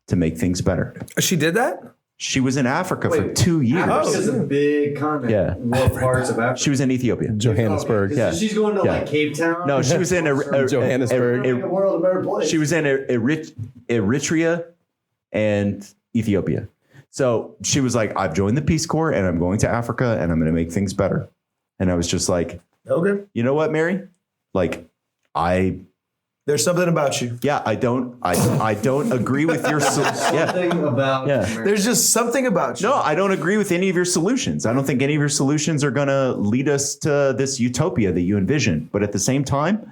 to make things better. She did that? She was in Africa for 2 years. Africa's a big continent. Yeah. What parts of Africa? She was in Ethiopia. Johannesburg. Yeah. She's going to like Cape Town? No, she was in Johannesburg. Make the world a better place. She was in Eritrea and Ethiopia. So she was like, I've joined the Peace Corps and I'm going to Africa and I'm going to make things better. And I was just like, Okay. you know what, Mary? Like, There's something about you. yeah, I don't agree with your, Something about America. There's just something about you. No, I don't agree with any of your solutions. I don't think any of your solutions are going to lead us to this utopia that you envision. But at the same time,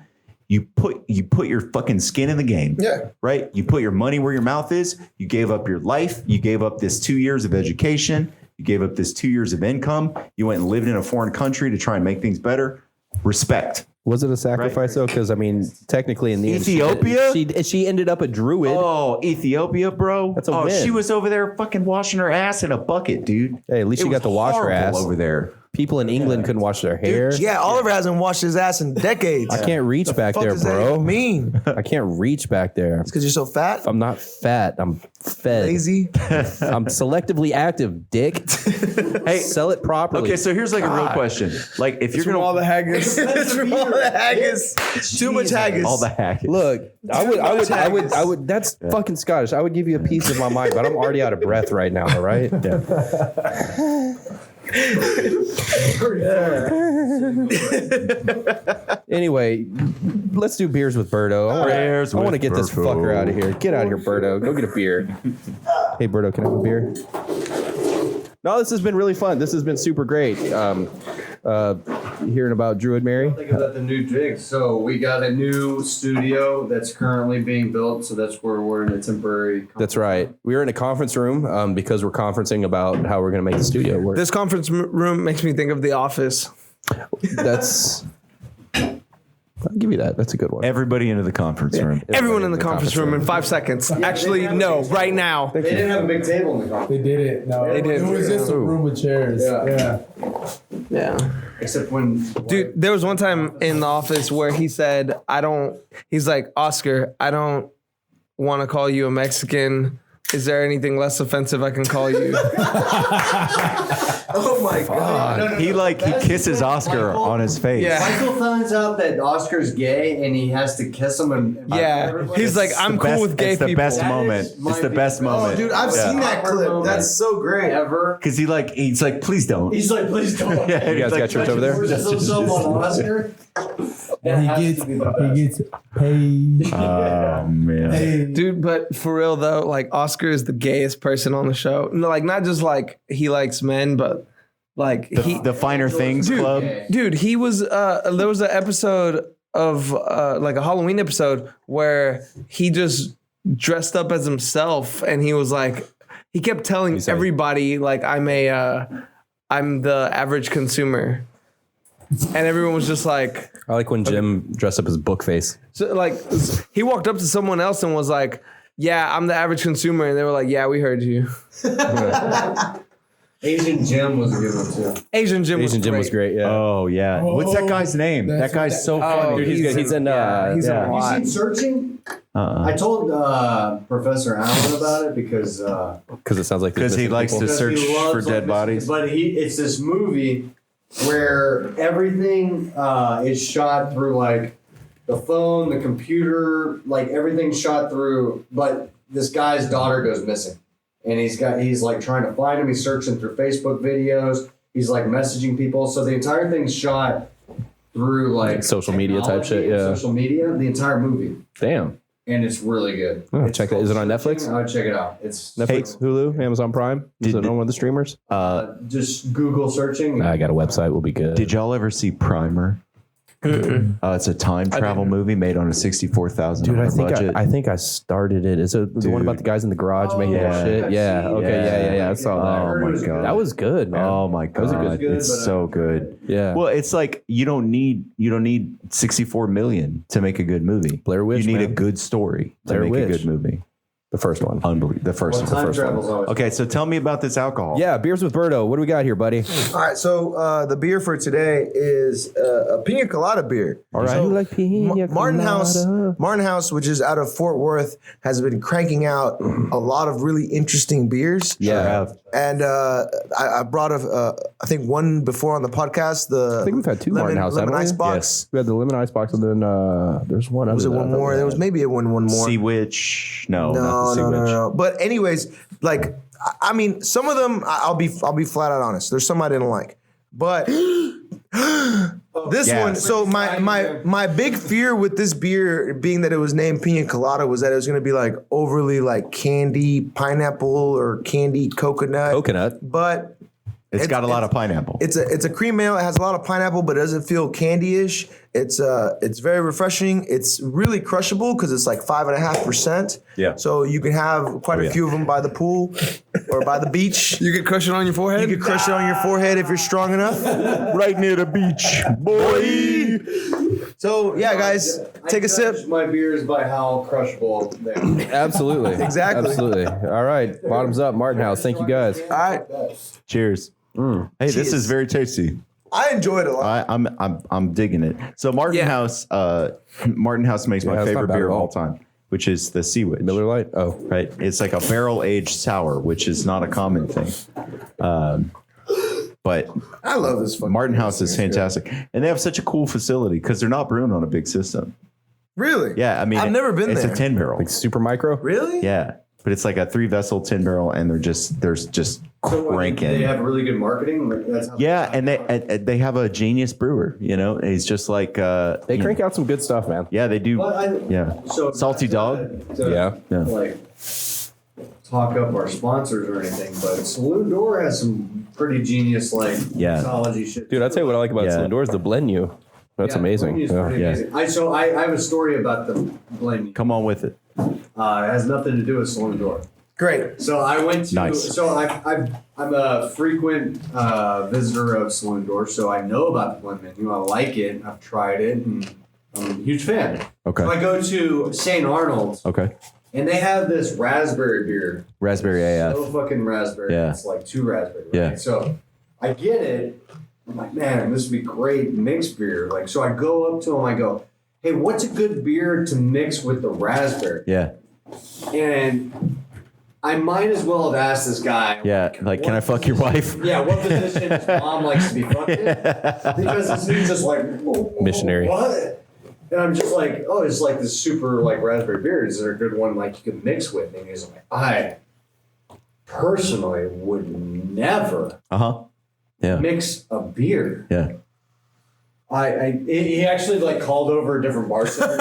you put your fucking skin in the game. Yeah. Right? You put your money where your mouth is. You gave up your life. You gave up this 2 years of education. You gave up this 2 years of income. You went and lived in a foreign country to try and make things better. Respect. Was it a sacrifice though? Because I mean, technically in the Ethiopia? end, she ended up a druid. Oh, Ethiopia, bro. That's a win. She was over there fucking washing her ass in a bucket, dude. Hey, at least she got to wash her ass over there. People in England couldn't wash their hair. Yeah, Oliver hasn't washed his ass in decades. I can't reach back Fuck there, does that bro. even mean? I can't reach back there. Because you're so fat, I'm not fat. I'm fed. lazy. I'm selectively active, dick. Hey, sell it properly. Okay, so here's like a real question. Like, if you're From gonna all the haggis. It's from all the haggis. Too much haggis. all the haggis. Look, I would. That's fucking Scottish. I would give you a piece of my mind, but I'm already out of breath right now. All right. Anyway, let's do beers with Berto. I want to get this fucker out of here. Get out of here, Berto. Go get a beer. Hey, Berto, can I have a beer? No, this has been really fun. This has been super great. Hearing about Druid Mary. Think about the new jigs. So we got a new studio that's currently being built. So that's where we're in a temporary. That's right. We were in a conference room because we're conferencing about how we're going to make the studio work. This conference room makes me think of The Office. That's. I'll give you that. That's a good one. Everybody into the conference room. Everyone in the conference room in 5 seconds. Actually, no, right now. They didn't have a big table in the conference. They did it. No, They did. It was just a room with chairs. Yeah. Yeah. Except when. Dude, there was one time in the office where he said, he's like, Oscar, I don't want to call you a Mexican. Is there anything less offensive I can call you? Oh my God. He kisses Oscar on his face. Yeah. Michael finds out that Oscar's gay and he has to kiss him. And Yeah. He's like, I'm cool with gay It's the people. best moment. It's the best moment. Oh, dude, I've seen that clip. That's so great. Ever. Because he's like, please don't. He's like, please don't. Yeah, You guys got church over there? on Oscar. And he gets paid. Oh man. Dude, but for real though, like Oscar is the gayest person on the show. No, like not just like he likes men, but like The Finer Things Club. Dude, he was there was an episode of like a Halloween episode where he just dressed up as himself and he was like he kept telling everybody like I'm the average consumer. And everyone was just like I like when Jim dressed up as Bookface. so like he walked up to someone else and was like, "Yeah, I'm the average consumer." And they were like, "Yeah, we heard you." Asian Jim was a good one too. Asian Jim Was great. Yeah. Oh yeah. What's that guy's name? That's That guy's so funny. Dude, he's in. he's in yeah. a lot. You seen Searching? I told Professor Allen about it because Because it sounds like Because he likes to because search he loves, for dead like, bodies. But it's this movie where everything is shot through like the phone, the computer, like everything's shot through. But this guy's daughter goes missing, and he's like trying to find him. He's searching through Facebook videos. He's like messaging people. So the entire thing's shot through like social media type shit, technology and yeah. social media. The entire movie, Damn. and it's really good. Oh, check it. Is it on Netflix? I would check it out. It's Netflix, Hulu, Amazon Prime. Is it on one of the streamers? just Google searching. I got a website. We'll be good. Did y'all ever see Primer? It's a time travel movie made on a $64,000 Dude, budget. I think I started it. Is it the one about the guys in the garage making that shit? Yeah. Okay. Yeah. I saw that. Oh my god, That was good, man. Oh my god, it's so good. Yeah. Well, it's like you don't need 64 million to make a good movie. Blair Witch, You need man. a good story to Blair make a Witch. good movie. The first one. Unbelievable. The first one. Time travel's always Okay, so tell me about this alcohol. Yeah, beers with Berto. What do we got here, buddy? All right, so the beer for today is a pina colada beer. All right. So, You like pina Martin colada? House, which is out of Fort Worth, has been cranking out a lot of really interesting beers. Yeah. And I brought I think one before on the podcast. I think we've had two Martin House, lemon haven't we? ice box. Yes. We had the lemon ice box, and then there's one other. Was it one more? There was maybe one more. Sea Witch. No, not the Sea Witch. No. But anyways, like I mean, some of them I'll be flat out honest. There's some I didn't like, but this Yes. one. So my big fear with this beer being that it was named Pina Colada was that it was going to be like overly like candy pineapple or candy coconut. But It's got a lot of pineapple. it's a cream ale. It has a lot of pineapple, but it doesn't feel candy-ish. It's very refreshing. It's really crushable because it's like 5.5%. Yeah. So you can have quite a few of them by the pool or by the beach. You could crush it on your forehead. You could crush it on your forehead if you're strong enough. right near the beach, boy. So yeah, guys, take a sip. My beers by how crushable they are. Absolutely. Exactly. Absolutely. All right. Bottoms up, Martin House. Thank you guys. All right. Cheers. Hey, this Cheers. is very tasty. I enjoyed it a lot. I'm digging it. So Martin House makes my it's not favorite bad beer at of all. all time, which is the Sea Witch. Miller Lite. Oh, Right, it's like a barrel aged sour, which is not a common thing. But I love this fucking Martin beer. House is fantastic, and they have such a cool facility because they're not brewing on a big system. Really? Yeah, I mean, I've never been it's there. a 10 barrel. like super micro. Really? Yeah, but it's like a 3-vessel 10 barrel, and they're just cranking. They have really good marketing. Like, that's how Yeah, and they have a genius brewer. You know, he's just like They crank out some good stuff, man. Yeah, they do. Yeah, So Salty Dog. Yeah. Like talk up our sponsors or anything, but Saloon Door has some pretty genius like mixology shit. Dude, I'll tell you what I like about Yeah. Saloon Doors, the blend you. That's amazing. Blend U's Yeah. pretty amazing. I have a story about the blend. Come on with it. It has nothing to do with Saloon Door. Great. So I went to. Nice. So I'm a frequent visitor of Saloon Door, so I know about the blend menu. I like it. I've tried it, and I'm a huge fan. Okay. So I go to St. Arnold's, Okay. and they have this raspberry beer. Raspberry AF. So fucking raspberry. Yeah. It's like 2 raspberry. Right? Yeah. So I get it. I'm like, man, this would be great mixed beer. Like, so I go up to him. I go, hey, what's a good beer to mix with the raspberry? Yeah. And I might as well have asked this guy. Yeah. Like, can I fuck your wife? Yeah, what position his mom likes to be fucked in? Because this dude's just like Missionary. What? And I'm just like, oh, it's like this super like raspberry beer. Is there a good one like you can mix with? And he's like, I personally would never Yeah. mix a beer. Yeah. He actually like called over a different bartender.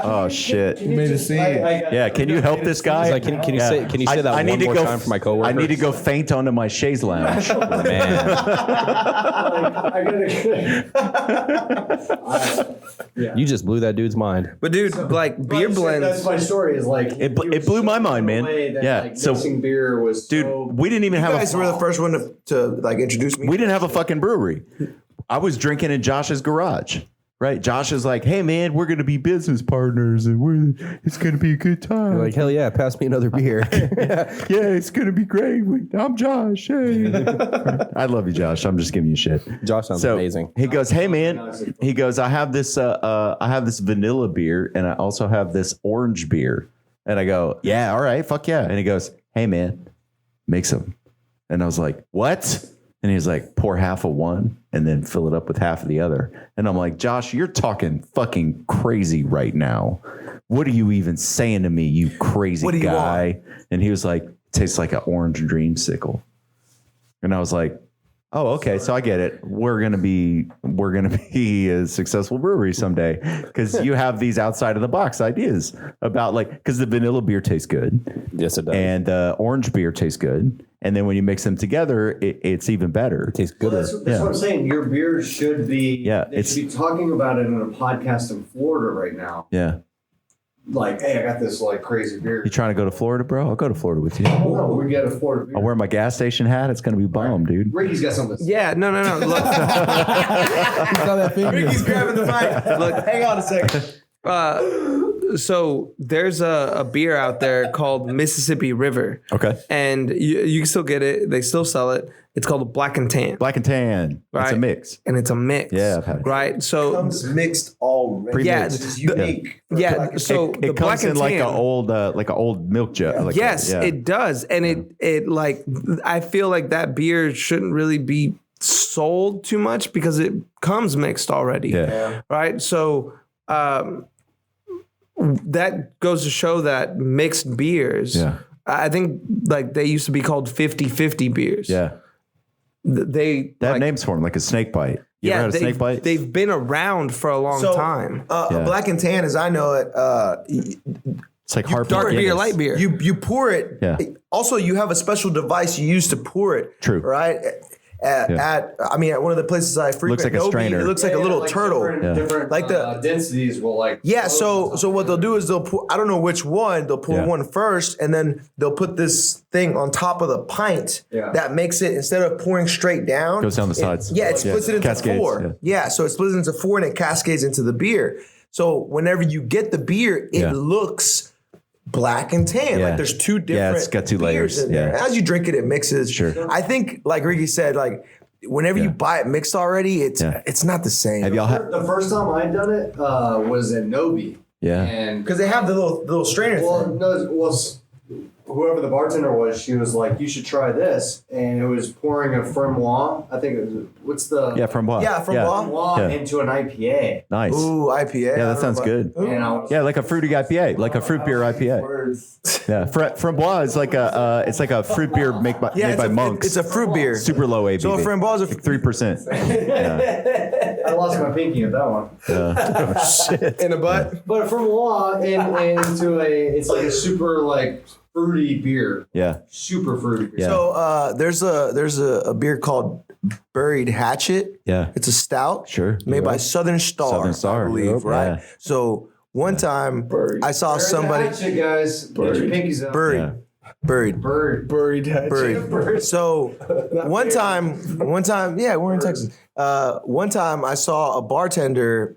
Oh shit. Can you Made a just- scene. Yeah. Can you help this guy? He's like, can you say that I need one to more go time for my coworker? I need to go faint onto my chaise lounge. Man. I gotta. You just blew that dude's mind. But dude, like beer That's blends. my story. Is like It blew my mind, man. Yeah, Like, so- mixing beer was Dude, so we didn't even You have guys were the first one to like introduce me. we didn't have a fucking brewery. I was drinking in Josh's garage. Right? Josh is like, hey man, we're gonna be business partners and it's gonna be a good time. You're like, hell yeah, pass me another beer. yeah, it's gonna be great. I'm Josh. Hey. I love you, Josh. I'm just giving you shit. Josh sounds amazing. He goes, hey man. He goes, I have this vanilla beer and I also have this orange beer. And I go, yeah, all right, fuck yeah. And he goes, hey man, make some. And I was like, what? And he's like, pour half of one and then fill it up with half of the other. And I'm like, Josh, you're talking fucking crazy right now. What are you even saying to me, you crazy What do you guy? And he was like, tastes like an orange dreamsicle. And I was like, oh, okay. So I get it. We're gonna be a successful brewery someday because you have these outside of the box ideas about like because the vanilla beer tastes good. Yes, it does. And orange beer tastes good. And then when you mix them together, it's even better. It tastes good. Well, that's what I'm saying. Your beers should be. They should be talking about it in a podcast in Florida right now. Yeah. Like, hey, I got this like crazy beer. You trying to go to Florida, bro? I'll go to Florida with you. No, we get a Florida beer. I'll wear my gas station hat. It's gonna be bomb, dude. Ricky's got something. Yeah, no. Look, You saw that finger. Ricky's grabbing the mic. Look, hang on a second. so there's a beer out there called Mississippi River. Okay. And you can still get it. They still sell it. It's called Black and Tan. Black and tan. Right. It's a mix. And it's a mix. Yeah, I've had it. Right. So Comes mixed already. Yeah, Which is unique. yeah. So It the comes Black in and like Tan, an old milk jug. Like yes, it does. And it like, I feel like that beer shouldn't really be sold too much because it comes mixed already. Yeah. Right. So that goes to show that mixed beers, I think like they used to be called 50-50 beers. Yeah. They have names for them, like a snake bite. You ever had a snake bite? They've been around for a long time. Black and Tan, as I know it, It's like Harper Dark beer, Guinness. light beer. you pour it. Yeah. Also, you have a special device you use to pour it. True. Right. At one of the places I frequent, Looks like a Nobi, strainer. It looks like a little turtle. Different Like the densities will like. Yeah, so what they'll do is they'll pour, I don't know which one, they'll pour one first and then they'll put this thing on top of the pint that makes it, instead of pouring straight down. Goes down the sides. It splits it into Cascades, 4. Yeah, so it splits into 4 and it cascades into the beer. So whenever you get the beer, it looks black and tan. Yeah. Like there's 2 different Yeah, it's got 2 layers. beers in there. Yeah. As you drink it, it mixes. Sure. I think, like Ricky said, like whenever you buy it mixed already, it's not the same. Have y'all had? The first time I done it was at Nobi. Yeah. And Because they have the little strainer thing. Whoever the bartender was, she was like, "You should try this," and it was pouring a Framboise. I think it was Framboise. Yeah, Framboise. Framboise into an IPA. Nice. Ooh, IPA. Yeah, that sounds good. And I was, Yeah, like a fruity IPA, like a fruit beer IPA. Yeah, Framboise is like it's like a fruit beer made by monks. It's a fruit beer. Super low ABV. So a Framboise is 3%. I lost my pinky at that one. Shit. in a butt. But a Framboise it's like a super like fruity beer. Yeah. Super fruity beer. Yeah. So there's a beer called Buried Hatchet. Yeah. It's a stout. Sure. Made by Southern Star. Southern Star. I believe, Yep. right? Yeah. So one time I saw Buried somebody hatchet, guys. Get your pinkies out. buried. Yeah. Buried. Buried hatchet. Buried. So one time, yeah, we're in Texas. One time I saw a bartender,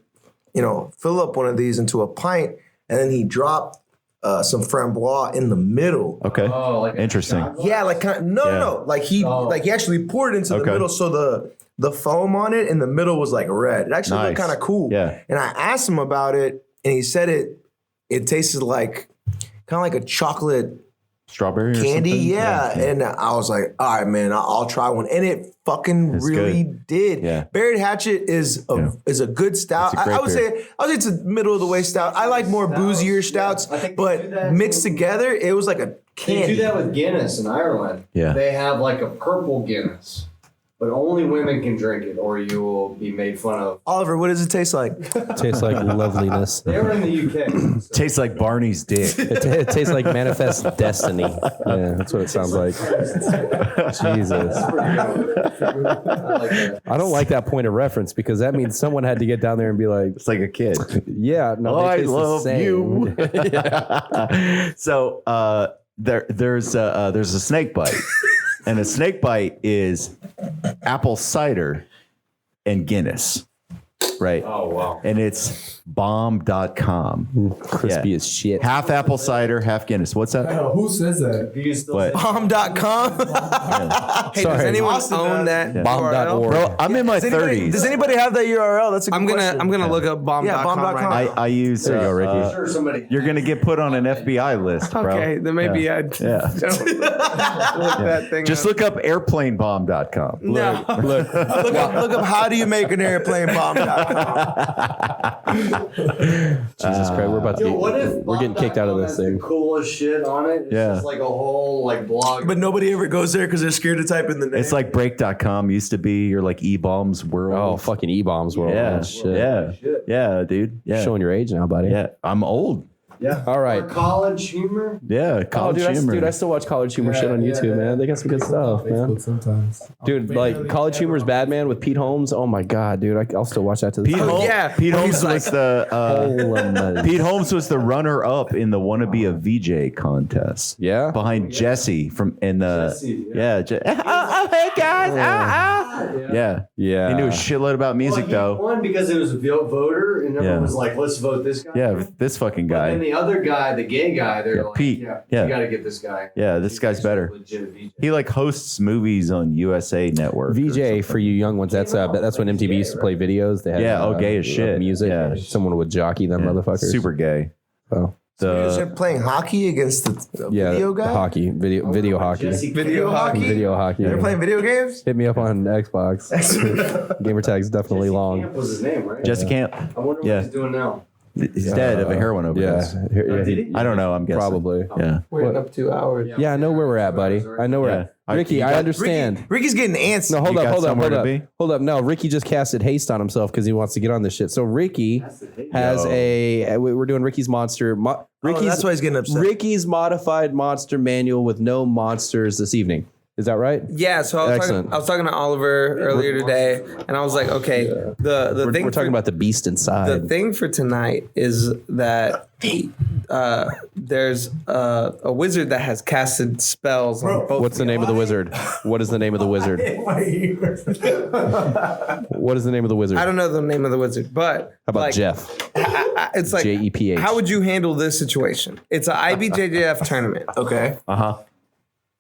fill up one of these into a pint, and then he dropped some Framboise in the middle. Okay. Oh, like Interesting. Yeah, like no. Like he actually poured it into the middle, so the foam on it in the middle was like red. It actually looked Nice. kind of cool. Yeah. And I asked him about it, and he said it tasted like kind of like a chocolate Strawberry or candy. something? Yeah. And I was like, all right, man, I'll try one. And it fucking It's really good. did. Yeah. Buried Hatchet is a good stout. It's a great I would beer. say it's a middle of the way stout. I like more boozier stouts, I think they do but that mixed together, it was like a They candy. do that with Guinness in Ireland. Yeah. They have like a purple Guinness, but only women can drink it, or you will be made fun of. Oliver, what does it taste like? Tastes like loveliness. They were in the UK. So. Tastes like Barney's dick. It tastes like manifest destiny. Yeah, that's what it sounds like. Jesus. I like that. I don't like that point of reference because that means someone had to get down there and be like, It's like a kid. yeah, no, they I taste the love same. you. So there's a snake bite, and a snake bite is apple cider and Guinness, right? Oh wow. And it's bomb.com. Crispy Yeah. as shit. Half apple cider, half Guinness. What's that? Who says that? Do you still What? Bomb.com? Hey, does Sorry. anyone Austin own does. that Bomb.org. URL? Bro, I'm in my Does anybody, 30s. does anybody have that URL? That's a good question. I'm gonna look up bomb.com. Yeah, bomb.com. right now. I use. There you go, Ricky. sure somebody? You're gonna get put on an FBI list, bro. Okay, then maybe Yeah. I'd Yeah. look that thing Just up. look up airplanebomb.com. No. look up how do you make an airplane bomb.com. Jesus Christ, we're about to Yo, what if we're getting kicked out of this has the thing. coolest shit on it? It's Yeah. just like a whole like blog. But nobody ever goes there because they're scared to type in the name. It's like break.com used to be your like e-bombs world. Oh, fucking E-bombs world. yeah. Man, shit. Yeah. Yeah, dude. Yeah. Showing your age now, buddy. Yeah. I'm old. Yeah. All right. Or college humor. Yeah, college humor. Dude, I still watch College Humor shit on YouTube, man. They got some good stuff, man. Sometimes. Dude, like College Humor's Bad Man with Pete Holmes. Oh my god, dude, I'll still watch that to this day. Pete Holmes was the Pete Holmes was the runner up in the Wanna Be a VJ contest. Yeah, behind Jesse from in the hey guys, yeah. He knew a shitload about music though. He won because it was a voter, and everyone was like, "Let's vote this guy." Yeah, this fucking guy. And the other guy, the gay guy, they're like, Pete. you got to get this guy. Yeah, this guy's better. He like hosts movies on USA Network. VJ for you young ones. That's when MTV used to play videos. They had, gay as shit. Music. Yeah. Someone would jockey them motherfuckers. Super gay. Oh. You're playing hockey against the video guy? Hockey. Video hockey. Video hockey? Video hockey. You're playing video games? Hit me up on Xbox. Gamer tag's definitely long. Camp was his name, right? Jesse Camp. I wonder what he's doing now. He's dead of a heroin overdose. I don't know. I'm guessing. Probably. Yeah. Waiting up 2 hours. Yeah, I know where we're at, buddy. I know where we're at. Ricky, I understand. Ricky's getting antsy. No, hold up. No, Ricky just casted haste on himself because he wants to get on this shit. So Ricky has we're doing Ricky's monster. That's why he's getting upset. Ricky's modified monster manual with no monsters this evening. Is that right? Yeah, so I was talking to Oliver earlier today, and I was like, okay, the thing we're talking about the beast inside. The thing for tonight is that there's a wizard that has casted spells on both. What's the name of the wizard? What is the name of the wizard? What is the name of the wizard? I don't know the name of the wizard, but how about Jeff? It's like JEPH. How would you handle this situation? It's an IBJJF tournament. Okay.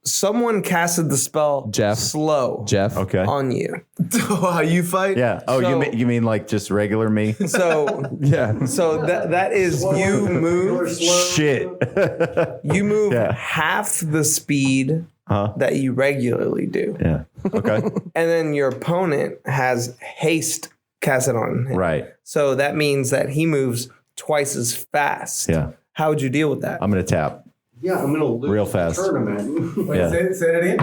Someone casted the spell slow on you. How you fight? Yeah. Oh, So- you mean like just regular me? So Yeah. so that is you move Shit. you move half the speed that you regularly do. Yeah. Okay. And then your opponent has haste casted on him. Right. So that means that he moves twice as fast. Yeah. How would you deal with that? I'm gonna tap. Yeah, I'm gonna lose Real the fast. tournament. Yeah. Say that again.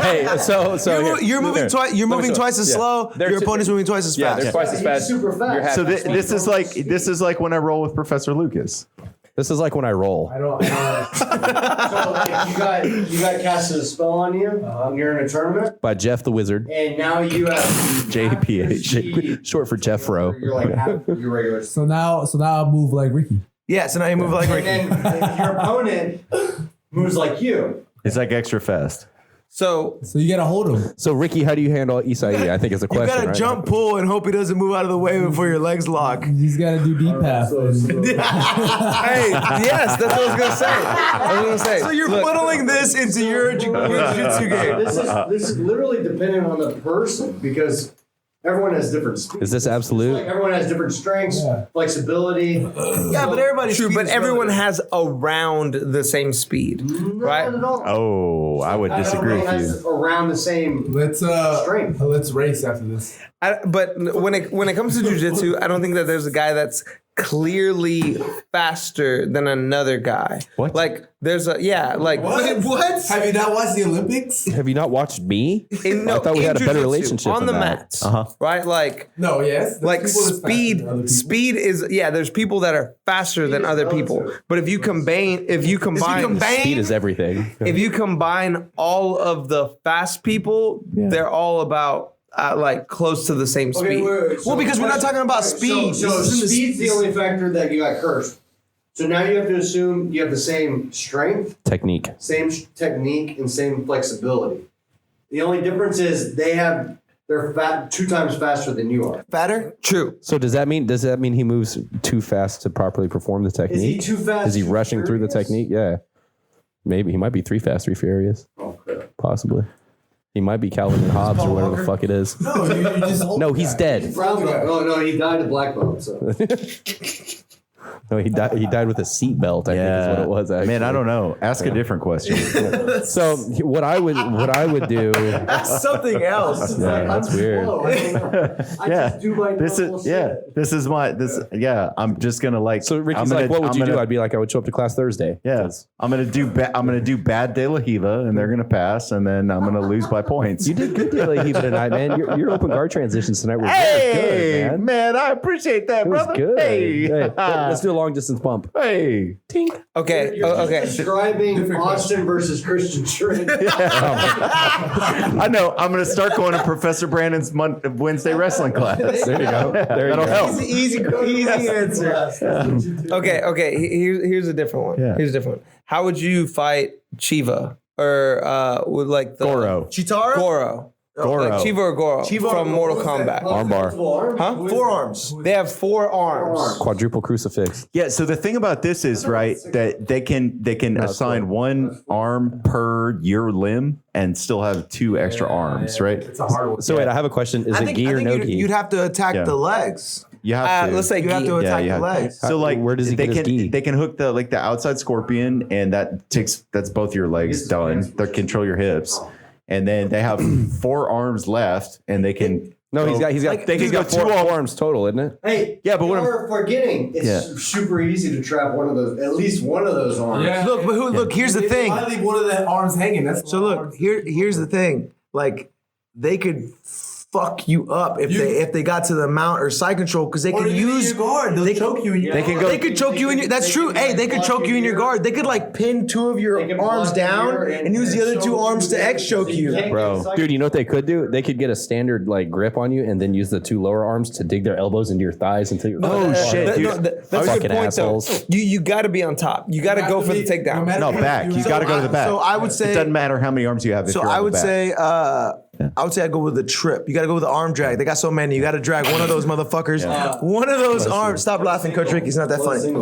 Hey, so You're moving twice. You're moving twice as slow. Your opponent's moving twice as fast. they're twice as fast. Super fast. So this is like when I roll with Professor Lucas. This is like when I roll. I don't So like you got casted a spell on you. You're in a tournament, By Jeff the Wizard. and now you have JPH. Short for Jeffro. You're like half your regular. So now I'll move like Ricky. Yeah, so now you move like And Ricky. then your opponent moves like you. It's like extra fast. So So you gotta hold him. So Ricky, how do you handle Isai? I think is a You question. gotta right? jump, pull, and hope he doesn't move out of the way before your legs lock. You just gotta do deep path. hey, yes, that's what I was gonna say. So you're funneling this into your jiu-jitsu game. This is literally dependent on the person because everyone has different speeds. Is this absolute? Like everyone has different strengths, Yeah. flexibility. Yeah, but everybody's True, speed but is everyone relative. has around the same speed, right? Not at all. Oh, I would disagree Everyone with has you. around the same. Strength. Let's race after this. But when it comes to jujitsu, I don't think that there's a guy that's clearly faster than another guy. What? Like there's a What? Have you not watched the Olympics? Have you not watched me? in, no, I thought we in had a better jujitsu, relationship on the than that. mats, right? Like No, yes. There's like people that's faster speed than other people. speed is there's people that are faster than other people, but if you combine Speed is everything. if you combine all of the fast people, they're all about like close to the same speed. Well, because we're not talking about speed. So This isn't speed's the only factor that you got cursed. So now you have to assume you have the same strength, Technique. same technique, and same flexibility. The only difference is they're 2 times faster than you are. fatter. True. So does that mean he moves too fast to properly perform the technique? Is he too fast? Is he too rushing through the furious? technique? Yeah. Maybe he might be 3 fast, 3 furious. Oh, crap. Possibly. He might be Calvin and Hobbes or whatever the fuck it is. No, you just hold No, the he's guy. dead. Brown belt. Oh no, he died of black belt. So No, he died with a seatbelt. I think is what it was. Actually. Man, I don't know. Ask a different question. So what I would do. That's something else. Yeah, that's weird. I just do my normal shit. I'm just gonna like. So Ricky's I'm gonna- like, what would I'm you do? gonna- I'd be like, I would show up to class Thursday. Yeah, I'm gonna do bad De La Hiva, and they're gonna pass, and then I'm gonna lose by points. You did good deal even tonight, man. Your open guard transitions tonight were very Hey, good, man. I appreciate that, It was brother. good. Hey, Hey, let's do a long distance bump. Hey. Tink. Okay. You're Okay. describing Austin versus Christian Schritt. I know. I'm going to start going to Professor Brandon's Wednesday wrestling class. There you go. That'll help. Easy answer. Okay. Here's a different one. Yeah. Here's a different one. How would you fight Chiva or with like the Goro. Chitara? Goro. Goro. Like Chiva or Goro from Mortal Kombat. Armbar. Huh? Forearms. They have 4 arms. Quadruple crucifix. Yeah, so the thing about this is, right, that they can assign one arm per your limb and still have 2 extra arms, right? It's a hard one. So wait, I have a question. Is it gi or no gi? You'd have to attack Yeah. the legs. You have to. Let's say You have to gi. attack you the have- legs. So like, Where does he they get his can gi? they can hook the outside scorpion, and that's both your legs done. They control your hips, and then they have 4 arms left, and they can. No, he's got they can go 4 arms total, isn't it? Hey, Yeah, but what I'm- you're forgetting. It's super easy to trap one of those, at least one of those arms. Yeah. Look, here's the thing. I leave one of the arms hanging. That's So look, here's the thing. Like, they could fuck you up if they got to the mount or side control because they Or could you in use your guard. They'll choke you in your They can go. They could choke you in your. That's true. Hey, they could choke you in your guard. They could like pin 2 of your can arms block your down ear and use the other 2 arms to X choke you. Bro, dude, you know what they could do? They could get a standard like grip on you and then use the 2 lower arms to dig their elbows into your thighs until you're shit, dude. That's a good Fucking point assholes. though. You got to be on top. You got to go for the takedown. No, back. You got to go to the back. So I would say. It doesn't matter how many arms you have. If So you're on I the would back. say. I would say I go with the trip. You got to go with the arm drag. They got so many. You got to drag one of those motherfuckers. One of those arms. Stop laughing, Coach Ricky. It's not that funny.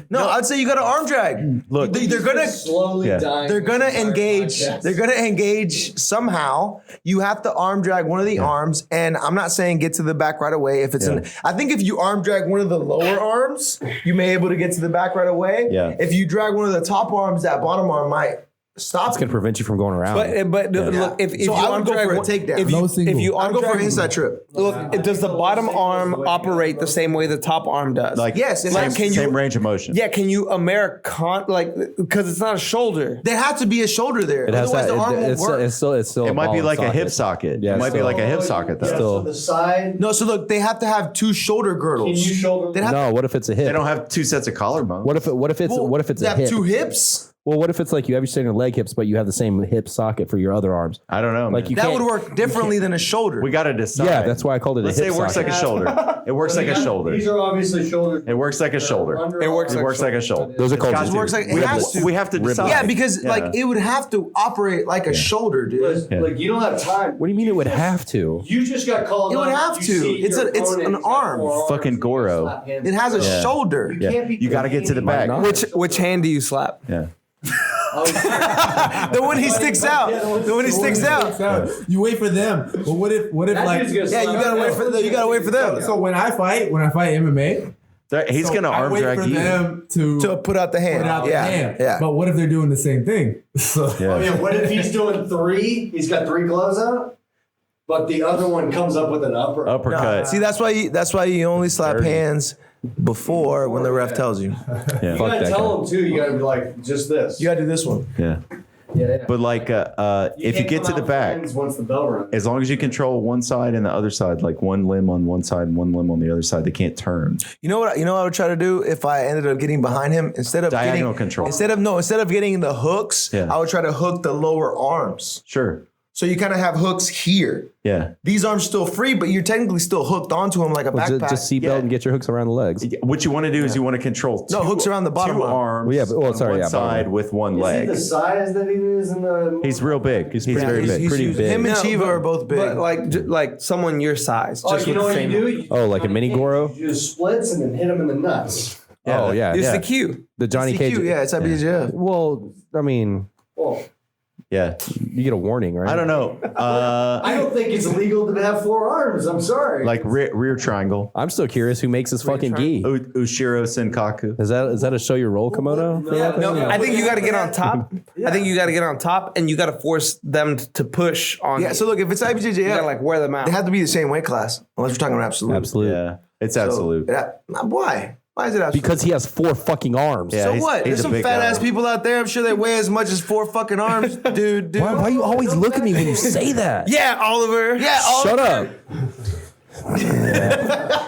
No, I'd say you got an arm drag. Look, they're gonna slowly dying. They're gonna engage. They're gonna engage somehow. You have to arm drag one of the arms, and I'm not saying get to the back right away. If it's I think if you arm drag one of the lower arms, you may be able to get to the back right away. Yeah. If you drag one of the top arms, that bottom arm might stop. It's gonna prevent you from going around. But look, if So you I would arm go drag for a one- takedown. if you No single. if you I'll arm go for drag, an inside trip. look, does the bottom arm operate the same way the top arm does? like Yes, it same, has- can you- same range of motion. yeah, can you American like because it's not a shoulder? There has to be a shoulder there. it has Otherwise, that, the arm won't work. it's still It a might be ball like and a hip socket. Yeah, it might be still. like a hip socket though. Still. So the side. No, so look, they have to have 2 shoulder girdles. Can you shoulder? They have No, what if it's a hip? They don't have 2 sets of collarbones. What if it's they a have hip? 2 hips? Well, what if it's like you have your standard leg hips, but you have the same hip socket for your other arms? I don't know. Like man. you That can't, would work differently than a shoulder. We got to decide. Yeah, that's why I called it Let's a say hip it works socket. like a shoulder. It works like a shoulder. These are obviously shoulders. It works like a shoulder. It works It like works like a shoulder. Those are called It's got It to. works like we it have has to. to. We have to decide. Yeah, because Yeah. like it would have to operate like a shoulder, dude. Like you don't have time. What do you mean it would have to? You just got called. It would up, have you to. see It's your a- it's opponent, an he's got arm. 4 arms, Fucking you Goro. slap him. It has a Yeah. shoulder. Yeah. Can't be You got to get to the back. not. Which hand do you slap? Yeah. The one he sticks out. The one he sticks out. You wait for them. But what if That like dude's gonna Yeah, you slap gotta him. wait for them. You gotta wait for them so when I fight MMA, He's so going to I arm wait drag for you. them to to put out the hand. put out the yeah, hand. yeah. But what if they're doing the same thing? So Oh yeah. What if he's doing 3? He's got 3 gloves out, but the other one comes up with an upper. Uppercut. See, that's why you only slap Dirty. hands before when the ref tells you. Yeah. You gotta that tell him too. You gotta be like just this. You gotta do this one. Yeah. Yeah. But like, if you can't get to come the out back, friends once the bell rings. as long as you control one side and the other side, like one limb on one side and one limb on the other side, they can't turn. You know what? You know what I would try to do if I ended up getting behind him instead of Diagonal getting, control. Instead of getting the hooks, Yeah. I would try to hook the lower arms. Sure. So you kind of have hooks here. Yeah. These arms still free, but you're technically still hooked onto them like a backpack. Just seatbelt and get your hooks around the legs. What you want to do is you want to control No, hooks around the bottom 2 arm. arms Well, yeah, but- well, on sorry, one yeah, bottom side arm. with one Is he leg. the size that he is in the? He's real big. He's very big. Pretty big. Him and No, Chiva but- are both big. But like someone your size. Oh, Just you with know the what same you do? You Oh, like a mini Goro? You just splits and then hit him in the nuts. Oh yeah, It's yeah. the cue. The Johnny It's Cage. cute. Yeah, it's IBJJF. Well, I mean, Well, Yeah. you get a warning, right? I don't know. I don't think it's illegal to have 4 arms. I'm sorry. Like rear triangle. I'm still curious who makes this fucking gi. Ushiro Senkaku. Is that a show your roll kimono? for that thing? No, I think you got to get on top. I think you got to get on top, and you got to force them to push on. Yeah, you. so look, if it's You IBJJF, got to like wear them out. they have to be the same weight class, unless we're talking about absolute. Absolute. Yeah. It's absolute. Why? Why is it absolute? Because he has 4 fucking arms. Yeah. So he's- what? he's There's a some big fat guy. ass people out there. I'm sure they weigh as much as 4 fucking arms, dude. Why you always look at me when you say that? yeah, Oliver. Yeah, all Shut up.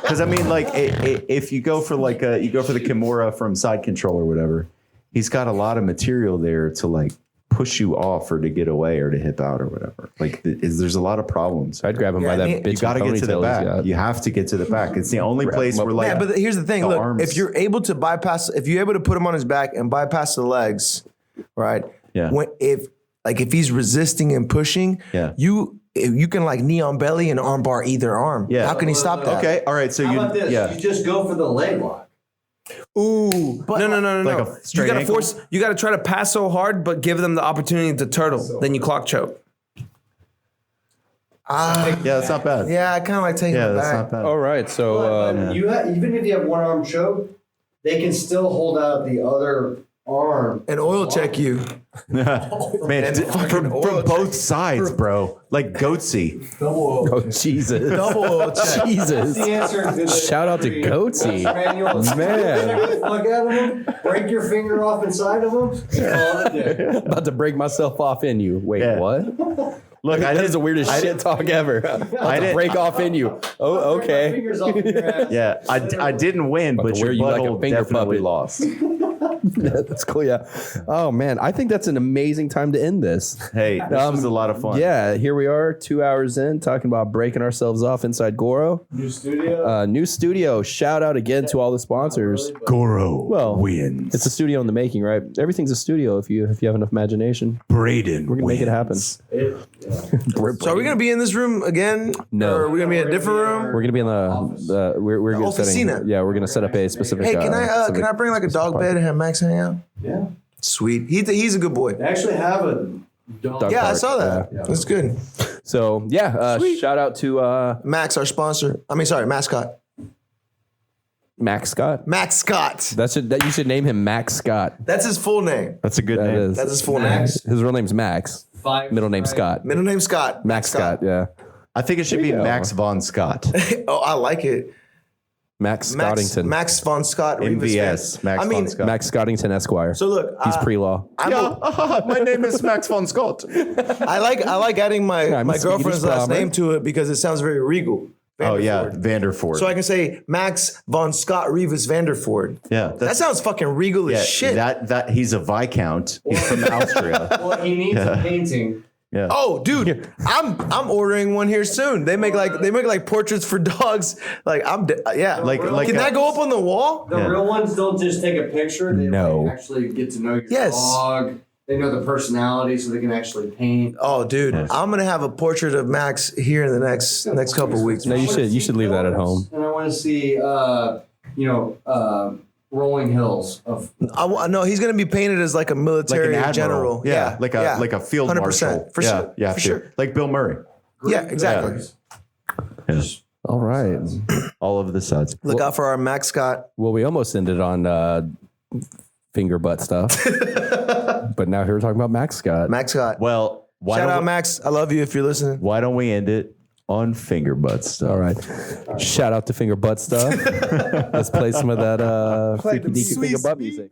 Because I mean, like, if you go for like you go for the Kimura from Side Control or whatever, he's got a lot of material there to like push you off or to get away or to hip out or whatever. Like, there's a lot of problems. I'd grab him by that bitch. You got to get to the back. You have to get to the back. It's the only place where like. Yeah, but here's the thing. Look, arms. if you're able to put him on his back and bypass the legs, right? Yeah. If he's resisting and pushing, you can like knee on belly and arm bar either arm. Yeah. How can he stop that? Okay. All right. So How about this? You just go for the leg lock. Ooh, but No. Like a straight you gotta ankle? you gotta try to pass so hard, but give them the opportunity to turtle. Then you clock choke. yeah, that's not bad. Yeah, I kind of like taking Yeah, it that's back. not bad. All right, so Even if you have one arm choke, they can still hold out the other arm And oil check you. Man, from both sides, bro. Like goatsy. oh Jesus, Double oil check. Jesus. the answer. Shout out to Goatsy. Man. Look at them, break your finger off inside of them. Call it a day. About to break myself off in you. Wait, Yeah. what? Look, That is the weirdest shit talk ever. About to break off in you. Oh, Break my okay. fingers off your ass. Yeah, I didn't win, but to your wear you like a butthole finger definitely puppet. lost. That's cool. Yeah. Oh man, I think that's an amazing time to end this. Hey, this was a lot of fun. Yeah, here we are, 2 hours in, talking about breaking ourselves off inside Goro. New studio. New studio. Shout out again to all the sponsors. Goro wins. It's a studio in the making, right? Everything's a studio if you have enough imagination. Braden. We're gonna make it happen. So are we gonna be in this room again? No. Or are we gonna be in a different room? We're gonna be in the we're gonna Officina. we're gonna set up a specific. Hey, can I bring like a dog bed and have Max hang out? Yeah. Sweet. He's a good boy. They actually have a dog. Yeah, I park, saw that. yeah. That's good. So yeah, shout out to Max, our sponsor. Mascot. Max Scott. Max Scott. You should name him Max Scott. That's his full name. That's a good That name. is. That's his full Max. His real name's Max. Middle name Scott. name. Middle name Scott. Max Scott. Yeah. I think it should be you go. Max von Scott. Oh, I like it. Max Scottington. Max von Scott. Rivas MVS. fan. Max I mean, von Scott. Max Scottington Esquire. So look, He's pre-law. My name is Max von Scott. I like adding my I'm a girlfriend's Swedish last bomber. name to it because it sounds very regal. Oh yeah, Vanderford. Vanderford. So I can say Max von Scott Rivas Vanderford. yeah, That sounds fucking regal as shit. That he's a viscount. He's from Austria. Well, he needs a painting. Yeah. Oh, dude, I'm ordering one here soon. They make like portraits for dogs. Like Like Can that go up on the wall? The real ones don't just take a picture. They No. actually get to know your Yes. dog. They know the personality, so they can actually paint. Oh, dude, I'm gonna have a portrait of Max here in the next couple weeks. No, you should leave that at home. And I want to see, rolling hills of. No, he's gonna be painted as like a Like military an admiral. general. Yeah. Like a field 100%, marshal. for yeah. sure, Yeah. for sure. Like Bill Murray. Yeah, exactly. Yeah. All right. All of the sides. Look out for our Max Scott. Well, we almost ended on finger butt stuff, but now here we're talking about Max Scott. Max Scott. Well, Shout out Max. I love you if you're listening. why don't we end it on finger butt stuff? All right. Shout out to finger butt stuff. Let's play some of that freaky deaky finger butt music.